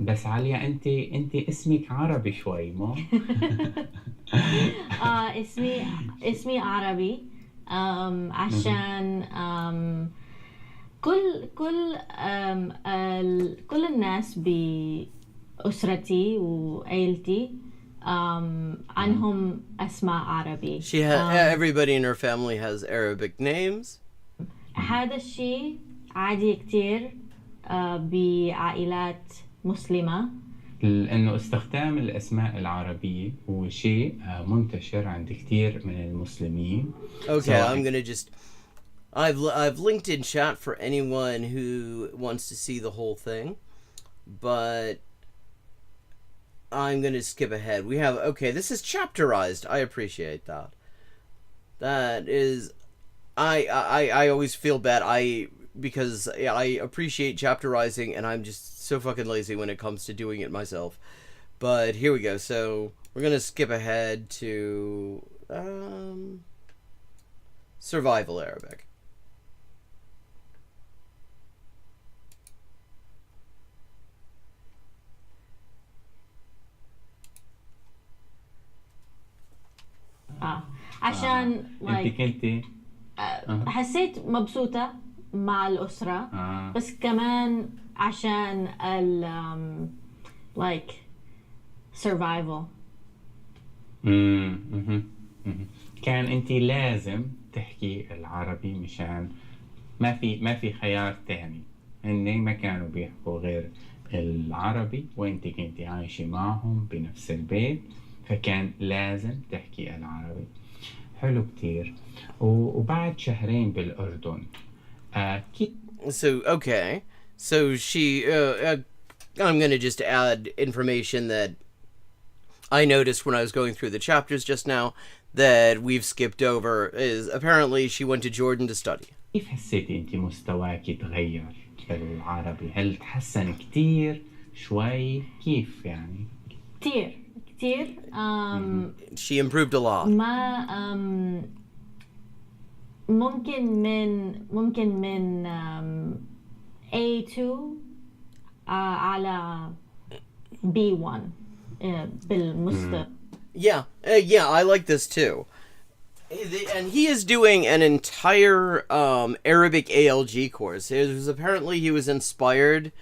بس عليا انت اسمك عربي شوي مو؟ اسمي عربي. عشان كل الناس بأسرتي وعيلتي عنهم أسماء عربي. Everybody in her family has Arabic names. هذا الشيء عادي كتير بعائلات مسلمة. لأنه استخدام الأسماء العربية هو شيء منتشر عند كتير من المسلمين. Okay, I'm gonna just... I've linked in chat for anyone who wants to see the whole thing, but I'm gonna skip ahead. We have... Okay, this is chapterized. I appreciate that. That is... I always feel bad. Because I appreciate chapterizing, and I'm just so fucking lazy when it comes to doing it myself. But here we go. So we're gonna skip ahead to survival Arabic. عشان انت كنتي حسيت مبسوطة مع الأسرة. بس كمان عشان like survival. كان انت لازم تحكي العربي مشان ما في خيار تاني. هن ما كانوا بيحكوا غير العربي وانت كنتي عايشة معهم بنفس البيت، فكان لازم تحكي العربي. حلو كتير. وبعد شهرين بالأردن So, okay. So she, I'm going to just add information that I noticed when I was going through the chapters just now that we've skipped over, is apparently she went to Jordan to study. كيف حسيتي انت مستواك يتغير بالعربي؟ هل تحسن كتير شوي؟ كيف يعني؟ كتير She improved a lot. ما ممكن من A2 على B1 بالمستوى. Yeah, I like this too. And he is doing an entire Arabic ALG course. It was apparently he was inspired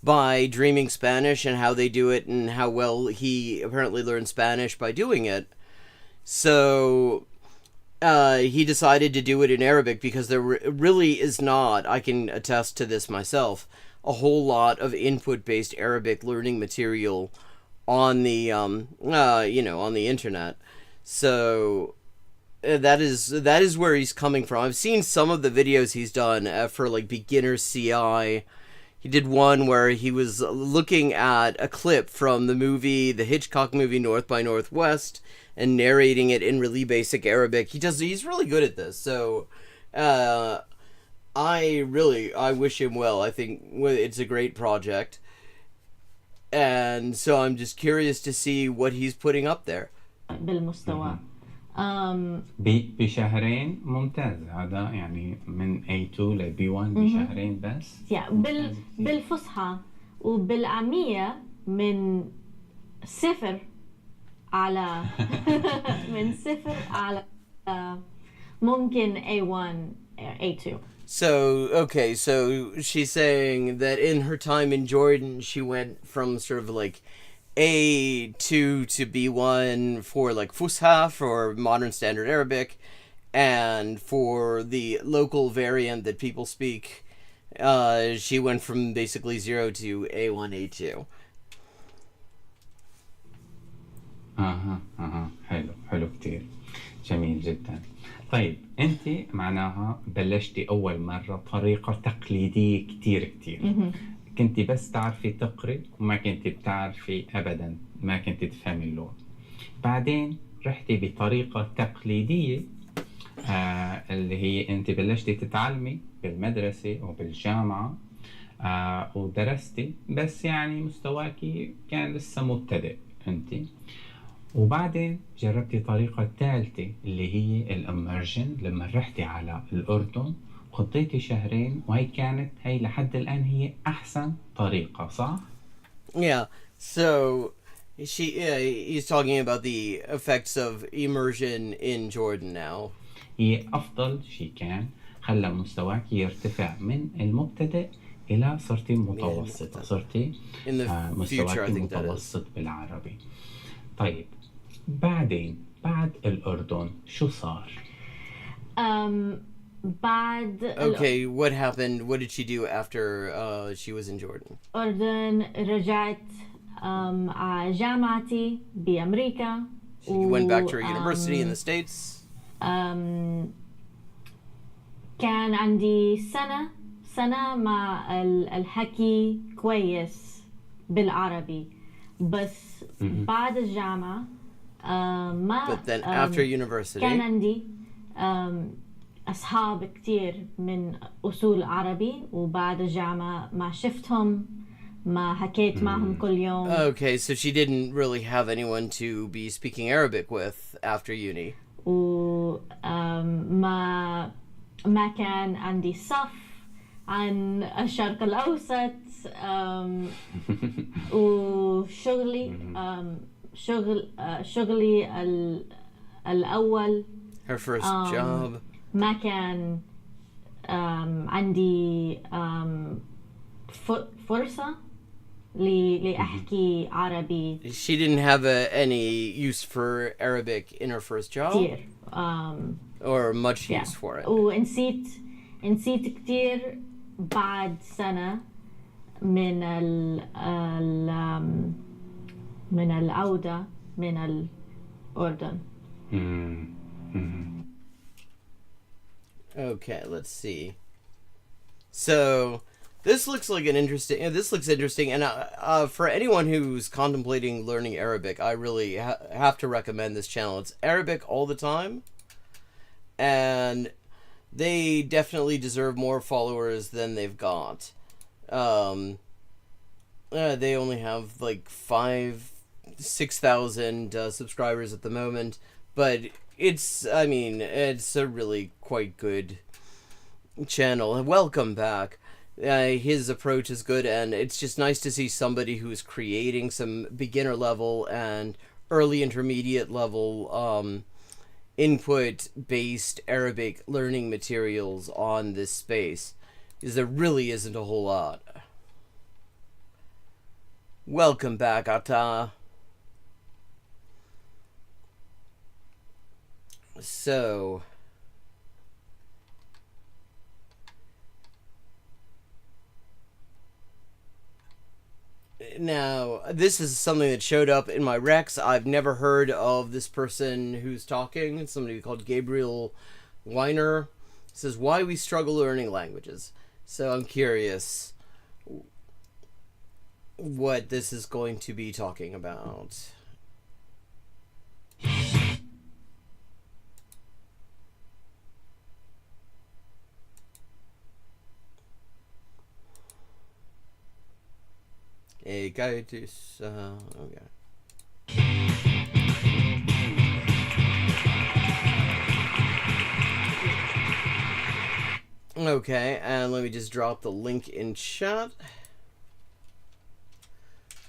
by Dreaming Spanish and how they do it and how well he apparently learned Spanish by doing it. So he decided to do it in Arabic because there really is not, I can attest to this myself, a whole lot of input-based Arabic learning material on the on the internet. So that is where he's coming from. I've seen some of the videos he's done for like beginner CI. He did one where he was looking at a clip from the Hitchcock movie North by Northwest and narrating it in really basic Arabic. He's really good at this. So I wish him well. I think it's a great project. And so I'm just curious to see what he's putting up there. بالمستوى. بشهرين ممتاز. هذا يعني من A2 ل B1 بشهرين بس. بالفصحى وبالعامية من 0 على من 0 على ممكن A1 A2. So she's saying that in her time in Jordan, she went from sort of like A2 to B1 for like Fusha, for modern standard Arabic, and for the local variant that people speak, she went from basically 0 to A1, A2. حلو كتير، جميل جدا. طيب انت معناها بلشتي اول مرة طريقة تقليدية كتير كنتي بس تعرفي تقري وما كنتي بتعرفي ابدا، ما كنتي تفهمي اللغة. بعدين رحتي بطريقة تقليدية اللي هي انت بلشتي تتعلمي بالمدرسة وبالجامعة ودرستي، بس يعني مستواكي كان لسه مبتدئ انت. وبعدين جربتي طريقة ثالثة اللي هي الامرجن لما رحتي على الأردن خطيتي شهرين وهي كانت هي لحد الآن هي أحسن طريقة صح؟ Yeah. So he's talking about the effects of immersion in Jordan now. هي أفضل شيء كان خلى مستواك يرتفع من المبتدئ إلى صرتي متوسطة صرتي In the future, مستواك I think that is. متوسط بالعربي. طيب بعدين بعد الأردن شو صار؟ بعد Okay, what happened? What did she do after she was in Jordan? الأردن رجعت على جامعتي بأمريكا. She went back to her university in the States. كان عندي سنة مع الحكي كويس بالعربي بس بعد الجامعة ما But then after university, كان عندي أصحاب كتير من أصول عربي وبعد الجامعة ما شفتهم ما حكيت معهم كل يوم. Okay, so she didn't really have anyone to be speaking Arabic with after uni. ما كان عندي صف عن الشرق الأوسط وشغلي شغلي الأول Her first job. ما كان عندي فرصة لأحكي عربي She didn't have any use for Arabic in her first job? كتير Or much use for it? ونسيت كتير بعد سنة من من العودة من الأردن. Okay, let's see. So this looks like an interesting. This looks interesting, and for anyone who's contemplating learning Arabic, I really have to recommend this channel. It's Arabic all the time, and they definitely deserve more followers than they've got. They only have like 6,000 subscribers at the moment, but it's a really quite good channel. Welcome back. His approach is good, and it's just nice to see somebody who's creating some beginner level and early intermediate level input based Arabic learning materials on this space, because there really isn't a whole lot. Welcome back, Ata. So now, this is something that showed up in my Recs. I've never heard of this person who's talking. It's somebody called Gabriel Weiner. It says, why we struggle learning languages. So I'm curious what this is going to be talking about. A guide to okay. Okay, and let me just drop the link in chat.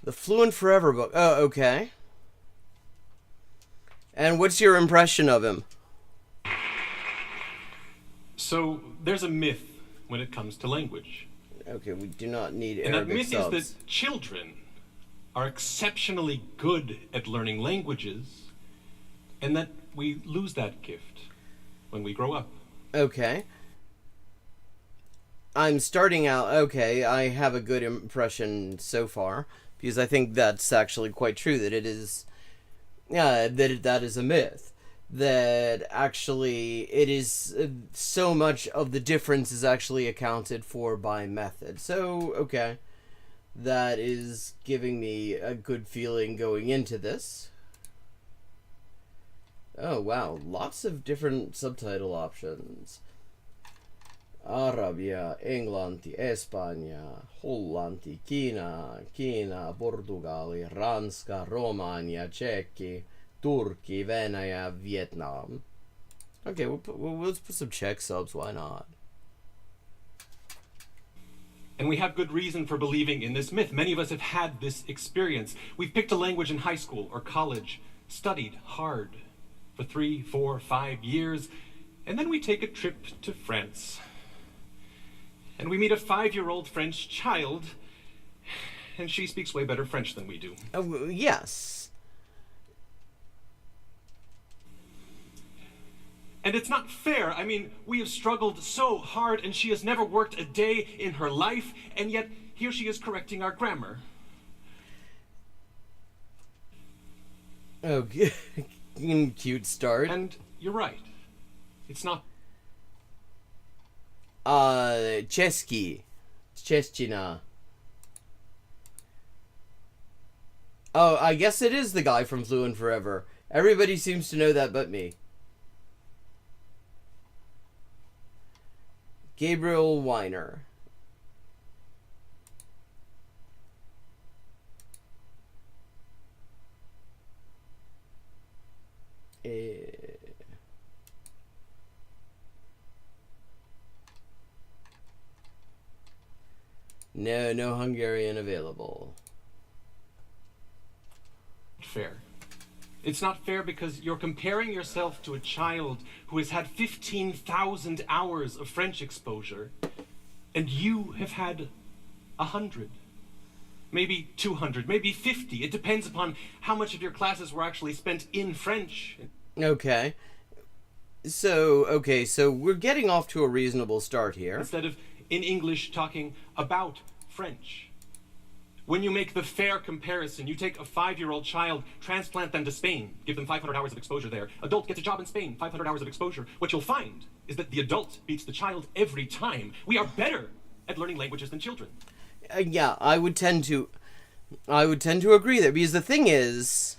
The Fluent Forever book. Oh, okay. And what's your impression of him? So there's a myth when it comes to language. Okay, we do not need And that Arabic myth subs. is that children are exceptionally good at learning languages and that we lose that gift when we grow up. Okay. I'm starting out, okay, I have a good impression so far, because I think that's actually quite true, that it is, that is a myth. That actually it is so much of the difference is actually accounted for by method. So, okay, that is giving me a good feeling going into this. Oh, wow, lots of different subtitle options. Arabia, Englanti, Espanja, Hollanti, Kiina, Portugali, Ranska, Romania, Czechy, Turkey, Venäjä, Vietnam. Okay, let's put some Czech subs, why not? And we have good reason for believing in this myth. Many of us have had this experience. We've picked a language in high school or college, studied hard for 3, 4, 5 years, and then we take a trip to France. And we meet a 5-year-old French child, and she speaks way better French than we do. Oh, yes. And it's not fair. I mean, we have struggled so hard, and she has never worked a day in her life, and yet here she is correcting our grammar. Oh, cute start. And you're right. It's not. Český. Čeština. Oh, I guess it is the guy from Fluent Forever. Everybody seems to know that but me. Gabriel Weiner. No Hungarian available. Fair. It's not fair because you're comparing yourself to a child who has had 15,000 hours of French exposure, and you have had 100, maybe 200, maybe 50. It depends upon how much of your classes were actually spent in French. Okay. So we're getting off to a reasonable start here. Instead of in English talking about French. When you make the fair comparison, you take a 5-year-old child, transplant them to Spain, give them 500 hours of exposure there. Adult gets a job in Spain, 500 hours of exposure. What you'll find is that the adult beats the child every time. We are better at learning languages than children. Yeah, I would tend to agree there, because the thing is,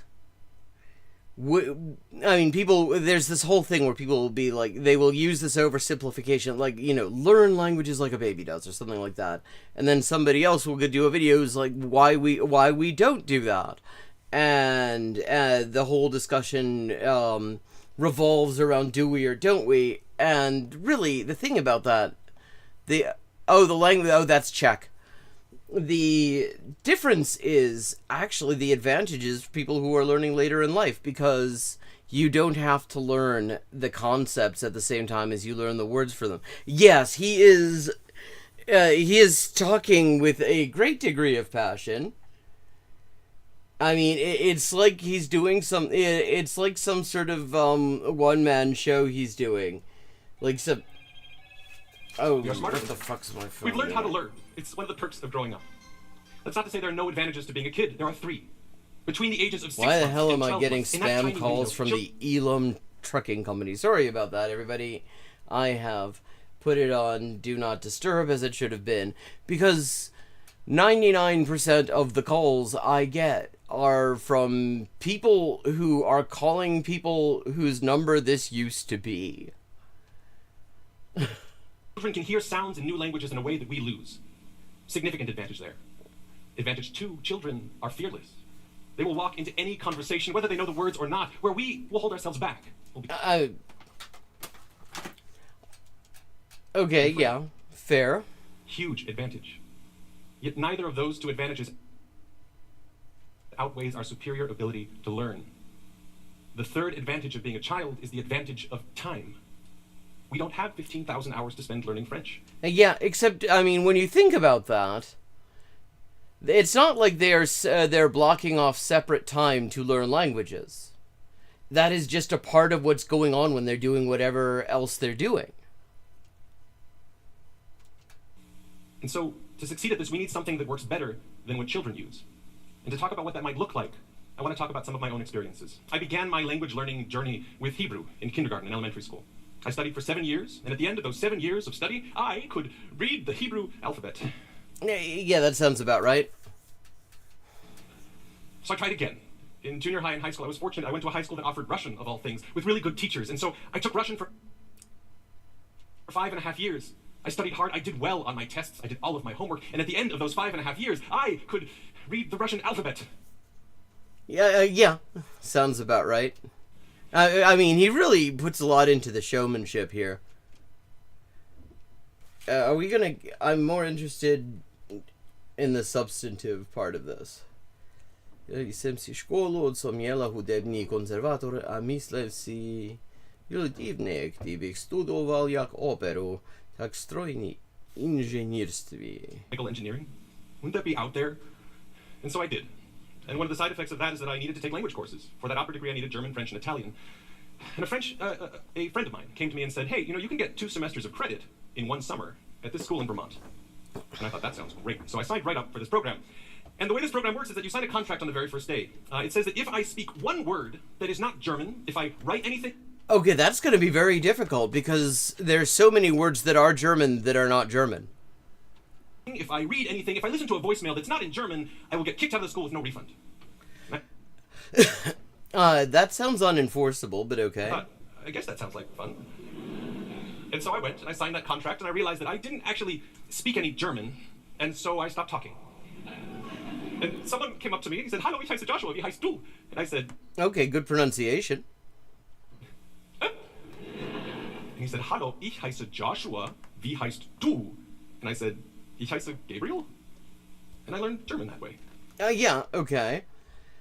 people, there's this whole thing where people will be like, they will use this oversimplification, like, learn languages like a baby does, or something like that. And then somebody else will do a video who's like, why we don't do that. And the whole discussion revolves around do we or don't we. And really, the thing about that, the language, that's Czech. The difference is actually the advantages for people who are learning later in life, because you don't have to learn the concepts at the same time as you learn the words for them. Yes, he is talking with a great degree of passion. I mean, it's like he's doing it's like some sort of one-man show he's doing. Like some... Oh, You're smarter. what the fuck's my phone? We've learned how to learn. It's one of the perks of growing up. That's not to say there are no advantages to being a kid. There are 3. Between the ages of 6 Why the months hell and am I 12 getting months, in that spam tiny calls window, from the Elam Trucking Company? Sorry about that, everybody. I have put it on Do Not Disturb, as it should have been, because 99% of the calls I get are from people who are calling people whose number this used to be. Children can hear sounds in new languages in a way that we lose. Significant advantage there. Advantage 2, children are fearless. They will walk into any conversation, whether they know the words or not, where we will hold ourselves back. Okay, yeah, fair. Huge advantage. Yet neither of those 2 advantages outweighs our superior ability to learn. The third advantage of being a child is the advantage of time. We don't have 15,000 hours to spend learning French. Yeah, except, I mean, when you think about that, it's not like they're blocking off separate time to learn languages. That is just a part of what's going on when they're doing whatever else they're doing. And so, to succeed at this, we need something that works better than what children use. And to talk about what that might look like, I want to talk about some of my own experiences. I began my language learning journey with Hebrew in kindergarten and elementary school. I studied for 7 years, and at the end of those 7 years of study, I could read the Hebrew alphabet. Yeah, that sounds about right. So I tried again. In junior high and high school, I was fortunate. I went to a high school that offered Russian, of all things, with really good teachers. And so I took Russian for 5.5 years. I studied hard. I did well on my tests. I did all of my homework. And at the end of those 5.5 years, I could read the Russian alphabet. Yeah, sounds about right. I mean, he really puts a lot into the showmanship here. Are we gonna... I'm more interested... in the substantive part of this. Jsem si školu odsomněla hudební konzervator a myslel si, že divné, kdybych studoval jak operu, tak strojní inženýrství. Engineering? Wouldn't that be out there? And so I did. And one of the side effects of that is that I needed to take language courses. For that opera degree, I needed German, French, and Italian. And a friend of mine came to me and said, hey, you can get 2 semesters of credit in 1 summer at this school in Vermont. And I thought, that sounds great. So I signed right up for this program. And the way this program works is that you sign a contract on the very first day. It says that if I speak one word that is not German, if I write anything... Okay, that's going to be very difficult because there's so many words that are German that are not German. If I read anything, if I listen to a voicemail that's not in German, I will get kicked out of the school with no refund. That sounds unenforceable, but okay. I guess that sounds like fun. And so I went and I signed that contract and I realized that I didn't actually speak any German, and so I stopped talking. And someone came up to me and he said, "Hallo, ich heiße Joshua, wie heißt du?" And I said, okay, good pronunciation. And he said, "Hallo, ich heiße Joshua, wie heißt du?" And I said, "Ich heiße Gabriel." And I learned German that way. Yeah, okay.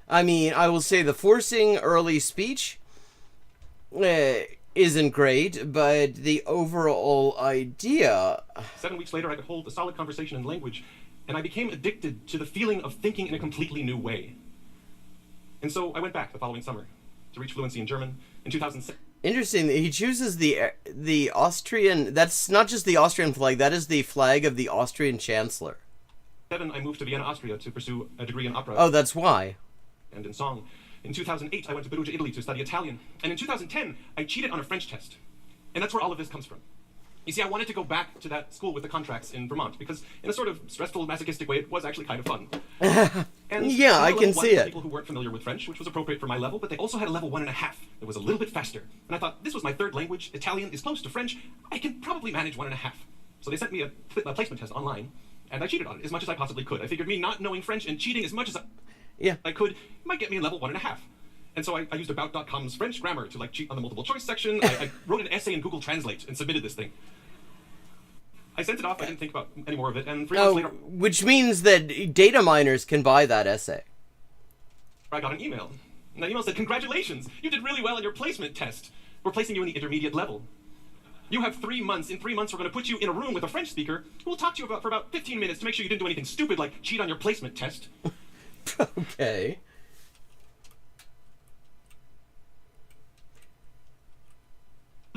I mean, I will say the forcing early speech isn't great, but the overall idea... 7 weeks later, I could hold a solid conversation in language, and I became addicted to the feeling of thinking in a completely new way. And so I went back the following summer to reach fluency in German in 2006. Interesting that he chooses the Austrian... That's not just the Austrian flag, that is the flag of the Austrian Chancellor. I moved to Vienna, Austria to pursue a degree in opera. Oh, that's why. And in song. In 2008, I went to Perugia, Italy to study Italian. And in 2010, I cheated on a French test. And that's where all of this comes from. You see, I wanted to go back to that school with the contracts in Vermont because in a sort of stressful, masochistic way, it was actually kind of fun. And yeah, I can see it. People who weren't familiar with French, which was appropriate for my level, but they also had a level 1.5 that was a little bit faster. And I thought, this was my 3rd language. Italian is close to French. I can probably manage 1.5. So they sent me a placement test online, and I cheated on it as much as I possibly could. I figured me not knowing French and cheating as much as I could might get me in level 1.5. And so I used About.com's French grammar to cheat on the multiple choice section. I wrote an essay in Google Translate and submitted this thing. I sent it off. I didn't think about any more of it. And 3 months later, which means that data miners can buy that essay. I got an email. And that email said, "Congratulations, you did really well in your placement test. We're placing you in the intermediate level. You have 3 months. In 3 months, we're going to put you in a room with a French speaker who will talk to you for about 15 minutes to make sure you didn't do anything stupid like cheat on your placement test." Okay.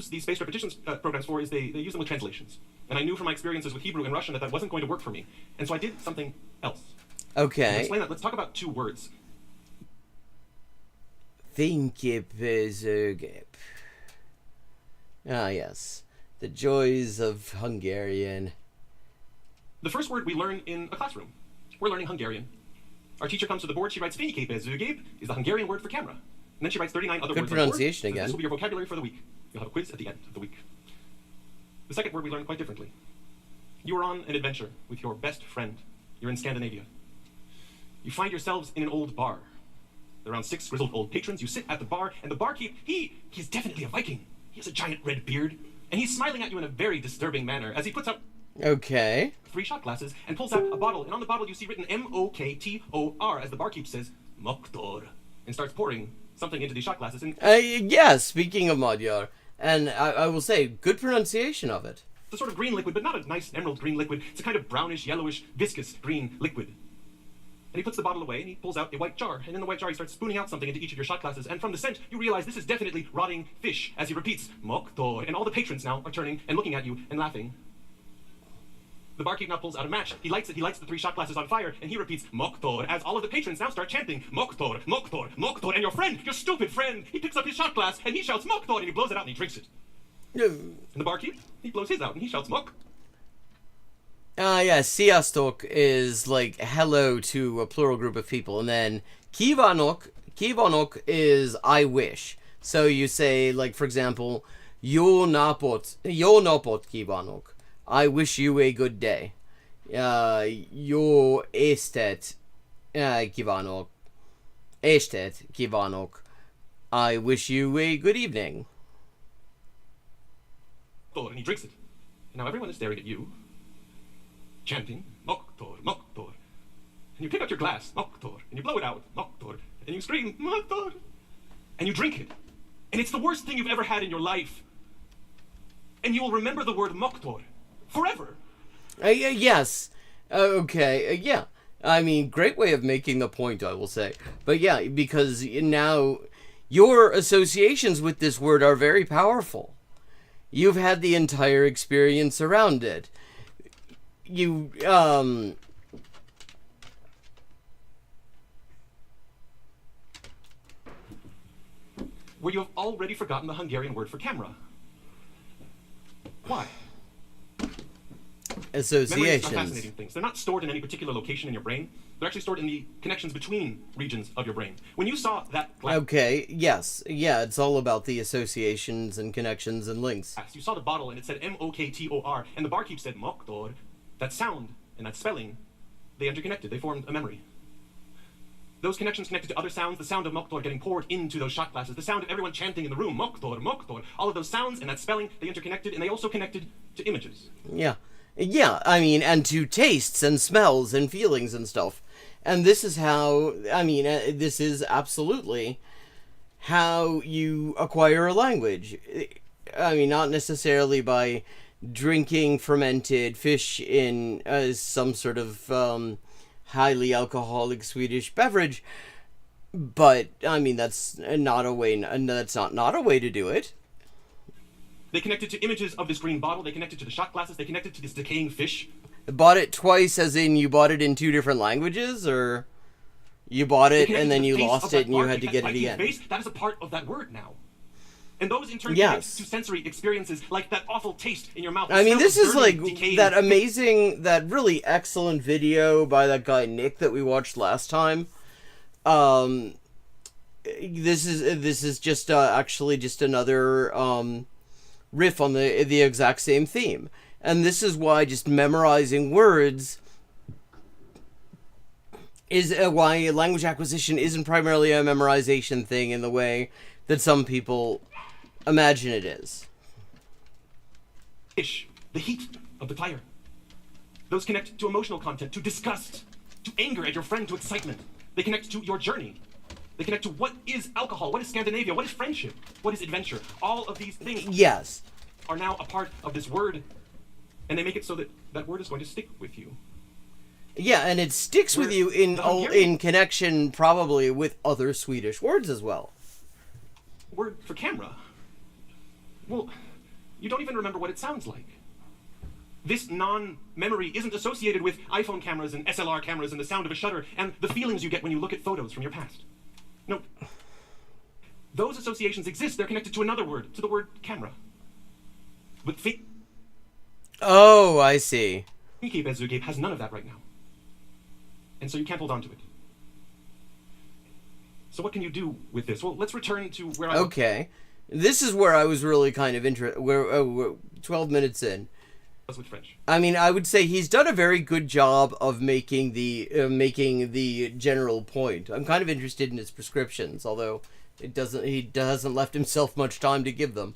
These space repetitions programs for is they use them with translations. And I knew from my experiences with Hebrew and Russian that wasn't going to work for me. And so I did something else. Okay. To explain that, let's talk about 2 words. Fényképezőgép. Ah, yes. The joys of Hungarian. The first word we learn in a classroom. We're learning Hungarian. Our teacher comes to the board, she writes fényképezőgép is the Hungarian word for camera. And then she writes 39 other Good words on the board. pronunciation again. This will be your vocabulary for the week. You'll have a quiz at the end of the week. The second word we learn quite differently. You are on an adventure with your best friend. You're in Scandinavia. You find yourselves in an old bar. There are around 6 grizzled old patrons. You sit at the bar, and the barkeep, he's definitely a Viking. He has a giant red beard, and he's smiling at you in a very disturbing manner as he puts out 3 shot glasses and pulls out a bottle. And on the bottle you see written Moktor, as the barkeep says, Moktor, and starts pouring something into these shot glasses. And yeah, speaking of Magyar, and I will say, good pronunciation of it. It's a sort of green liquid, but not a nice emerald green liquid. It's a kind of brownish, yellowish, viscous green liquid. And he puts the bottle away, and he pulls out a white jar. And in the white jar, he starts spooning out something into each of your shot glasses. And from the scent, you realize this is definitely rotting fish, as he repeats, Moktor. And all the patrons now are turning and looking at you and laughing. The barkeep now pulls out a match. He lights it. He lights the 3 shot glasses on fire, and he repeats, Moktor, as all of the patrons now start chanting, Moktor, Moktor, Moktor. And your stupid friend, he picks up his shot glass, and he shouts, Moktor, and he blows it out, and he drinks it. And the barkeep, he blows his out, and he shouts, Mok. Yeah, Sziasztok is like hello to a plural group of people, and then Kívánok is I wish. So you say, like, for example, Jó napot kívánok. I wish you a good day. Jó estet kívánok. Estet kívánok. I wish you a good evening. And he drinks it. And now everyone is staring at you, chanting, Moktor, Moktor. and you pick up your glass, moktor, and you blow it out, moktor, and you scream, moktor, and you drink it. And it's the worst thing you've ever had in your life. And you will remember the word moktor forever. Yes. Okay. Yeah. I mean, great way of making the point, I will say. But yeah, because now your associations with this word are very powerful. You've had the entire experience around it. You, Where you have already forgotten the Hungarian word for camera. Why? Memories are associations. fascinating things. They're not stored in any particular location in your brain. They're actually stored in the connections between regions of your brain. When you saw that glass, Okay, yes. Yeah, it's all about the associations and connections and links. you saw the bottle and it said Moktor, and the barkeep said Moktor. That sound and that spelling, they interconnected. They formed a memory. Those connections connected to other sounds, the sound of Moktor getting poured into those shot glasses, the sound of everyone chanting in the room, Moktor, Moktor. All of those sounds and that spelling, they interconnected, and they also connected to images. Yeah. Yeah, I mean, and to tastes and smells and feelings and stuff. And this is how, I mean, this is absolutely how you acquire a language. I mean, not necessarily by drinking fermented fish in some sort of highly alcoholic Swedish beverage, but I mean, that's not a way. That's not a way to do it. They connected to images of this green bottle. They connected to the shot glasses. They connected to this decaying fish. Bought it twice, as in you bought it in two different languages, or you bought it and then you lost it and you had to get it again. That is a part of that word now. And those in turn Yes. connect to sensory experiences, like that awful taste in your mouth. I mean, this is like decaying that amazing, that really excellent video by that guy Nick that we watched last time. This is just actually just another riff on the exact same theme, and this is why just memorizing words is why language acquisition isn't primarily a memorization thing in the way that some people imagine it is. Fish, the heat of the fire. Those connect to emotional content, to disgust, to anger at your friend, to excitement. They connect to your journey. They connect to what is alcohol, what is Scandinavia, what is friendship, what is adventure. All of these things Yes. are now a part of this word, and they make it so that that word is going to stick with you. Yeah, and it sticks with you in connection probably with other Swedish words as well. Word for camera. Well, you don't even remember what it sounds like. This non-memory isn't associated with iPhone cameras and SLR cameras and the sound of a shutter and the feelings you get when you look at photos from your past. No. Those associations exist. They're connected to another word, to the word camera. But Oh, I see. Bezugate has none of that right now. And so you can't hold on to it. So what can you do with this? Well, let's return to where I was. Okay. This is where I was really kind of interested. We're 12 minutes in. With French. I mean, I would say he's done a very good job of making the general point. I'm kind of interested in his prescriptions, although he doesn't left himself much time to give them.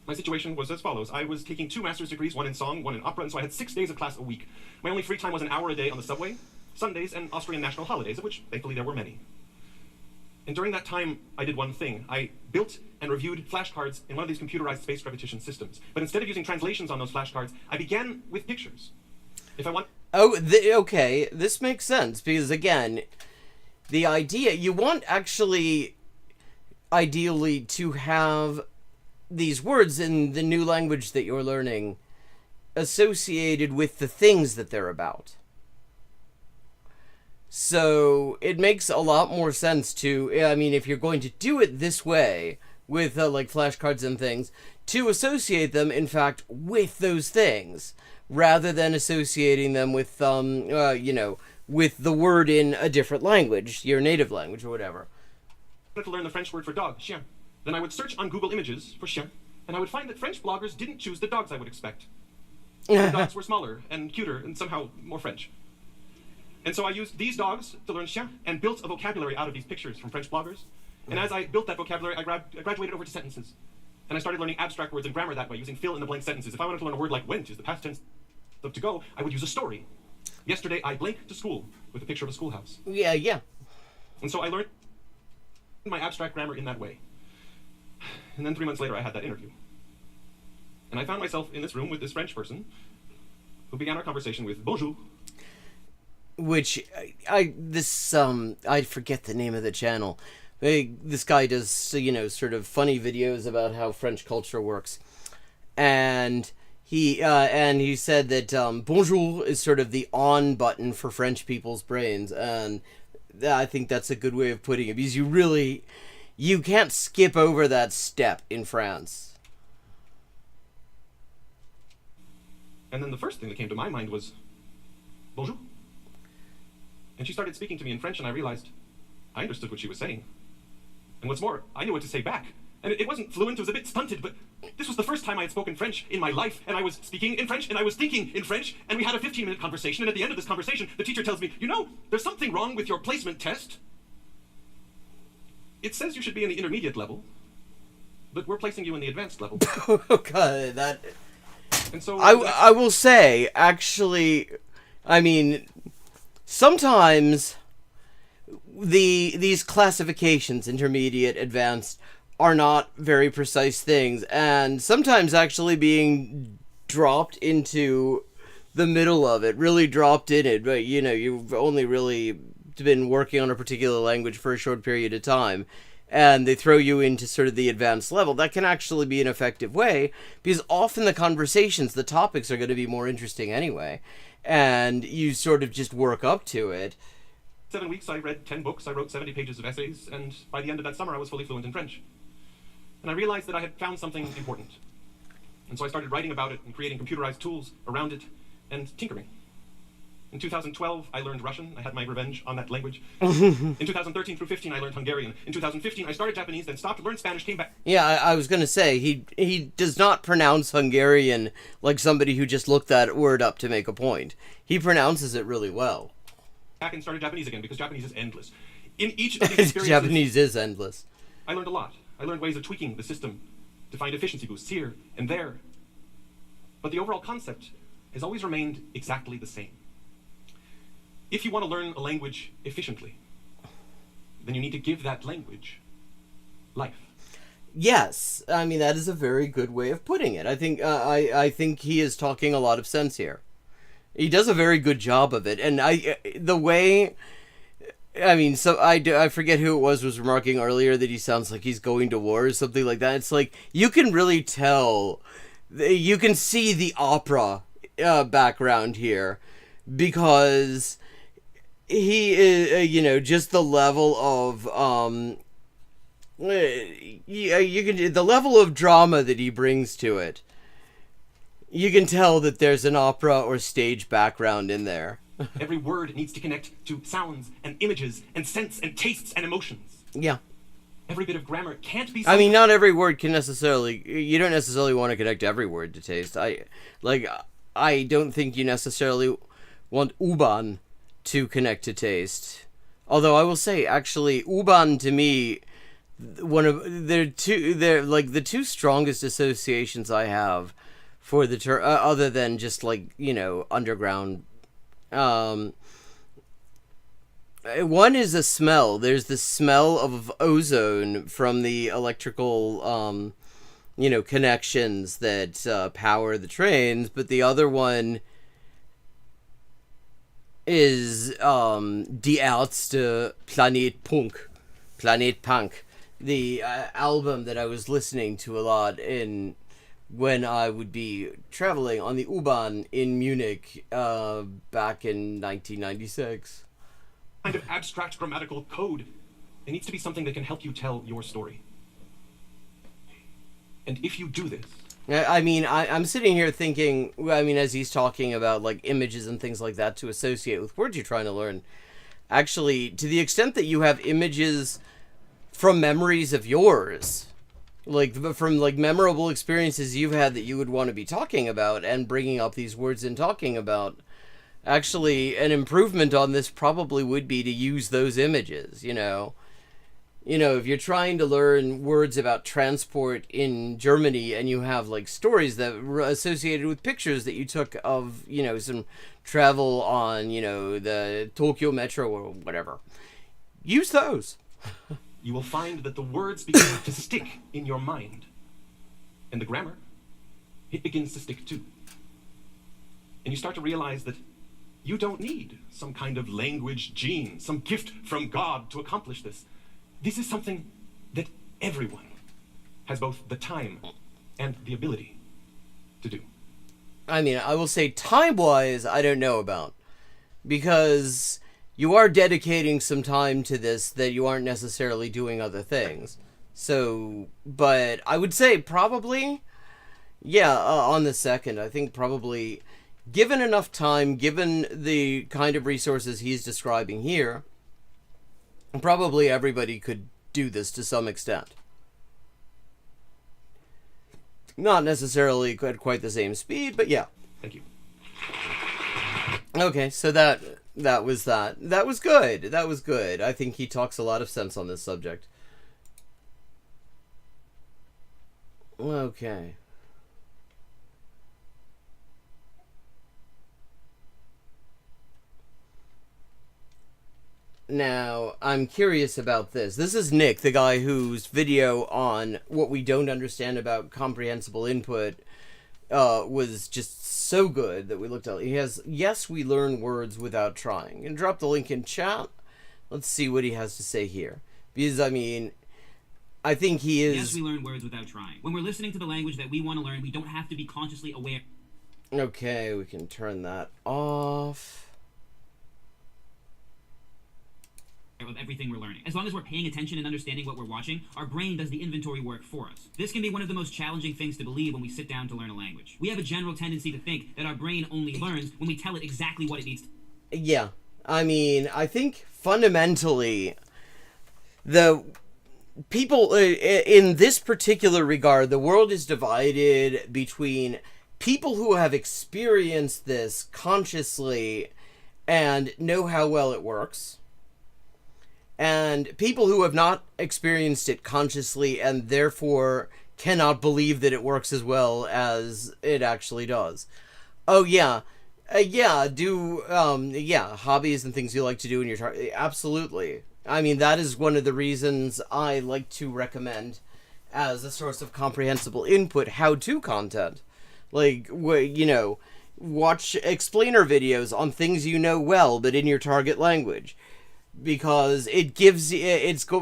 My situation was as follows. I was taking 2 master's degrees, one in song, one in opera, and so I had 6 days of class a week. My only free time was an hour a day on the subway, Sundays, and Austrian national holidays, of which, thankfully, there were many. And during that time, I did one thing. I built and reviewed flashcards in one of these computerized space repetition systems. But instead of using translations on those flashcards, I began with pictures. If I want... Oh, okay. This makes sense, because, again, the idea... You want, actually, ideally, to have these words in the new language that you're learning associated with the things that they're about. So it makes a lot more sense to, I mean, if you're going to do it this way, with like flashcards and things, to associate them, in fact, with those things, rather than associating them with, with the word in a different language, your native language or whatever. I wanted to learn the French word for dog, chien. Then I would search on Google Images for chien, and I would find that French bloggers didn't choose the dogs I would expect. The dogs were smaller and cuter and somehow more French. And so I used these dogs to learn chien and built a vocabulary out of these pictures from French bloggers. And as I built that vocabulary, I graduated over to sentences. And I started learning abstract words and grammar that way, using fill-in-the-blank sentences. If I wanted to learn a word like went is the past tense of to go, I would use a story. Yesterday, I blanked to school with a picture of a schoolhouse. Yeah. And so I learned my abstract grammar in that way. And then 3 months later, I had that interview. And I found myself in this room with this French person who began our conversation with bonjour. Which, I forget the name of the channel. This guy does, sort of funny videos about how French culture works. And he said that bonjour is sort of the on button for French people's brains. And I think that's a good way of putting it, because you can't skip over that step in France. And then the first thing that came to my mind was bonjour. And she started speaking to me in French, and I realized I understood what she was saying. And what's more, I knew what to say back. And it wasn't fluent, it was a bit stunted, but this was the first time I had spoken French in my life, and I was speaking in French, and I was thinking in French, and we had a 15-minute conversation, and at the end of this conversation, the teacher tells me, there's something wrong with your placement test. It says you should be in the intermediate level, but we're placing you in the advanced level. Oh, God, that... And so... I will say, actually, I mean... Sometimes these classifications, intermediate, advanced, are not very precise things, and sometimes actually being dropped into the middle of it, really dropped in it, but you've only really been working on a particular language for a short period of time, and they throw you into sort of the advanced level. That can actually be an effective way, because often the conversations, the topics are going to be more interesting anyway. And you sort of just work up to it. 7 weeks, I read 10 books, I wrote 70 pages of essays, and by the end of that summer, I was fully fluent in French. And I realized that I had found something important. And so I started writing about it and creating computerized tools around it and tinkering. In 2012, I learned Russian. I had my revenge on that language. In 2013 through 15, I learned Hungarian. In 2015, I started Japanese, then stopped, learned Spanish, came back. Yeah, I was going to say, he does not pronounce Hungarian like somebody who just looked that word up to make a point. He pronounces it really well. Back and started Japanese again, because Japanese is endless. In each of these experiences... Japanese is endless. I learned a lot. I learned ways of tweaking the system to find efficiency boosts here and there. But the overall concept has always remained exactly the same. If you want to learn a language efficiently, then you need to give that language life. Yes, I mean, that is a very good way of putting it. I think I think he is talking a lot of sense here. He does a very good job of it, and I forget who it was remarking earlier that he sounds like he's going to war or something like that. It's like, you can really tell, you can see the opera background here, because he is, just the level of the level of drama that he brings to it. You can tell that there's an opera or stage background in there. Every word needs to connect to sounds and images and scents and tastes and emotions. Yeah. Every bit of grammar can't be... I mean, not every word can necessarily... You don't necessarily want to connect every word to taste. I don't think you necessarily want U-Bahn to connect to taste. Although I will say, actually, U-Bahn to me, the two strongest associations I have for the term, other than just underground. One is a smell. There's the smell of ozone from the electrical, connections that power the trains. But the other one is Die Ärzte Planet Punk, the album that I was listening to a lot when I would be traveling on the U-Bahn in Munich back in 1996. Kind of abstract grammatical code. It needs to be something that can help you tell your story. And if you do this... I mean, I'm sitting here thinking, as he's talking about, images and things like that to associate with words you're trying to learn. Actually, to the extent that you have images from memories of yours... from memorable experiences you've had that you would want to be talking about and bringing up these words and talking about. Actually, an improvement on this probably would be to use those images, You know, if you're trying to learn words about transport in Germany and you have like stories that were associated with pictures that you took of, you know, some travel on, you know, the Tokyo Metro or whatever, use those. You will find that the words begin to stick in your mind. And the grammar, it begins to stick too. And you start to realize that you don't need some kind of language gene, some gift from God to accomplish this. This is something that everyone has both the time and the ability to do. I mean, I will say time-wise, I don't know about. Because you are dedicating some time to this that you aren't necessarily doing other things. So, but I would say probably, yeah, on the second, I think probably, given enough time, given the kind of resources he's describing here, probably everybody could do this to some extent. Not necessarily at quite the same speed, but yeah. Thank you. Okay, so that was that. That was good. That was good. I think he talks a lot of sense on this subject. Okay. Now, I'm curious about this. This is Nick, the guy whose video on what we don't understand about comprehensible input was just so good that we looked at. He has, yes, we learn words without trying. And drop the link in chat. Let's see what he has to say here. Because, I mean, I think he is... Yes, we learn words without trying. When we're listening to the language that we want to learn, we don't have to be consciously aware. Okay, we can turn that off. Of everything we're learning. As long as we're paying attention and understanding what we're watching, our brain does the inventory work for us. This can be one of the most challenging things to believe when we sit down to learn a language. We have a general tendency to think that our brain only learns when we tell it exactly what it needs to. Yeah, I mean, I think fundamentally the people in this particular regard, the world is divided between people who have experienced this consciously and know how well it works, and people who have not experienced it consciously and therefore cannot believe that it works as well as it actually does. Oh yeah, hobbies and things you like to do in your time. Absolutely. I mean, that is one of the reasons I like to recommend as a source of comprehensible input how-to content. Like, you know, watch explainer videos on things you know well, but in your target language. Because it gives,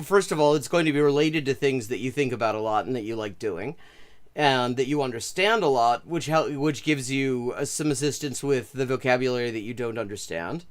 first of all, it's going to be related to things that you think about a lot and that you like doing, and that you understand a lot, which gives you some assistance with the vocabulary that you don't understand,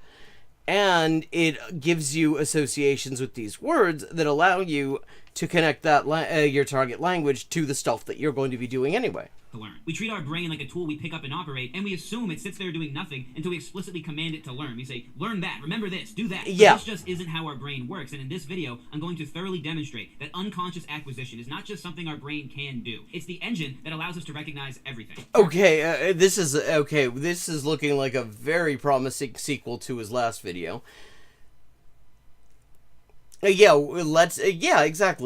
and it gives you associations with these words that allow you to connect that your target language to the stuff that you're going to be doing anyway. To learn. We treat our brain like a tool we pick up and operate, and we assume it sits there doing nothing until we explicitly command it to learn. We say, learn that, remember this, do that. Yeah. But this just isn't how our brain works, and in this video, I'm going to thoroughly demonstrate that unconscious acquisition is not just something our brain can do. It's the engine that allows us to recognize everything. Okay, this is looking like a very promising sequel to his last video. Exactly.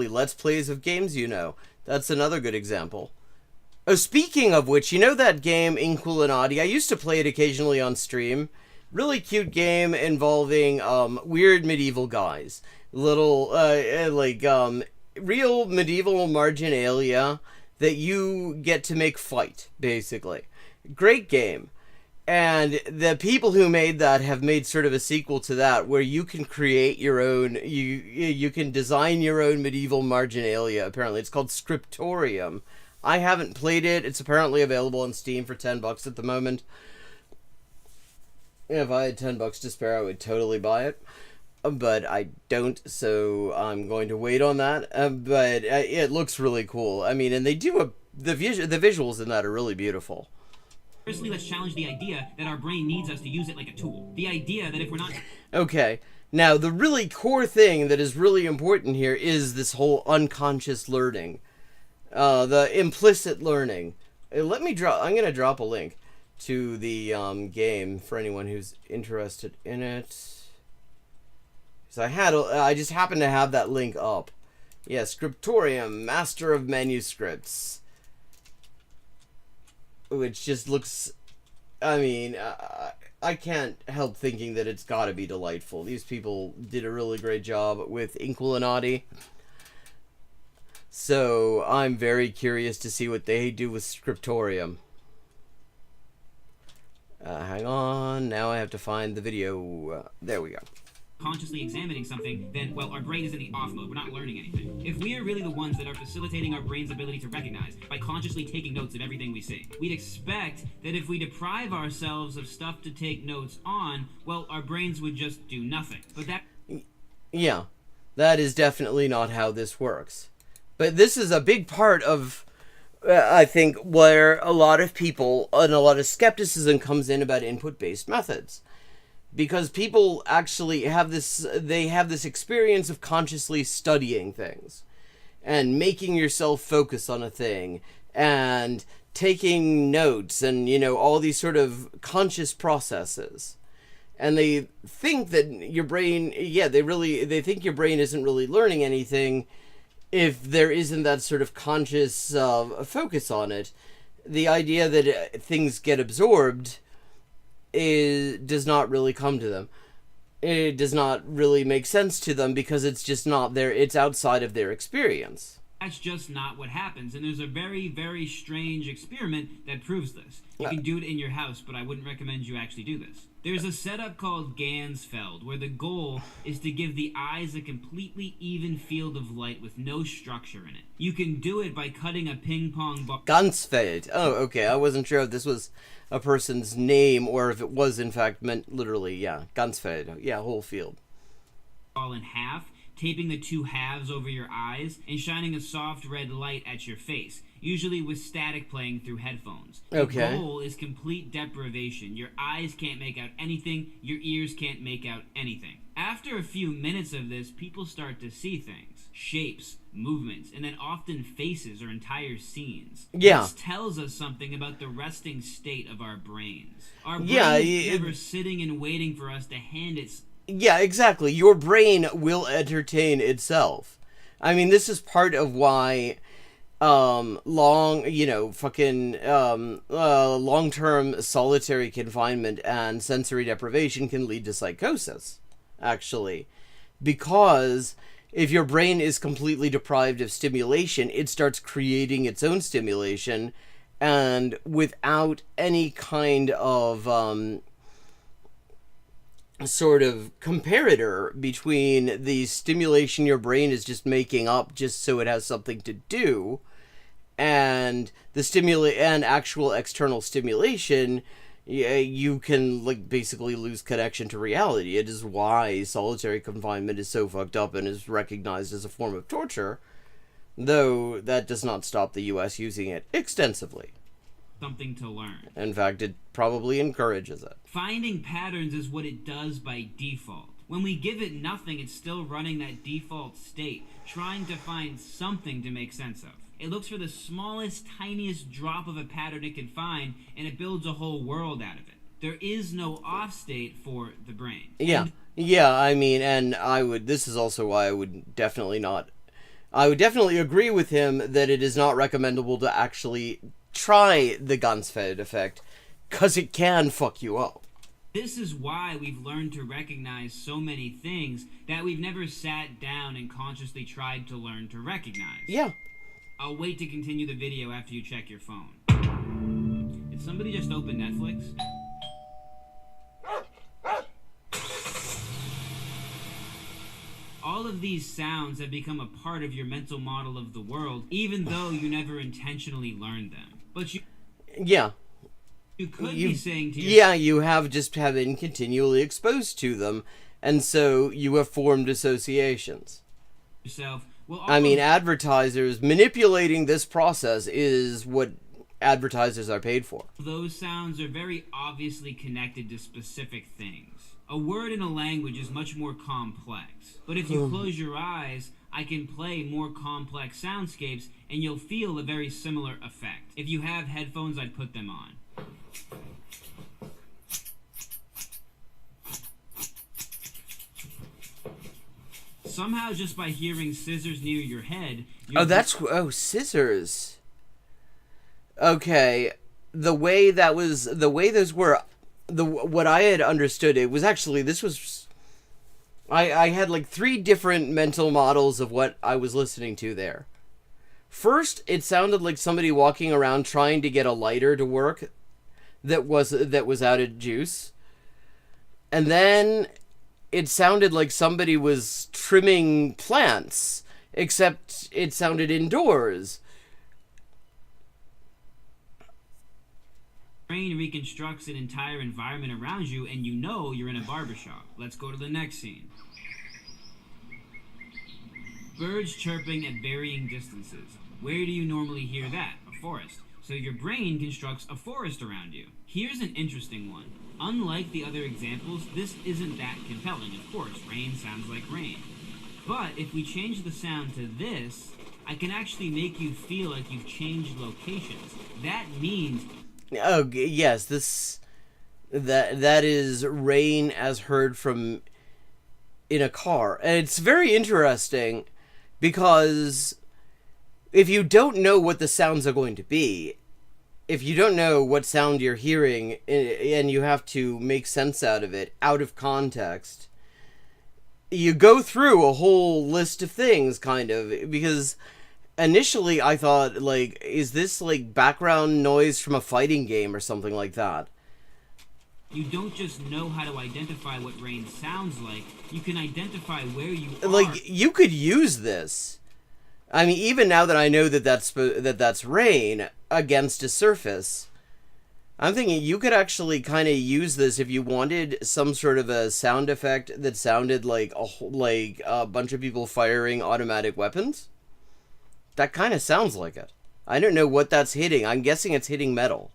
Let's plays of games you know. That's another good example. Oh, speaking of which, you know that game Inculinati? I used to play it occasionally on stream. Really cute game involving weird medieval guys. Little real medieval marginalia that you get to make fight, basically. Great game. And the people who made that have made sort of a sequel to that, where you can create your own, you can design your own medieval marginalia, apparently. It's called Scriptorium. I haven't played it. It's apparently available on Steam for $10 at the moment. If I had $10 to spare, I would totally buy it. But I don't, so I'm going to wait on that. But it looks really cool. I mean, and they do the visuals in that are really beautiful. Firstly, let's challenge the idea that our brain needs us to use it like a tool. The idea that if we're not... Okay. Now, the really core thing that is really important here is this whole unconscious learning. The implicit learning. I'm going to drop a link to the game for anyone who's interested in it. So I just happened to have that link up. Yeah, Scriptorium, Master of Manuscripts. Which just looks... I mean, I can't help thinking that it's gotta be delightful. These people did a really great job with Inquillinati. So, I'm very curious to see what they do with Scriptorium. Hang on, now I have to find the video. There we go. Consciously examining something, then, well, our brain is in the off mode. We're not learning anything. If we are really the ones that are facilitating our brain's ability to recognize by consciously taking notes of everything we see, we'd expect that if we deprive ourselves of stuff to take notes on, well, our brains would just do nothing. But that... Yeah, that is definitely not how this works. But this is a big part of, I think, where a lot of people and a lot of skepticism comes in about input-based methods. Because people actually have this, they have this experience of consciously studying things and making yourself focus on a thing and taking notes and, you know, all these sort of conscious processes. And they think that your brain, yeah, they think your brain isn't really learning anything if there isn't that sort of conscious focus on it. The idea that things get absorbed does not really come to them. It does not really make sense to them because it's just not there. It's outside of their experience. That's just not what happens, and there's a very, very strange experiment that proves this. You can do it in your house, but I wouldn't recommend you actually do this. There's a setup called Ganzfeld, where the goal is to give the eyes a completely even field of light with no structure in it. You can do it by cutting a ping pong ball... Ganzfeld. Oh, okay. I wasn't sure if this was a person's name or if it was, in fact, meant literally, yeah. Ganzfeld. Yeah, whole field. ...ball in half, taping the two halves over your eyes, and shining a soft red light at your face, usually with static playing through headphones. Okay. The goal is complete deprivation. Your eyes can't make out anything, your ears can't make out anything. After a few minutes of this, people start to see things, shapes, movements, and then often faces or entire scenes. Yeah. This tells us something about the resting state of our brains. Our brain is never sitting and waiting for us to hand it... Yeah, exactly. Your brain will entertain itself. I mean, this is part of why long-term solitary confinement and sensory deprivation can lead to psychosis, actually. Because if your brain is completely deprived of stimulation, it starts creating its own stimulation, and without any kind of sort of comparator between the stimulation your brain is just making up just so it has something to do and the and actual external stimulation, you can basically lose connection to reality. It is why solitary confinement is so fucked up and is recognized as a form of torture, though that does not stop the US using it extensively. Something to learn. In fact, it probably encourages it. Finding patterns is what it does by default. When we give it nothing, it's still running that default state, trying to find something to make sense of. It looks for the smallest, tiniest drop of a pattern it can find, and it builds a whole world out of it. There is no off state for the brain. Yeah. Yeah, I mean, and this is also why I would definitely agree with him that it is not recommendable to actually try the Ganzfeld effect, because it can fuck you up. This is why we've learned to recognize so many things that we've never sat down and consciously tried to learn to recognize. Yeah. I'll wait to continue the video after you check your phone. Did somebody just open Netflix? All of these sounds have become a part of your mental model of the world, even though you never intentionally learned them. But you could be saying to yourself... Yeah, you have been continually exposed to them, and so you have formed associations. Well, I mean, advertisers manipulating this process is what advertisers are paid for. Those sounds are very obviously connected to specific things. A word in a language is much more complex. But if you close your eyes, I can play more complex soundscapes, and you'll feel a very similar effect. If you have headphones, I'd put them on. Somehow, just by hearing scissors near your head... Scissors. Okay. What I had understood, it was actually, I had like 3 different mental models of what I was listening to there. First, it sounded like somebody walking around trying to get a lighter to work that was out of juice. And then it sounded like somebody was trimming plants, except it sounded indoors. Brain reconstructs an entire environment around you, and you know you're in a barbershop. Let's go to the next scene. Birds chirping at varying distances. Where do you normally hear that? A forest. So your brain constructs a forest around you. Here's an interesting one. Unlike the other examples, this isn't that compelling. Of course, rain sounds like rain. But if we change the sound to this, I can actually make you feel like you've changed locations. That means... Oh, yes, that is rain as heard from in a car. And it's very interesting because if you don't know what the sounds are going to be, if you don't know what sound you're hearing and you have to make sense out of it, out of context, you go through a whole list of things, kind of, because... Initially, I thought, like, is this, like, background noise from a fighting game or something like that? You don't just know how to identify what rain sounds like, you can identify where you are. Like, you could use this. I mean, even now that I know that that's rain against a surface, I'm thinking you could actually kind of use this if you wanted some sort of a sound effect that sounded like a bunch of people firing automatic weapons. That kind of sounds like it. I don't know what that's hitting. I'm guessing it's hitting metal.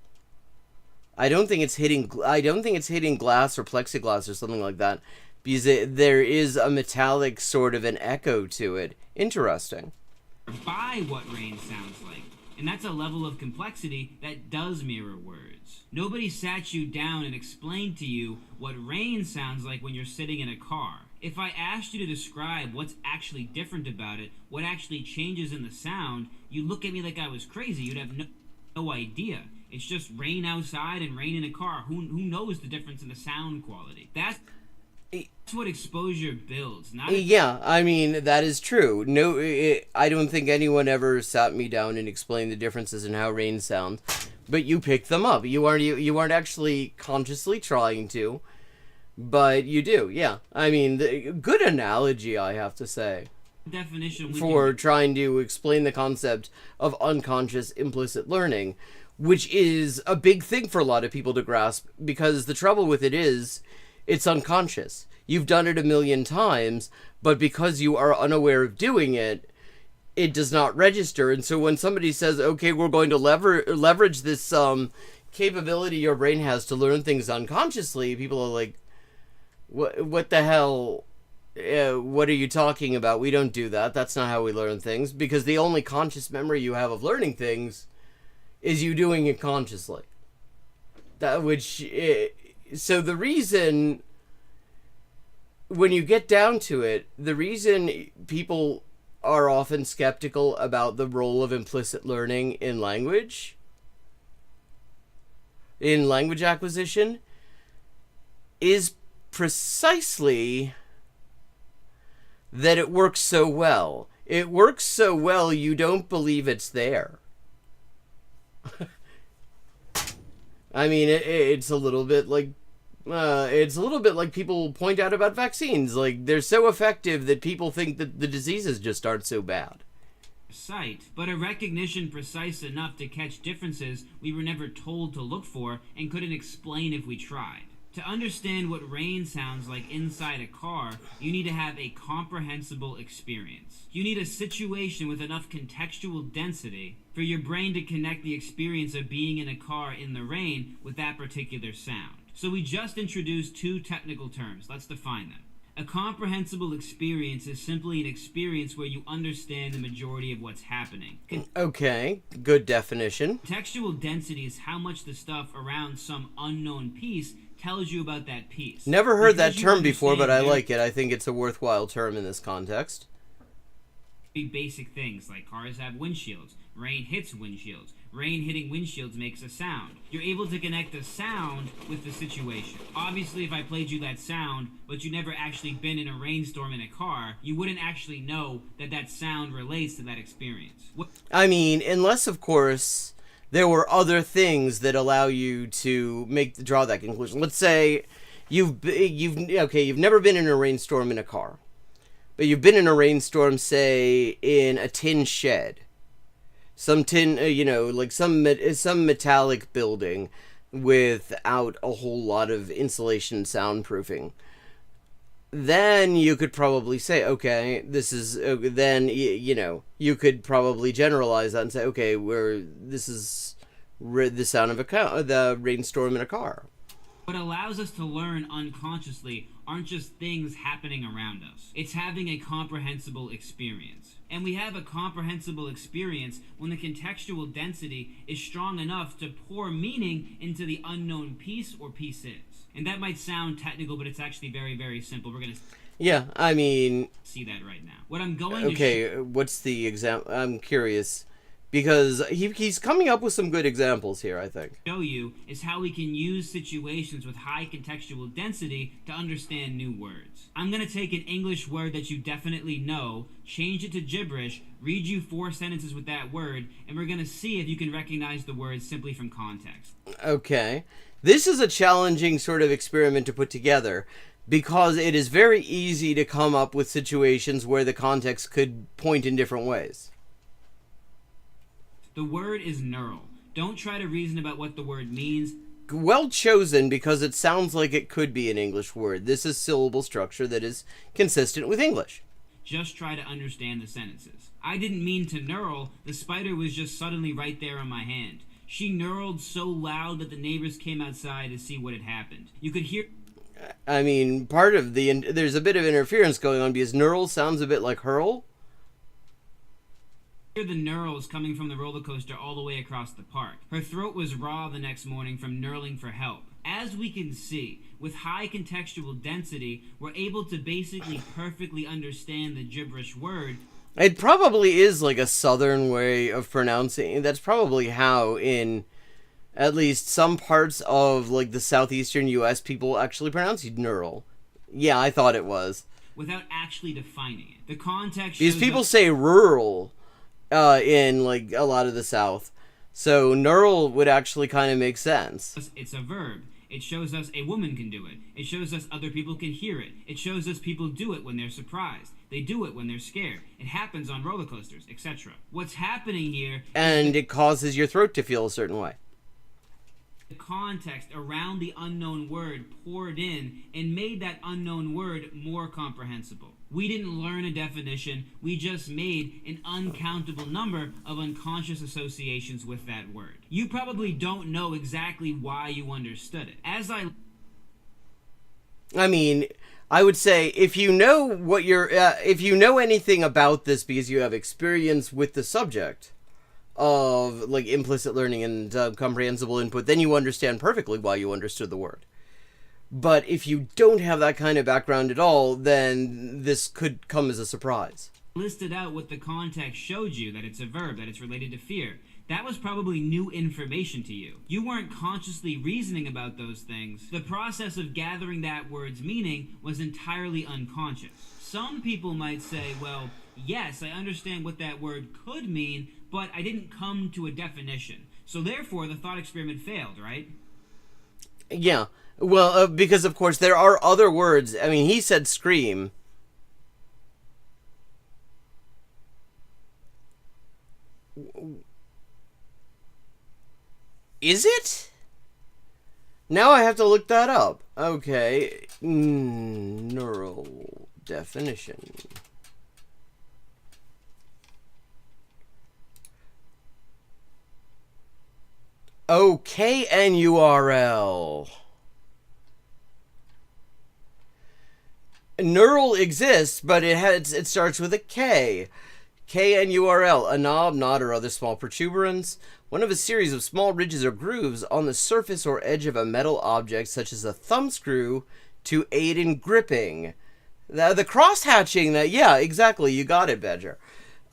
I don't think it's hitting glass or plexiglass or something like that, because there is a metallic sort of an echo to it. Interesting. By what rain sounds like. And that's a level of complexity that does mirror words. Nobody sat you down and explained to you what rain sounds like when you're sitting in a car. If I asked you to describe what's actually different about it, what actually changes in the sound, you look at me like I was crazy. You'd have no idea. It's just rain outside and rain in a car. Who knows the difference in the sound quality? That's what exposure builds. Yeah, I mean, that is true. No, I don't think anyone ever sat me down and explained the differences in how rain sounds, but you picked them up. You aren't actually consciously trying to. But you do, yeah. I mean, good analogy, I have to say, definition for trying to explain the concept of unconscious implicit learning, which is a big thing for a lot of people to grasp, because the trouble with it is, it's unconscious. You've done it a million times, but because you are unaware of doing it, it does not register. And so when somebody says, okay, we're going to leverage this capability your brain has to learn things unconsciously, people are like, what the hell? What are you talking about? We don't do that. That's not how we learn things. Because the only conscious memory you have of learning things is you doing it consciously. So the reason, when you get down to it, the reason people are often skeptical about the role of implicit learning in language acquisition, is precisely that it works so well. It works so well you don't believe it's there. I mean, it's a little bit like people point out about vaccines. Like, they're so effective that people think that the diseases just aren't so bad. Sight, but a recognition precise enough to catch differences we were never told to look for and couldn't explain if we tried. To understand what rain sounds like inside a car, you need to have a comprehensible experience. You need a situation with enough contextual density for your brain to connect the experience of being in a car in the rain with that particular sound. So we just introduced 2 technical terms. Let's define them. A comprehensible experience is simply an experience where you understand the majority of what's happening. Okay, good definition. Contextual density is how much the stuff around some unknown piece tells you about that piece. Never heard that Because you term before, but I understand like it. I think it's a worthwhile term in this context. very basic things like cars have windshields, rain hits windshields, rain hitting windshields makes a sound. You're able to connect the sound with the situation. Obviously, if I played you that sound, but you never actually been in a rainstorm in a car, you wouldn't actually know that that sound relates to that experience. I mean, unless, of course, there were other things that allow you to draw that conclusion. Let's say you've never been in a rainstorm in a car, but you've been in a rainstorm, say, in a tin shed, some tin, like some metallic building without a whole lot of insulation and soundproofing. Then you could probably say, okay, this is, then, you could probably generalize that and say, okay, this is the sound of the rainstorm in a car. What allows us to learn unconsciously aren't just things happening around us. It's having a comprehensible experience. And we have a comprehensible experience when the contextual density is strong enough to pour meaning into the unknown piece or pieces. And that might sound technical, but it's actually very, very simple. We're going to see that right now. What I'm going to Okay, what's the example? I'm curious. Because he's coming up with some good examples here, I think. Show you is how we can use situations with high contextual density to understand new words. I'm going to take an English word that you definitely know, change it to gibberish, read you 4 sentences with that word, and we're going to see if you can recognize the word simply from context. Okay. This is a challenging sort of experiment to put together, because it is very easy to come up with situations where the context could point in different ways. The word is neural. Don't try to reason about what the word means. Well chosen, because it sounds like it could be an English word. This is syllable structure that is consistent with English. Just try to understand the sentences. I didn't mean to knurl. The spider was just suddenly right there on my hand. She knurled so loud that the neighbors came outside to see what had happened. You could hear... I mean, there's a bit of interference going on because knurl sounds a bit like hurl. Hear the knurls coming from the roller coaster all the way across the park. Her throat was raw the next morning from knurling for help. As we can see, with high contextual density, we're able to basically perfectly understand the gibberish word. It probably is like a southern way of pronouncing. That's probably how in at least some parts of like the southeastern U.S. people actually pronounce knurl. Yeah, I thought it was. Without actually defining it. The context because people say rural in like a lot of the South. So knurl would actually kind of make sense. It's a verb. It shows us a woman can do it. It shows us other people can hear it. It shows us people do it when they're surprised. They do it when they're scared. It happens on roller coasters, etc. What's happening here... And it causes your throat to feel a certain way. The context around the unknown word poured in and made that unknown word more comprehensible. We didn't learn a definition. We just made an uncountable number of unconscious associations with that word. You probably don't know exactly why you understood it. I mean, I would say if you know what if you know anything about this because you have experience with the subject of like implicit learning and comprehensible input, then you understand perfectly why you understood the word. But if you don't have that kind of background at all, then this could come as a surprise. Listed out what the context showed you, that it's a verb, that it's related to fear. That was probably new information to you. You weren't consciously reasoning about those things. The process of gathering that word's meaning was entirely unconscious. Some people might say, well, yes, I understand what that word could mean, but I didn't come to a definition. So therefore, the thought experiment failed, right? Yeah. Well, because, of course, there are other words. I mean, he said scream. Is it? Now I have to look that up. Okay. Neural definition. Okay, NURL. Neural exists, but it starts with a K. KNURL, a knob, knot, or other small protuberance. One of a series of small ridges or grooves on the surface or edge of a metal object, such as a thumb screw, to aid in gripping. The cross-hatching, yeah, exactly, you got it, Badger.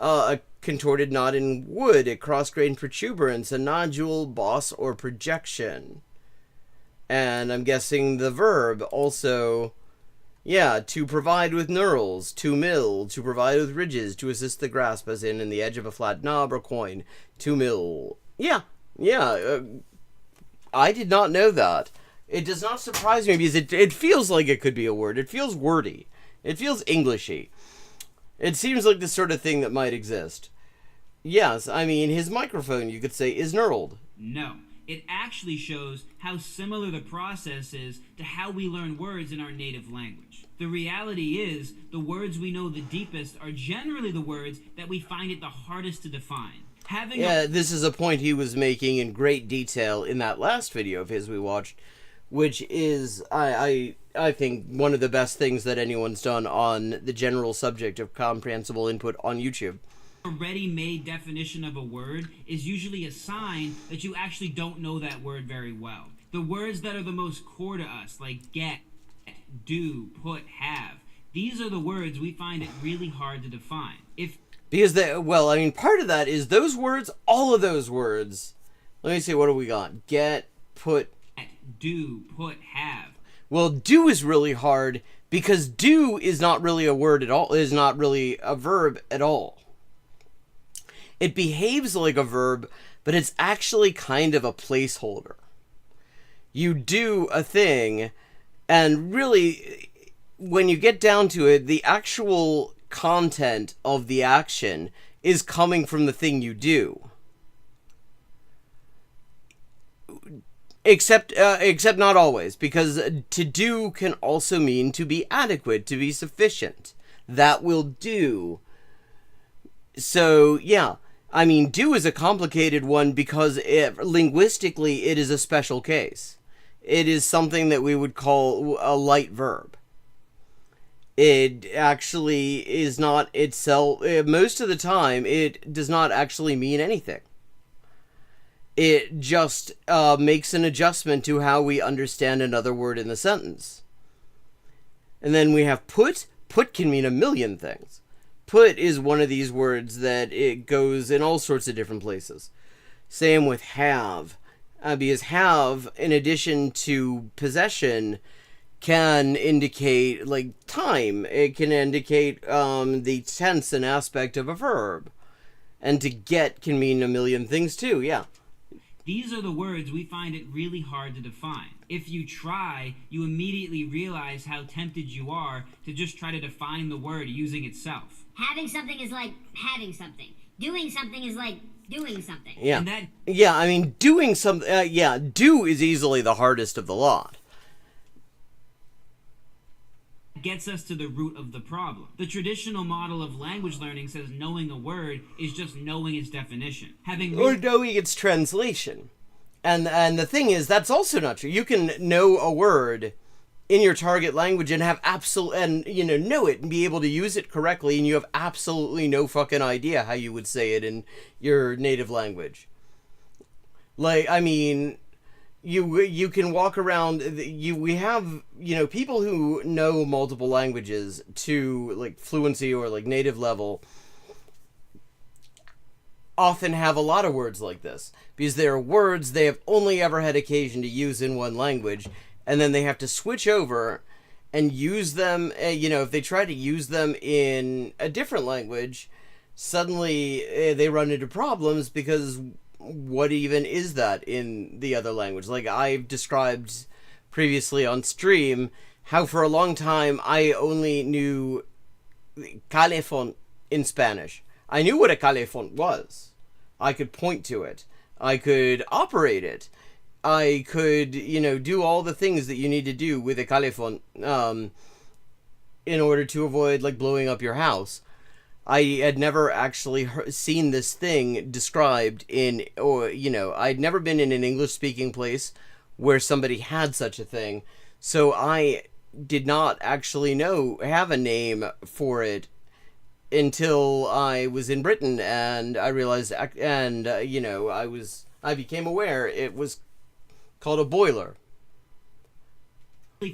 A contorted knot in wood, a cross-grained protuberance, a nodule, boss, or projection. And I'm guessing the verb also, yeah, to provide with knurls, to mill, to provide with ridges, to assist the grasp, as in the edge of a flat knob or coin, to mill. Yeah, I did not know that. It does not surprise me because it feels like it could be a word. It feels wordy. It feels Englishy. It seems like the sort of thing that might exist. Yes, I mean, his microphone, you could say, is knurled. No. It actually shows how similar the process is to how we learn words in our native language. The reality is, the words we know the deepest are generally the words that we find it the hardest to define. This is a point he was making in great detail in that last video of his we watched, which is, I think, one of the best things that anyone's done on the general subject of comprehensible input on YouTube. A ready-made definition of a word is usually a sign that you actually don't know that word very well. The words that are the most core to us, like get, do, put, have, these are the words we find it really hard to define. Part of that is those words, all of those words. Let me see, what do we got? Get, put, do, put, have. Well, do is really hard because do is not really a word at all, is not really a verb at all. It behaves like a verb, but it's actually kind of a placeholder. You do a thing, and really, when you get down to it, the actual content of the action is coming from the thing you do. Except not always, because to do can also mean to be adequate, to be sufficient. That will do. So, yeah. I mean, do is a complicated one because linguistically it is a special case. It is something that we would call a light verb. It actually is not itself, most of the time, it does not actually mean anything. It just makes an adjustment to how we understand another word in the sentence. And then we have put. Put can mean a million things. Put is one of these words that it goes in all sorts of different places. Same with have. Because have, in addition to possession, can indicate, like, time. It can indicate the tense and aspect of a verb. And to get can mean a million things too, yeah. These are the words we find it really hard to define. If you try, you immediately realize how tempted you are to just try to define the word using itself. Having something is like having something. Doing something is like doing something. Yeah. Yeah, I mean, doing something, do is easily the hardest of the lot. Gets us to the root of the problem. The traditional model of language learning says knowing a word is just knowing its definition. Or knowing its translation. And the thing is, that's also not true. You can know a word in your target language and have know it and be able to use it correctly, and you have absolutely no fucking idea how you would say it in your native language. Like, I mean, you can walk around, we have, people who know multiple languages to, like, fluency or, like, native level often have a lot of words like this, because they are words they have only ever had occasion to use in one language, and then they have to switch over and use them, if they try to use them in a different language, suddenly they run into problems, because what even is that in the other language? Like I've described previously on stream, how for a long time I only knew calefón in Spanish. I knew what a calefón was. I could point to it. I could operate it. I could, do all the things that you need to do with a calefón in order to avoid, like, blowing up your house. I had never actually seen this thing described I'd never been in an English-speaking place where somebody had such a thing, so I did not actually have a name for it until I was in Britain and I realized, and I became aware it was called a boiler.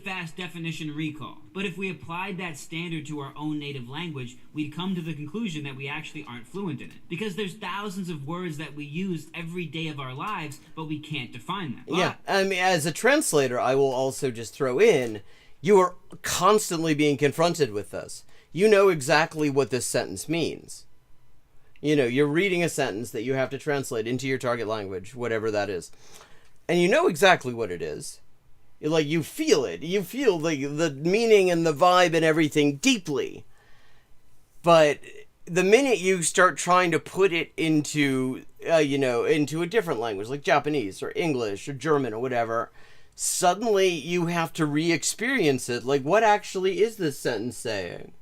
Fast definition recall. But if we applied that standard to our own native language, we'd come to the conclusion that we actually aren't fluent in it. Because there's thousands of words that we use every day of our lives, but we can't define them. Yeah, I mean, as a translator, I will also just throw in, you are constantly being confronted with this. You know exactly what this sentence means. You know, you're reading a sentence that you have to translate into your target language, whatever that is. And you know exactly what it is. Like, you feel it. You feel the meaning and the vibe and everything deeply. But the minute you start trying to put it into, into a different language, like Japanese or English or German or whatever, suddenly you have to re-experience it. Like, what actually is this sentence saying?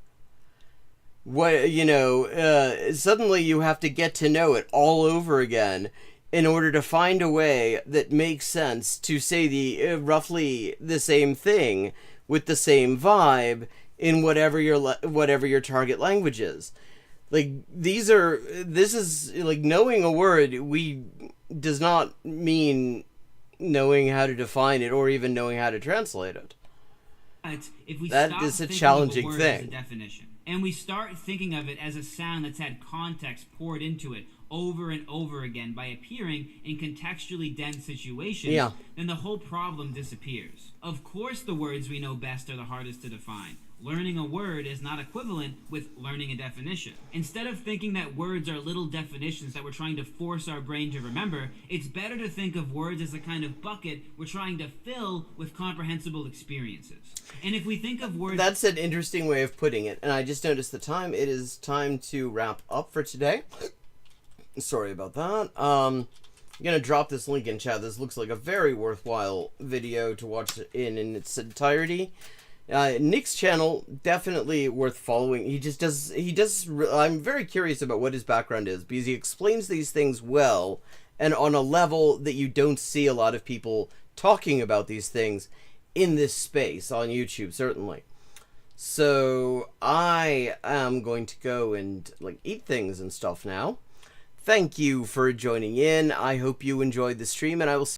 Suddenly you have to get to know it all over again in order to find a way that makes sense to say the roughly the same thing with the same vibe in whatever your target language is. Like, this is like, knowing a word does not mean knowing how to define it or even knowing how to translate it. If we that is a challenging thing. As a definition, and we start thinking of it as a sound that's had context poured into it over and over again by appearing in contextually dense situations, then the whole problem disappears. Of course, the words we know best are the hardest to define. Learning a word is not equivalent with learning a definition. Instead of thinking that words are little definitions that we're trying to force our brain to remember, it's better to think of words as a kind of bucket we're trying to fill with comprehensible experiences. And if we think of words... That's an interesting way of putting it, and I just noticed the time. It is time to wrap up for today. Sorry about that. I'm going to drop this link in chat. This looks like a very worthwhile video to watch in its entirety. Nick's channel, definitely worth following. I'm very curious about what his background is, because he explains these things well, and on a level that you don't see a lot of people talking about these things in this space, on YouTube, certainly. So, I am going to go and, eat things and stuff now. Thank you for joining in. I hope you enjoyed the stream, and I will see